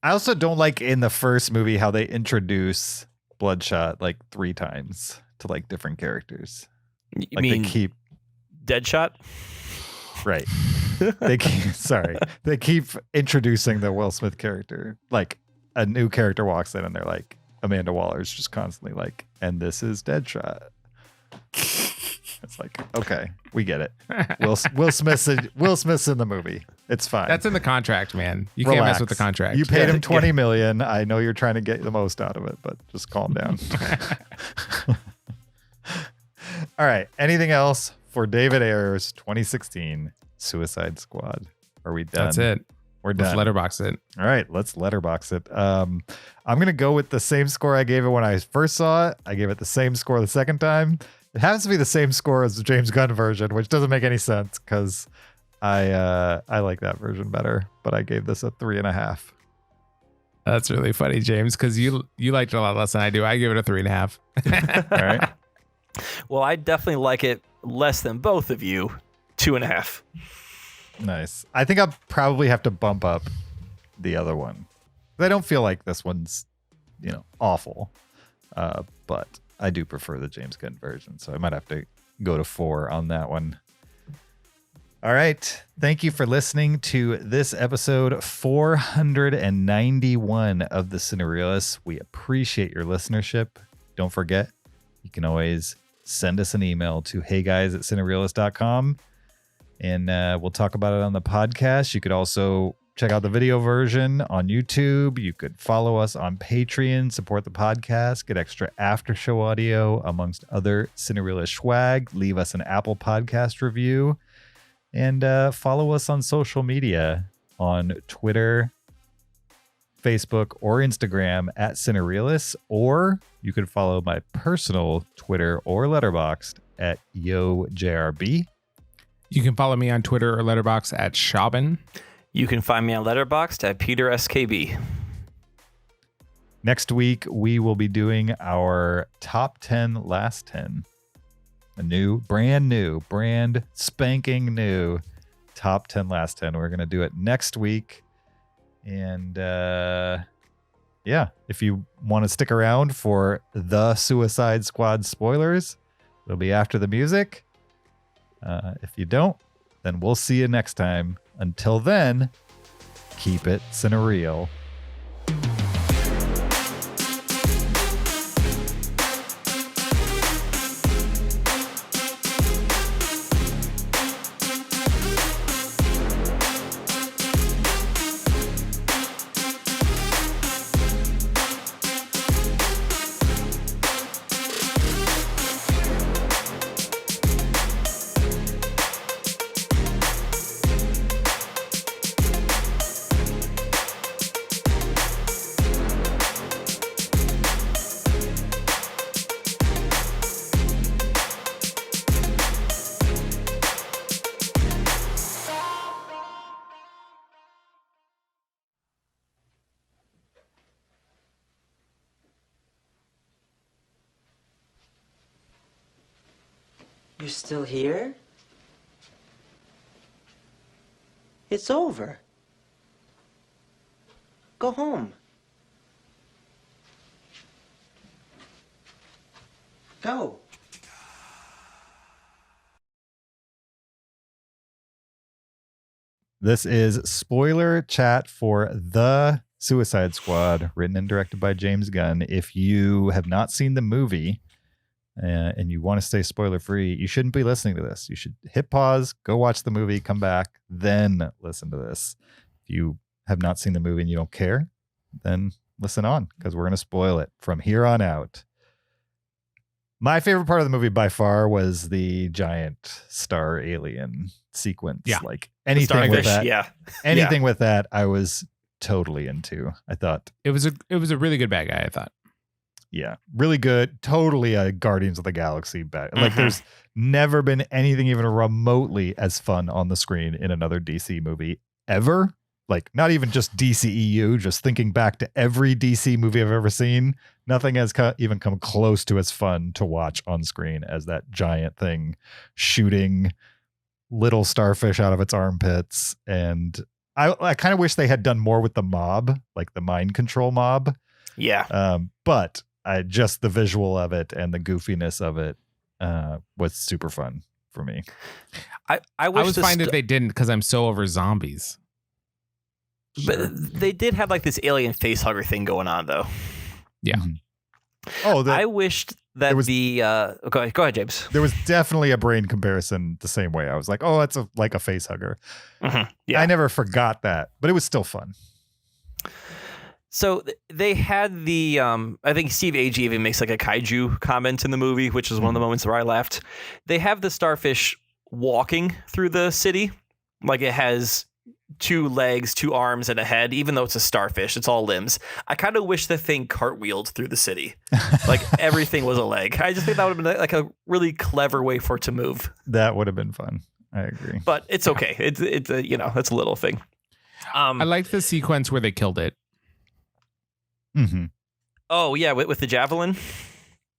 [SPEAKER 3] I also don't like in the first movie how they introduce Bloodshot like 3 times to like different characters.
[SPEAKER 2] You
[SPEAKER 3] like
[SPEAKER 2] mean
[SPEAKER 3] they keep
[SPEAKER 2] Deadshot?
[SPEAKER 3] Right. They keep introducing the Will Smith character. Like a new character walks in and they're like, Amanda Waller's just constantly like, and this is Deadshot. It's like, okay, we get it. Will Smith's in the movie. It's fine.
[SPEAKER 4] That's in the contract, man. You
[SPEAKER 3] Relax.
[SPEAKER 4] can't mess with the contract.
[SPEAKER 3] You paid him $20 million. I know you're trying to get the most out of it, but just calm down. All right. Anything else for David Ayer's 2016 Suicide Squad? Are we done?
[SPEAKER 4] That's it.
[SPEAKER 3] We're done.
[SPEAKER 4] Let's letterbox it.
[SPEAKER 3] All right, let's letterbox it. I'm going to go with the same score I gave it when I first saw it. I gave it the same score the second time. It happens to be the same score as the James Gunn version, which doesn't make any sense because I like that version better. But I gave this a 3.5.
[SPEAKER 4] That's really funny, James, because you liked it a lot less than I do. I give it a 3.5.
[SPEAKER 3] All right.
[SPEAKER 2] Well, I definitely like it less than both of you. 2.5.
[SPEAKER 3] Nice. I think I'll probably have to bump up the other one. I don't feel like this one's, awful. But I do prefer the James Gunn version, so I might have to go to 4 on that one. All right. Thank you for listening to this episode 491 of the Cinereelists. We appreciate your listenership. Don't forget, you can always send us an email to heyguys@cinereelists.com. And we'll talk about it on the podcast. You could also check out the video version on YouTube. You could follow us on Patreon, support the podcast, get extra after show audio, amongst other Cinerealist swag. Leave us an Apple Podcast review. And follow us on social media on Twitter, Facebook, or Instagram at Cinereelists. Or you could follow my personal Twitter or Letterboxd at YoJRB.
[SPEAKER 4] You can follow me on Twitter or Letterboxd at Shaubin.
[SPEAKER 2] You can find me on Letterboxd at PeterSKB.
[SPEAKER 3] Next week, we will be doing our top 10 last 10. A brand spanking new top 10 last 10. We're going to do it next week. And yeah, if you want to stick around for the Suicide Squad spoilers, it'll be after the music. If you don't, then we'll see you next time. Until then, keep it cinereal.
[SPEAKER 8] You're still here? It's over. Go home. Go.
[SPEAKER 3] This is spoiler chat for The Suicide Squad, written and directed by James Gunn. If you have not seen the movie and you want to stay spoiler free, you shouldn't be listening to this. You should hit pause, go watch the movie, come back, then listen to this. If you have not seen the movie and you don't care, then listen on, because we're going to spoil it from here on out. My favorite part of the movie by far was the giant star alien sequence.
[SPEAKER 4] Yeah.
[SPEAKER 3] Like anything with that.
[SPEAKER 2] Yeah.
[SPEAKER 3] Anything with that, I was totally into. I thought
[SPEAKER 4] It was a really good bad guy, I thought.
[SPEAKER 3] yeah, really good. Totally a Guardians of the Galaxy bad. Like there's never been anything even remotely as fun on the screen in another DC movie ever. Like not even just DCEU, just thinking back to every DC movie I've ever seen, nothing has even come close to as fun to watch on screen as that giant thing shooting little starfish out of its armpits. And I kind of wish they had done more with the mob, like the mind control mob.
[SPEAKER 2] Yeah.
[SPEAKER 3] But just the visual of it and the goofiness of it was super fun for me.
[SPEAKER 2] I wish
[SPEAKER 4] was fine that they didn't, because I'm so over zombies.
[SPEAKER 2] But they did have like this alien face hugger thing going on, though.
[SPEAKER 4] Yeah.
[SPEAKER 3] Oh,
[SPEAKER 2] I wished that go ahead, James.
[SPEAKER 3] there was definitely a brain comparison the same way. I was like, oh, that's like a face hugger.
[SPEAKER 2] Yeah.
[SPEAKER 3] I never forgot that, but it was still fun.
[SPEAKER 2] So they had the I think Steve Agee even makes like a kaiju comment in the movie, which is one of the moments where I laughed. They have the starfish walking through the city, like it has 2 legs, 2 arms, and a head. Even though it's a starfish, it's all limbs. I kind of wish the thing cartwheeled through the city, like everything was a leg. I just think that would have been like a really clever way for it to move.
[SPEAKER 3] That would have been fun. I agree.
[SPEAKER 2] But it's okay. It's a, you know, it's a little thing.
[SPEAKER 4] I liked the sequence where they killed it.
[SPEAKER 3] Mm-hmm.
[SPEAKER 2] Oh yeah, with the javelin.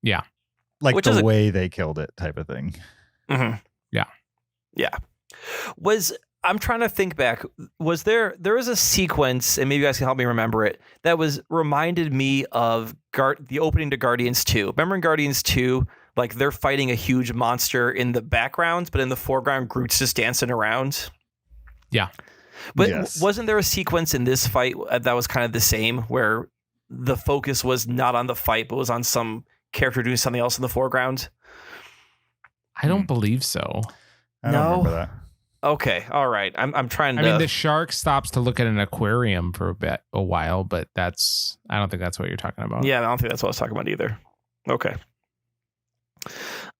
[SPEAKER 4] Yeah.
[SPEAKER 3] Like
[SPEAKER 2] Which
[SPEAKER 3] the
[SPEAKER 2] is
[SPEAKER 3] way they killed it type of thing.
[SPEAKER 2] Mm-hmm.
[SPEAKER 4] Yeah.
[SPEAKER 2] Yeah. I'm trying to think back. Was there was a sequence, and maybe you guys can help me remember it, that reminded me of the opening to Guardians 2. Remember in Guardians 2, like they're fighting a huge monster in the background, but in the foreground, Groot's just dancing around.
[SPEAKER 4] Yeah.
[SPEAKER 2] But
[SPEAKER 3] Yes.
[SPEAKER 2] wasn't there a sequence in this fight that was kind of the same, where the focus was not on the fight, but was on some character doing something else in the foreground?
[SPEAKER 4] I don't believe so.
[SPEAKER 3] I don't
[SPEAKER 2] No.
[SPEAKER 3] remember that.
[SPEAKER 2] Okay, all right. I'm trying to.
[SPEAKER 4] I mean, the shark stops to look at an aquarium for a while, but I don't think that's what you're talking about.
[SPEAKER 2] Yeah, I don't think that's what I was talking about either. Okay.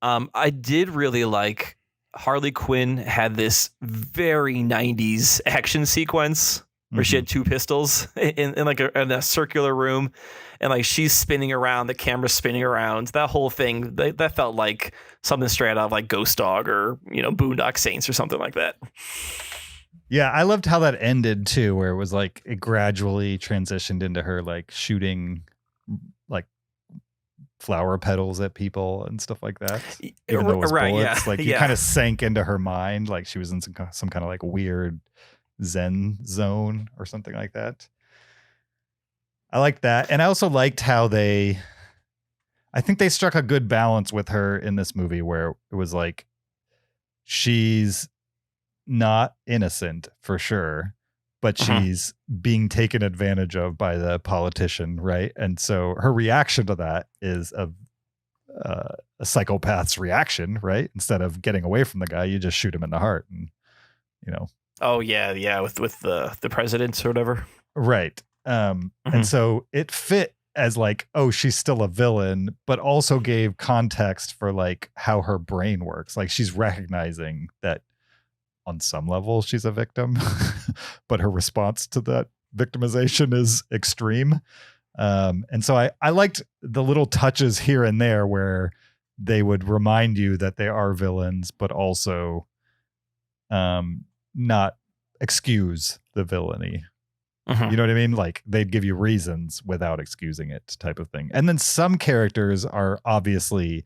[SPEAKER 2] I did really like Harley Quinn had this very 90s action sequence where she had 2 pistols in like in a circular room, and like she's spinning around, the camera's spinning around. That whole thing, that felt like something straight out of like Ghost Dog or, you know, Boondock Saints or something like that.
[SPEAKER 3] Yeah, I loved how that ended too, where it was like it gradually transitioned into her like shooting like flower petals at people and stuff like that. Even though it was
[SPEAKER 2] Right,
[SPEAKER 3] bullets,
[SPEAKER 2] yeah,
[SPEAKER 3] like you kind of sank into her mind, like she was in some kind of like weird Zen zone or something like that. I liked that. And I also liked how I think they struck a good balance with her in this movie where it was like, she's not innocent for sure, but she's being taken advantage of by the politician, right? And so her reaction to that is a psychopath's reaction, right? Instead of getting away from the guy, you just shoot him in the heart, and
[SPEAKER 2] Oh yeah, with the presidents or whatever.
[SPEAKER 3] Right. And so it fit as like, oh, she's still a villain, but also gave context for like how her brain works. Like she's recognizing that on some level she's a victim, but her response to that victimization is extreme. And so I liked the little touches here and there where they would remind you that they are villains, but also not excuse the villainy. You know what I mean? Like they'd give you reasons without excusing it, type of thing. And then some characters are obviously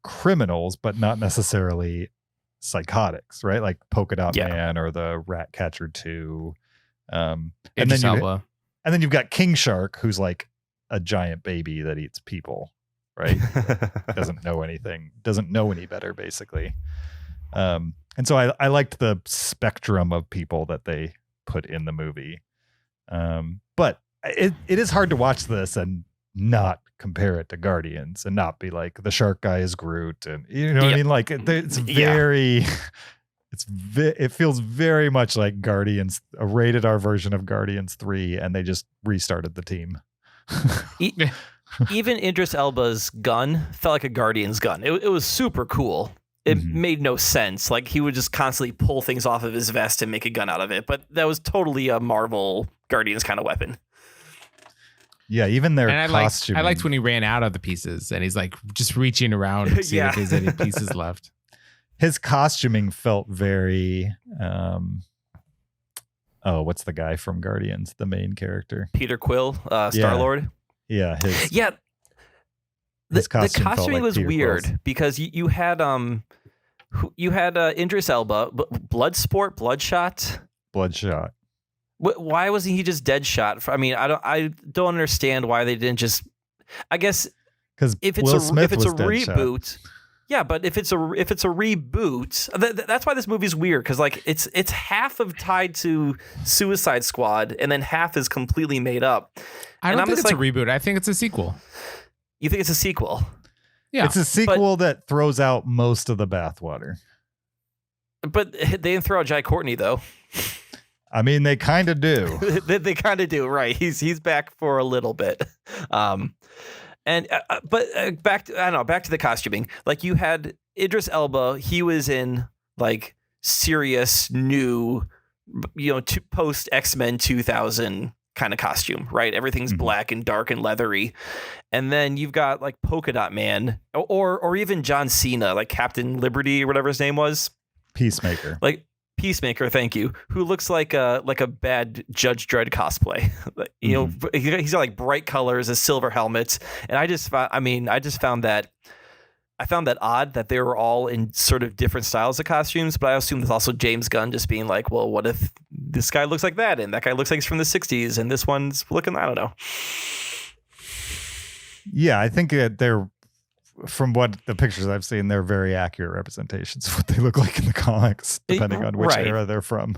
[SPEAKER 3] criminals, but not necessarily psychotics, right? Like Polka Dot Man or the Rat Catcher 2. And then you've got King Shark, who's like a giant baby that eats people, right? Doesn't know anything, doesn't know any better, basically. And so I liked the spectrum of people that they put in the movie. But it is hard to watch this and not compare it to Guardians and not be like, the shark guy is Groot, and you know what I mean? Like it's very it feels very much like Guardians, a rated R version of Guardians 3, and they just restarted the team.
[SPEAKER 2] Even Idris Elba's gun felt like a Guardians gun. It was super cool. It made no sense. Like he would just constantly pull things off of his vest and make a gun out of it. But that was totally a Marvel Guardians kind of weapon.
[SPEAKER 3] Yeah, even their
[SPEAKER 4] costume. I liked when he ran out of the pieces and he's like just reaching around to see if there's any pieces left.
[SPEAKER 3] His costuming felt very what's the guy from Guardians, the main character?
[SPEAKER 2] Peter Quill, Star-Lord.
[SPEAKER 3] Yeah,
[SPEAKER 2] the costuming was weird because you had Idris Elba, Bloodshot. Why wasn't he just Deadshot? I don't understand why they didn't just. I guess
[SPEAKER 3] because
[SPEAKER 2] if it's a reboot, yeah. But if it's a reboot, that's why this movie's weird, because like it's half of tied to Suicide Squad and then half is completely made up.
[SPEAKER 4] I don't think it's a reboot. I think it's a sequel.
[SPEAKER 2] You think it's a sequel?
[SPEAKER 3] Yeah, it's a sequel that throws out most of the bathwater. But
[SPEAKER 2] they didn't throw out Jai Courtney though.
[SPEAKER 3] I mean, they kind of do.
[SPEAKER 2] They kind of do, right? He's back for a little bit, back to the costuming. Like you had Idris Elba, he was in like serious new, post X-Men 2000 kind of costume, right? Everything's black and dark and leathery, and then you've got like Polka Dot Man, or even John Cena, like Captain Liberty or whatever his name was,
[SPEAKER 3] Peacemaker.
[SPEAKER 2] Peacemaker, thank you. Who looks like a bad Judge Dredd cosplay. He's got like bright colors, a silver helmet, and I found that odd that they were all in sort of different styles of costumes. But I assume there's also James Gunn just being like, well, what if this guy looks like that, and that guy looks like he's from the '60s, and this one's looking, I don't know.
[SPEAKER 3] Yeah, I think that they're, from what the pictures I've seen, they're very accurate representations of what they look like in the comics, depending on which era they're from.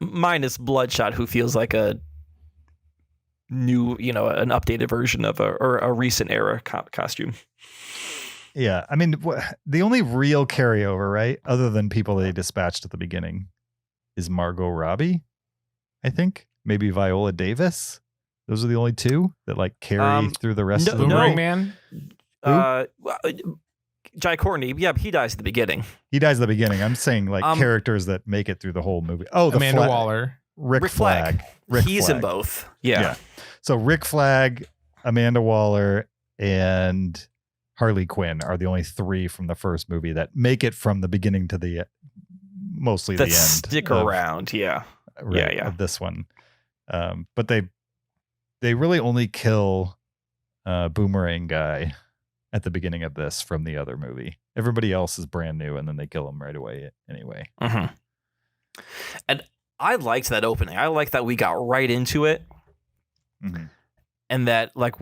[SPEAKER 2] Minus Bloodshot, who feels like a new, an updated version of a recent era costume.
[SPEAKER 3] Yeah, I mean, the only real carryover, right, other than people they dispatched at the beginning, is Margot Robbie, I think. Maybe Viola Davis. Those are the only two that like carry through the rest of the
[SPEAKER 4] movie. Man.
[SPEAKER 2] Jai Courtney, yeah, he dies at the beginning.
[SPEAKER 3] I'm saying like characters that make it through the whole movie. Oh, the
[SPEAKER 4] Amanda Waller,
[SPEAKER 3] Rick Flag.
[SPEAKER 2] He's in both. Yeah.
[SPEAKER 3] So Rick Flag, Amanda Waller, and Harley Quinn are the only three from the first movie that make it from the beginning to the mostly the end.
[SPEAKER 2] Stick around, yeah.
[SPEAKER 3] Right, of this one. But they really only kill Boomerang guy at the beginning of this from the other movie. Everybody else is brand new, and then they kill him right away anyway.
[SPEAKER 2] And I liked that opening. I liked that we got right into it. and that like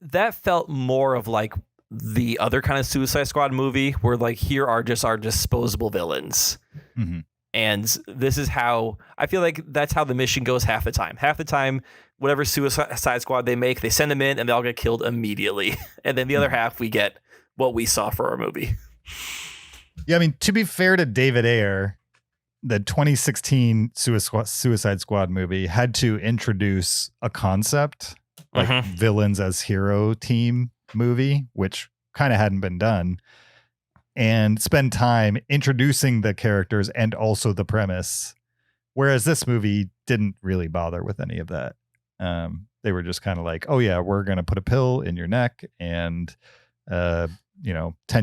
[SPEAKER 2] that felt more of like the other kind of Suicide Squad movie where like here are just our disposable villains.
[SPEAKER 3] Mhm.
[SPEAKER 2] And this is how I feel like that's how the mission goes half the time. Half the time, whatever Suicide Squad they make, they send them in and they all get killed immediately. And then the other half, we get what we saw for our movie.
[SPEAKER 3] Yeah, I mean, to be fair to David Ayer, the 2016 Suicide Squad movie had to introduce a concept like villains as hero team movie, which kind of hadn't been done, and spend time introducing the characters and also the premise. Whereas this movie didn't really bother with any of that. They were just kind of like, oh yeah, we're going to put a pill in your neck and, 10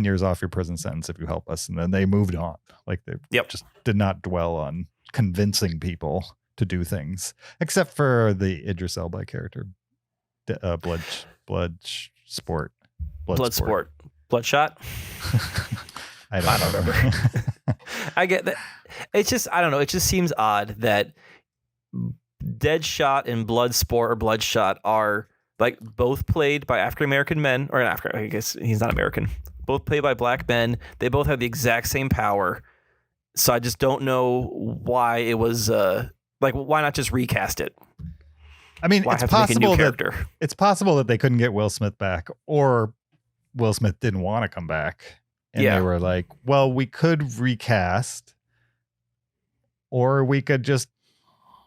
[SPEAKER 3] years off your prison sentence if you help us. And then they moved on. Like they just did not dwell on convincing people to do things, except for the Idris Elba character, Bloodshot. I don't remember.
[SPEAKER 2] I get that. It's just, I don't know. It just seems odd that Deadshot and Bloodshot are like both played by African-American men, or I guess he's not American. Both played by black men. They both have the exact same power. So I just don't know why it was why not just recast it?
[SPEAKER 3] I mean,
[SPEAKER 2] Why
[SPEAKER 3] it's
[SPEAKER 2] have to make a new
[SPEAKER 3] possible
[SPEAKER 2] character?
[SPEAKER 3] It's possible that they couldn't get Will Smith back, or Will Smith didn't want to come back. And they were like, well, we could recast, or we could just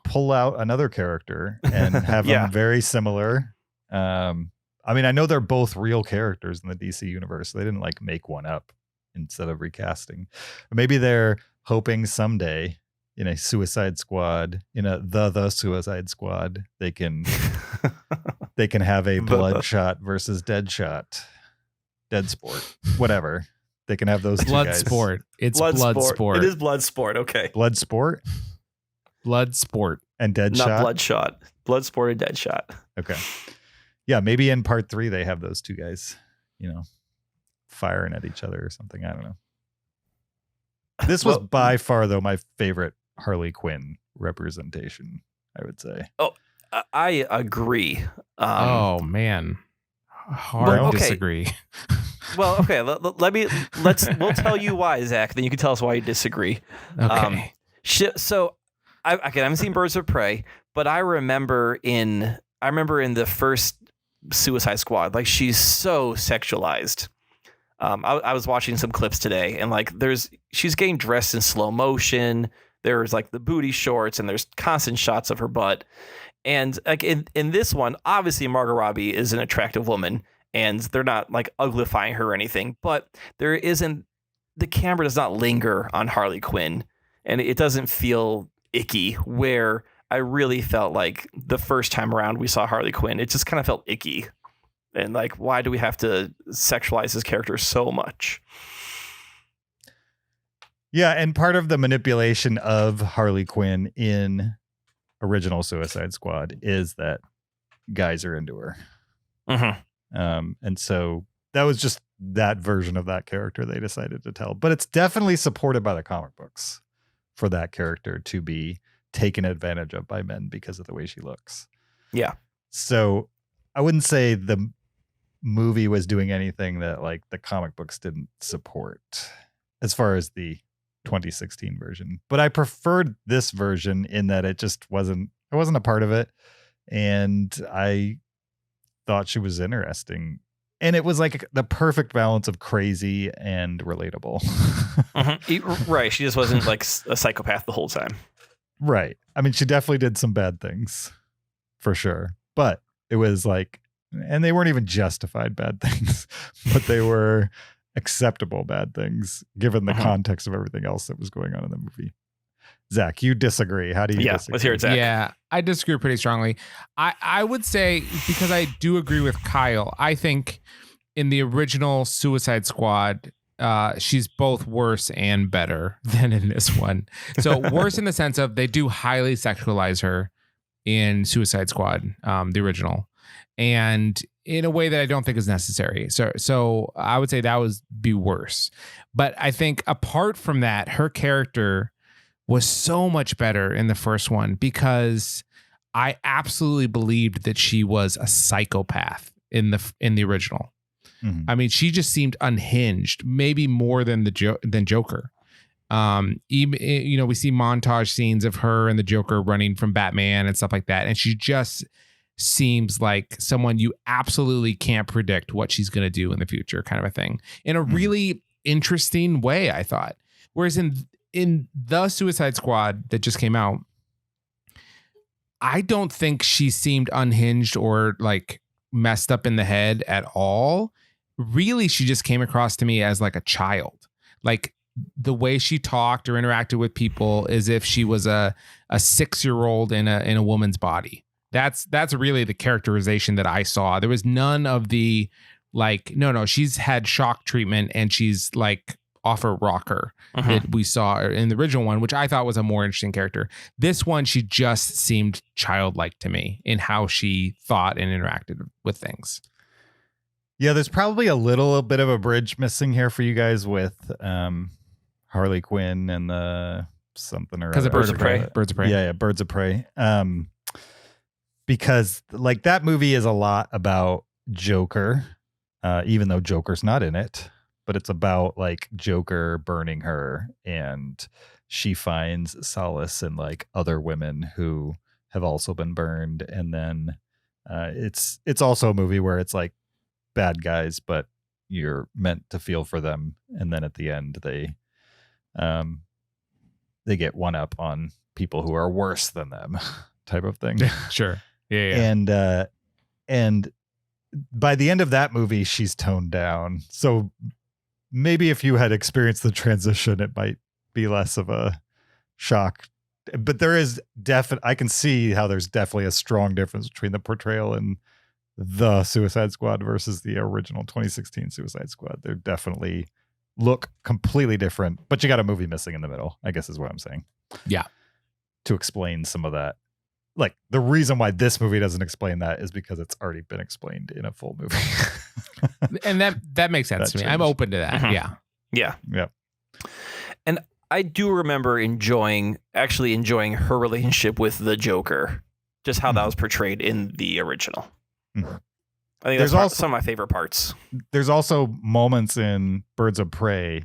[SPEAKER 3] pull out another character and have them very similar. I mean, I know they're both real characters in the DC universe. They didn't like make one up instead of recasting. Or maybe they're hoping someday in a Suicide Squad, in a the Suicide Squad, they can have a Bloodshot versus Deadsport, whatever. They can have those two guys.
[SPEAKER 4] Bloodsport. It's Bloodsport.
[SPEAKER 2] It is Bloodsport. Okay.
[SPEAKER 3] Bloodsport and Deadshot.
[SPEAKER 2] Not Bloodshot. Bloodsport and Deadshot.
[SPEAKER 3] Okay. Yeah, maybe in part 3 they have those two guys, firing at each other or something. I don't know. This was by far, though, my favorite Harley Quinn representation, I would say.
[SPEAKER 2] Oh, I agree.
[SPEAKER 4] Oh man, hard disagree.
[SPEAKER 2] Well, okay. We'll tell you why, Zach. Then you can tell us why you disagree.
[SPEAKER 4] Okay.
[SPEAKER 2] So, I haven't seen Birds of Prey, but I remember in the first Suicide Squad, like she's so sexualized. I was watching some clips today, and like she's getting dressed in slow motion. There's like the booty shorts, and there's constant shots of her butt. And like in this one, obviously Margot Robbie is an attractive woman, and they're not like uglifying her or anything, but the camera does not linger on Harley Quinn, and it doesn't feel icky, where I really felt like the first time around we saw Harley Quinn, it just kind of felt icky. And like, why do we have to sexualize this character so much?
[SPEAKER 3] Yeah, and part of the manipulation of Harley Quinn in original Suicide Squad is that guys are into her. And so that was just that version of that character they decided to tell. But it's definitely supported by the comic books for that character to be taken advantage of by men because of the way she looks. Yeah. So I wouldn't say the movie was doing anything that like the comic books didn't support as far as the 2016 version, but I preferred this version in that it wasn't a part of it, and I thought she was interesting, and it was like the perfect balance of crazy and relatable.
[SPEAKER 2] Right, she just wasn't like a psychopath the whole time.
[SPEAKER 3] Right. I mean, she definitely did some bad things for sure, but it was like, and they weren't even justified bad things, but they were acceptable bad things given the context of everything else that was going on in the movie. Zach, you disagree. How do you disagree?
[SPEAKER 2] Let's hear it, Zach.
[SPEAKER 4] Yeah, I disagree pretty strongly. I would say, because I do agree with Kyle, I think in the original Suicide Squad, she's both worse and better than in this one. So worse in the sense of they do highly sexualize her in Suicide Squad, the original, and in a way that I don't think is necessary. So I would say that would be worse. But I think apart from that, her character was so much better in the first one, because I absolutely believed that she was a psychopath in the original.
[SPEAKER 3] Mhm.
[SPEAKER 4] I mean, she just seemed unhinged, maybe more than than Joker. Even we see montage scenes of her and the Joker running from Batman and stuff like that, and she just seems like someone you absolutely can't predict what she's going to do in the future, kind of a thing, in a really interesting way, I thought. Whereas in the Suicide Squad that just came out, I don't think she seemed unhinged or like messed up in the head at all. Really, she just came across to me as like a child. Like the way she talked or interacted with people as if she was a 6-year-old in a woman's body. That's really the characterization that I saw. There was none of the like, no, she's had shock treatment and she's like off a rocker that we saw in the original one, which I thought was a more interesting character. This one, she just seemed childlike to me in how she thought and interacted with things.
[SPEAKER 3] Yeah, there's probably a little bit of a bridge missing here for you guys with Harley Quinn and the something or
[SPEAKER 4] Because of
[SPEAKER 3] other.
[SPEAKER 4] Birds of Prey. Birds of Prey.
[SPEAKER 3] Yeah, Birds of Prey. Because like that movie is a lot about Joker, even though Joker's not in it. But it's about like Joker burning her, and she finds solace in like other women who have also been burned. And then it's also a movie where it's like bad guys, but you're meant to feel for them. And then at the end, they get one up on people who are worse than them, type of thing.
[SPEAKER 4] Sure. Yeah.
[SPEAKER 3] And by the end of that movie, she's toned down. So maybe if you had experienced the transition, it might be less of a shock. But there is I can see how there's definitely a strong difference between the portrayal in the Suicide Squad versus the original 2016 Suicide Squad. They definitely look completely different, but you got a movie missing in the middle, I guess is what I'm saying.
[SPEAKER 4] Yeah.
[SPEAKER 3] To explain some of that. Like the reason why this movie doesn't explain that is because it's already been explained in a full movie.
[SPEAKER 4] And that makes sense to me. I'm open to that. Yeah.
[SPEAKER 2] And I do remember enjoying her relationship with the Joker, just how that was portrayed in the original. I think that's some of my favorite parts.
[SPEAKER 3] There's also moments in Birds of Prey,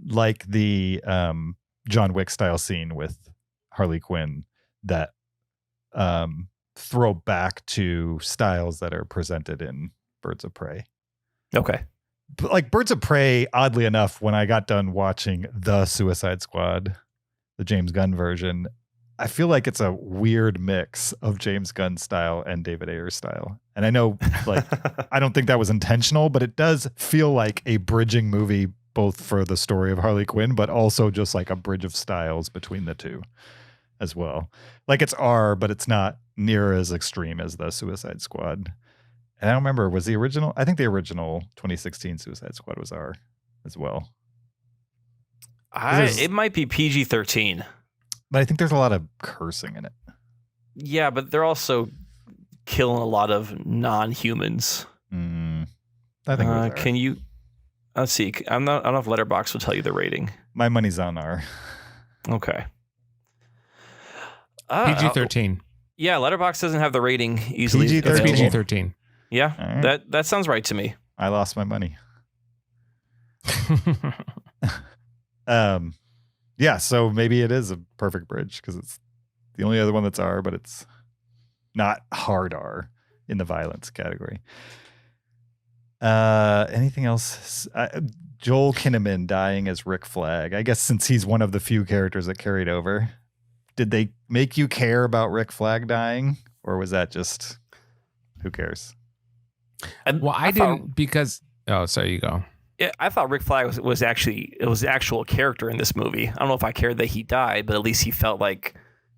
[SPEAKER 3] like the John Wick style scene with Harley Quinn, that throw back to styles that are presented in Birds of Prey.
[SPEAKER 2] Okay.
[SPEAKER 3] But like Birds of Prey, oddly enough, when I got done watching the Suicide Squad, the James Gunn version, I feel like it's a weird mix of James Gunn style and David Ayer's style. And I know, like, I don't think that was intentional, but it does feel like a bridging movie, both for the story of Harley Quinn, but also just like a bridge of styles between the two as well. Like it's R, but it's not near as extreme as the Suicide Squad. And I don't remember, was the original? I think the original 2016 Suicide Squad was R as well.
[SPEAKER 2] It might be PG-13.
[SPEAKER 3] But I think there's a lot of cursing in it.
[SPEAKER 2] Yeah, but they're also killing a lot of non-humans.
[SPEAKER 3] I think
[SPEAKER 2] can you? Let's see. I don't know if Letterboxd will tell you the rating.
[SPEAKER 3] My money's on R.
[SPEAKER 2] Okay.
[SPEAKER 4] PG-13.
[SPEAKER 2] Yeah, Letterboxd doesn't have the rating easily.
[SPEAKER 3] PG-13.
[SPEAKER 4] It's PG-13.
[SPEAKER 2] Yeah,
[SPEAKER 3] Right.
[SPEAKER 2] that sounds right to me.
[SPEAKER 3] I lost my money. Yeah, so maybe it is a perfect bridge because it's the only other one that's R, but it's not hard R in the violence category. Anything else? Joel Kinnaman dying as Rick Flag. I guess since he's one of the few characters that carried over, did they make you care about Rick Flag dying, or was that just who cares?
[SPEAKER 4] Well, I didn't because. Oh, sorry, you go.
[SPEAKER 2] Yeah, I thought Rick Flag was actually the actual character in this movie. I don't know if I cared that he died, but at least he felt like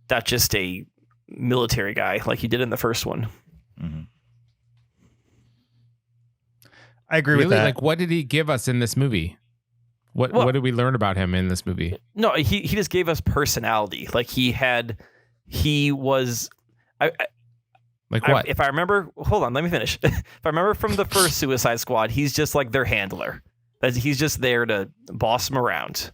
[SPEAKER 2] not just a military guy like he did in the first one.
[SPEAKER 3] Mm-hmm. I agree with that.
[SPEAKER 4] Like, what did he give us in this movie? What did we learn about him in this movie?
[SPEAKER 2] No, he just gave us personality. Like he was.
[SPEAKER 4] What?
[SPEAKER 2] If I remember, hold on, let me finish. If I remember from the first Suicide Squad, he's just like their handler. He's just there to boss them around,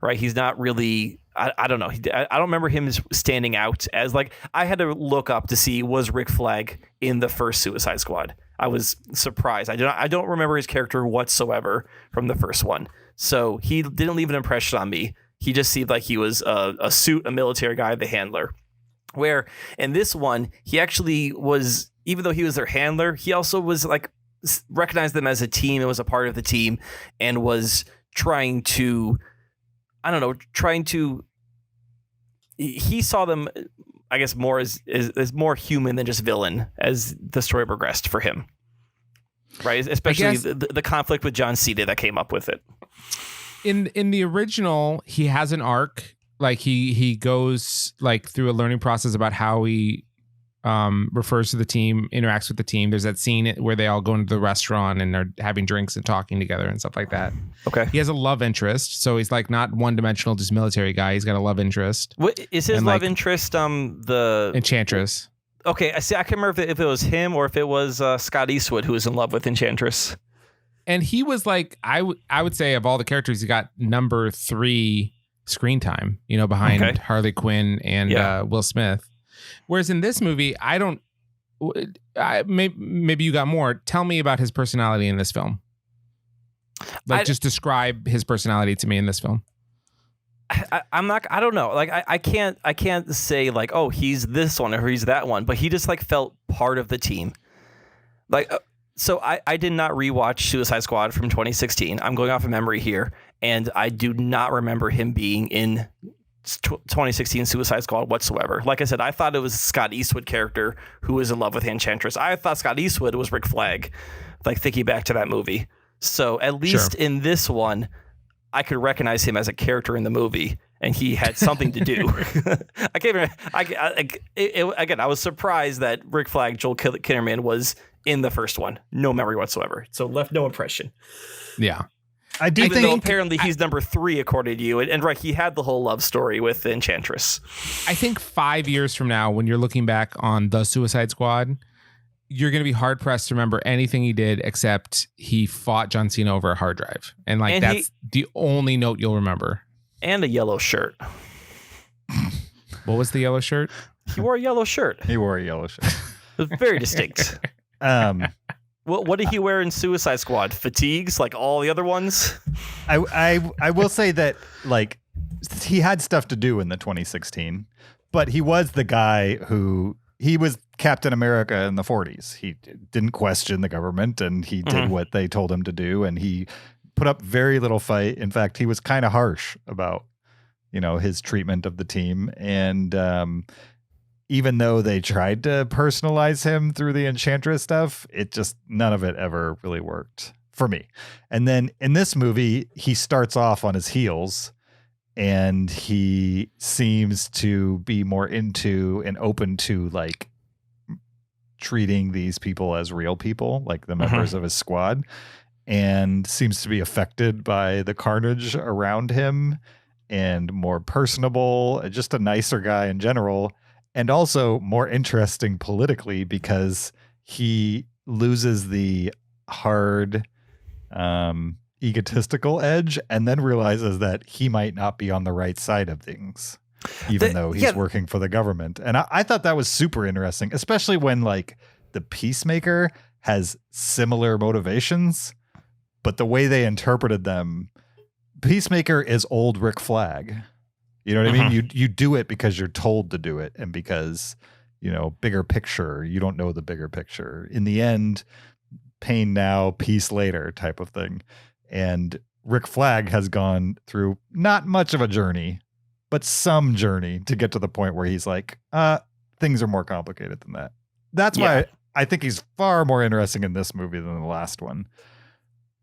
[SPEAKER 2] right? He's not really I don't know. I don't remember him standing out as like, I had to look up to see was Rick Flag in the first Suicide Squad. I was surprised. I don't remember his character whatsoever from the first one. So he didn't leave an impression on me. He just seemed like he was a suit, a military guy, the handler. Where in this one, he actually was, even though he was their handler, he also was like, recognized them as a team and was a part of the team and was trying to, he saw them, I guess, more as more human than just villain as the story progressed for him. Right? Especially the conflict with John Cena that came up with it.
[SPEAKER 4] In the original, he has an arc. Like he goes like through a learning process about how he refers to the team, interacts with the team. There's that scene where they all go into the restaurant and are having drinks and talking together and stuff like that.
[SPEAKER 2] Okay.
[SPEAKER 4] He has a love interest, so he's like not one-dimensional, just military guy. He's got a love interest.
[SPEAKER 2] What is his love interest? The
[SPEAKER 4] Enchantress.
[SPEAKER 2] Okay, I see. I can't remember if it was him or if it was Scott Eastwood who was in love with Enchantress.
[SPEAKER 4] And he was like, I would say of all the characters, he got number 3 screen time, behind Harley Quinn and Will Smith. Whereas in this movie, maybe you got more. Tell me about his personality in this film. Like, just describe his personality to me in this film.
[SPEAKER 2] I don't know. Like, I can't say like, oh, he's this one or he's that one, but he just like felt part of the team. Like, so I did not rewatch Suicide Squad from 2016. I'm going off of memory here, and I do not remember him being in 2016 Suicide Squad whatsoever. Like I said, I thought it was Scott Eastwood character who was in love with Enchantress. I thought Scott Eastwood was Rick Flag, like thinking back to that movie. So at least in this one, I could recognize him as a character in the movie, and he had something to do. I can't remember. Again, I was surprised that Rick Flag, Joel Kinnaman, was in the first one. No memory whatsoever. So left no impression.
[SPEAKER 4] Yeah.
[SPEAKER 3] I do
[SPEAKER 2] Even
[SPEAKER 3] think
[SPEAKER 2] though apparently he's number 3 according to you, and right, he had the whole love story with Enchantress.
[SPEAKER 4] I think 5 years from now, when you're looking back on the Suicide Squad, you're going to be hard pressed to remember anything he did except he fought John Cena over a hard drive, and that's the only note you'll remember.
[SPEAKER 2] And a yellow shirt.
[SPEAKER 4] What was the yellow shirt?
[SPEAKER 2] He wore a yellow shirt.
[SPEAKER 3] he wore a yellow shirt.
[SPEAKER 2] It was very distinct. What did he wear in Suicide Squad? Fatigues, like all the other ones?
[SPEAKER 3] I will say that like he had stuff to do in the 2016, but he was the guy he was Captain America in the 40s. He didn't question the government, and he did what they told him to do, and he put up very little fight. In fact, he was kind of harsh about his treatment of the team, and even though they tried to personalize him through the Enchantress stuff, none of it ever really worked for me. And then in this movie, he starts off on his heels, and he seems to be more into and open to like treating these people as real people, like the members of his squad, and seems to be affected by the carnage around him and more personable, just a nicer guy in general. And also more interesting politically because he loses the hard, egotistical edge and then realizes that he might not be on the right side of things, even though he's working for the government. And I thought that was super interesting, especially when like the Peacemaker has similar motivations, but the way they interpreted them, Peacemaker is old Rick Flag. You know what I mean? You do it because you're told to do it, and because, bigger picture, you don't know the bigger picture. In the end, pain now, peace later type of thing. And Rick Flag has gone through not much of a journey, but some journey to get to the point where he's like, things are more complicated than that. That's why I think he's far more interesting in this movie than the last one.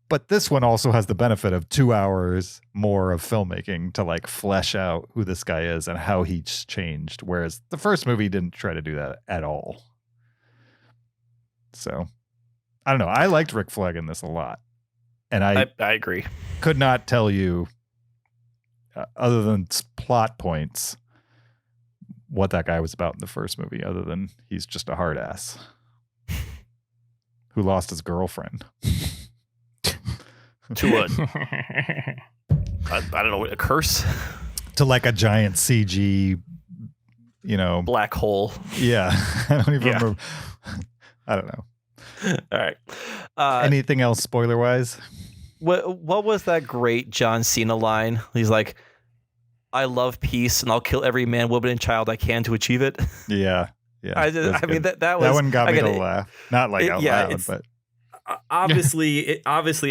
[SPEAKER 3] But this one also has the benefit of 2 hours more of filmmaking to like flesh out who this guy is and how he's changed. Whereas the first movie didn't try to do that at all. So I don't know. I liked Rick Flag in this a lot. And I
[SPEAKER 2] agree.
[SPEAKER 3] Could not tell you other than plot points what that guy was about in the first movie, other than he's just a hard ass who lost his girlfriend.
[SPEAKER 2] To I don't know, a curse?
[SPEAKER 3] to like a giant CG,
[SPEAKER 2] Black hole.
[SPEAKER 3] Yeah. I don't even
[SPEAKER 2] Yeah.
[SPEAKER 3] remember. I don't know.
[SPEAKER 2] All right.
[SPEAKER 3] Anything else spoiler wise?
[SPEAKER 2] What was that great John Cena line? He's like, "I love peace, and I'll kill every man, woman, and child I can to achieve it."
[SPEAKER 3] Yeah. Yeah.
[SPEAKER 2] I mean that was
[SPEAKER 3] that one got me
[SPEAKER 2] again,
[SPEAKER 3] to laugh. Not like out loud, but
[SPEAKER 2] obviously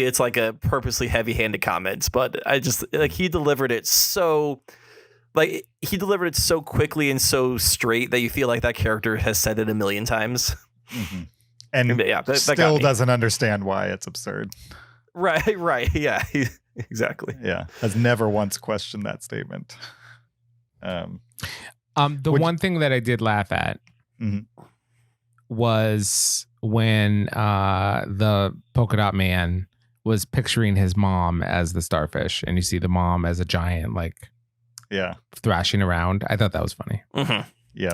[SPEAKER 2] it's like a purposely heavy-handed comment, but I just like he delivered it so quickly and so straight that you feel like that character has said it a million times.
[SPEAKER 3] mm-hmm. And
[SPEAKER 2] yeah, that
[SPEAKER 3] still doesn't understand why it's absurd.
[SPEAKER 2] Right. Yeah, exactly.
[SPEAKER 3] Yeah, has never once questioned that statement.
[SPEAKER 4] One thing that I did laugh at was when the polka dot man was picturing his mom as the starfish, and you see the mom as a giant, like, thrashing around. I thought that was funny.
[SPEAKER 2] Mm-hmm.
[SPEAKER 3] Yeah,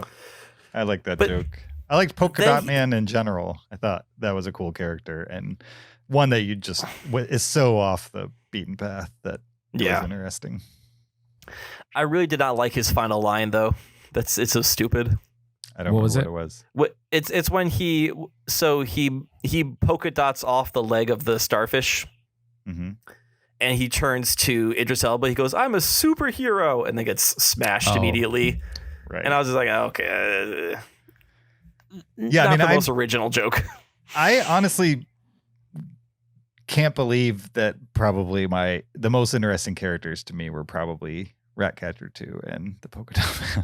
[SPEAKER 3] I like that joke. I liked Polka Dot Man in general. I thought that was a cool character, and one that you just is so off the beaten path that was interesting.
[SPEAKER 2] I really did not like his final line though. It's so stupid.
[SPEAKER 3] I don't remember what it was.
[SPEAKER 2] It's when he polka dots off the leg of the starfish, and he turns to Idris Elba. He goes, "I'm a superhero," and then gets smashed immediately.
[SPEAKER 3] Right.
[SPEAKER 2] And I was just like, okay.
[SPEAKER 3] Yeah,
[SPEAKER 2] not the most original joke.
[SPEAKER 3] I honestly can't believe that probably the most interesting characters to me were probably Ratcatcher 2 and the Polka Dot Man.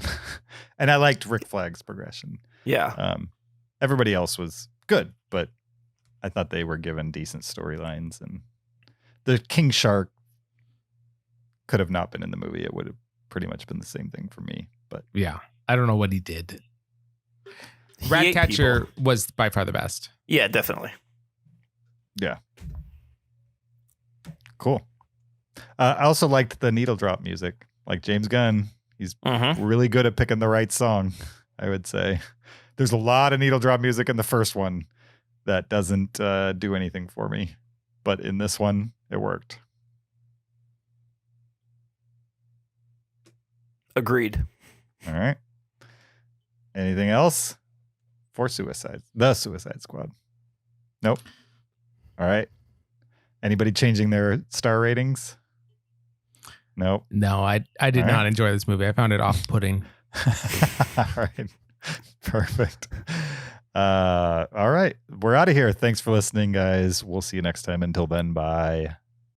[SPEAKER 3] And I liked Rick Flag's progression.
[SPEAKER 2] Yeah.
[SPEAKER 3] Everybody else was good, but I thought they were given decent storylines. And the King Shark could have not been in the movie. It would have pretty much been the same thing for me. But
[SPEAKER 4] yeah, I don't know what he did. Ratcatcher was by far the best.
[SPEAKER 2] Yeah, definitely.
[SPEAKER 3] Yeah. Cool. I also liked the needle drop music. Like James Gunn, he's really good at picking the right song, I would say. There's a lot of needle drop music in the first one that doesn't do anything for me. But in this one, it worked.
[SPEAKER 2] Agreed.
[SPEAKER 3] All right. Anything else? For The Suicide Squad. Nope. All right. Anybody changing their star ratings? Nope.
[SPEAKER 4] No, I did not enjoy this movie. I found it off-putting.
[SPEAKER 3] All right. Perfect. All right. We're out of here. Thanks for listening, guys. We'll see you next time. Until then, bye.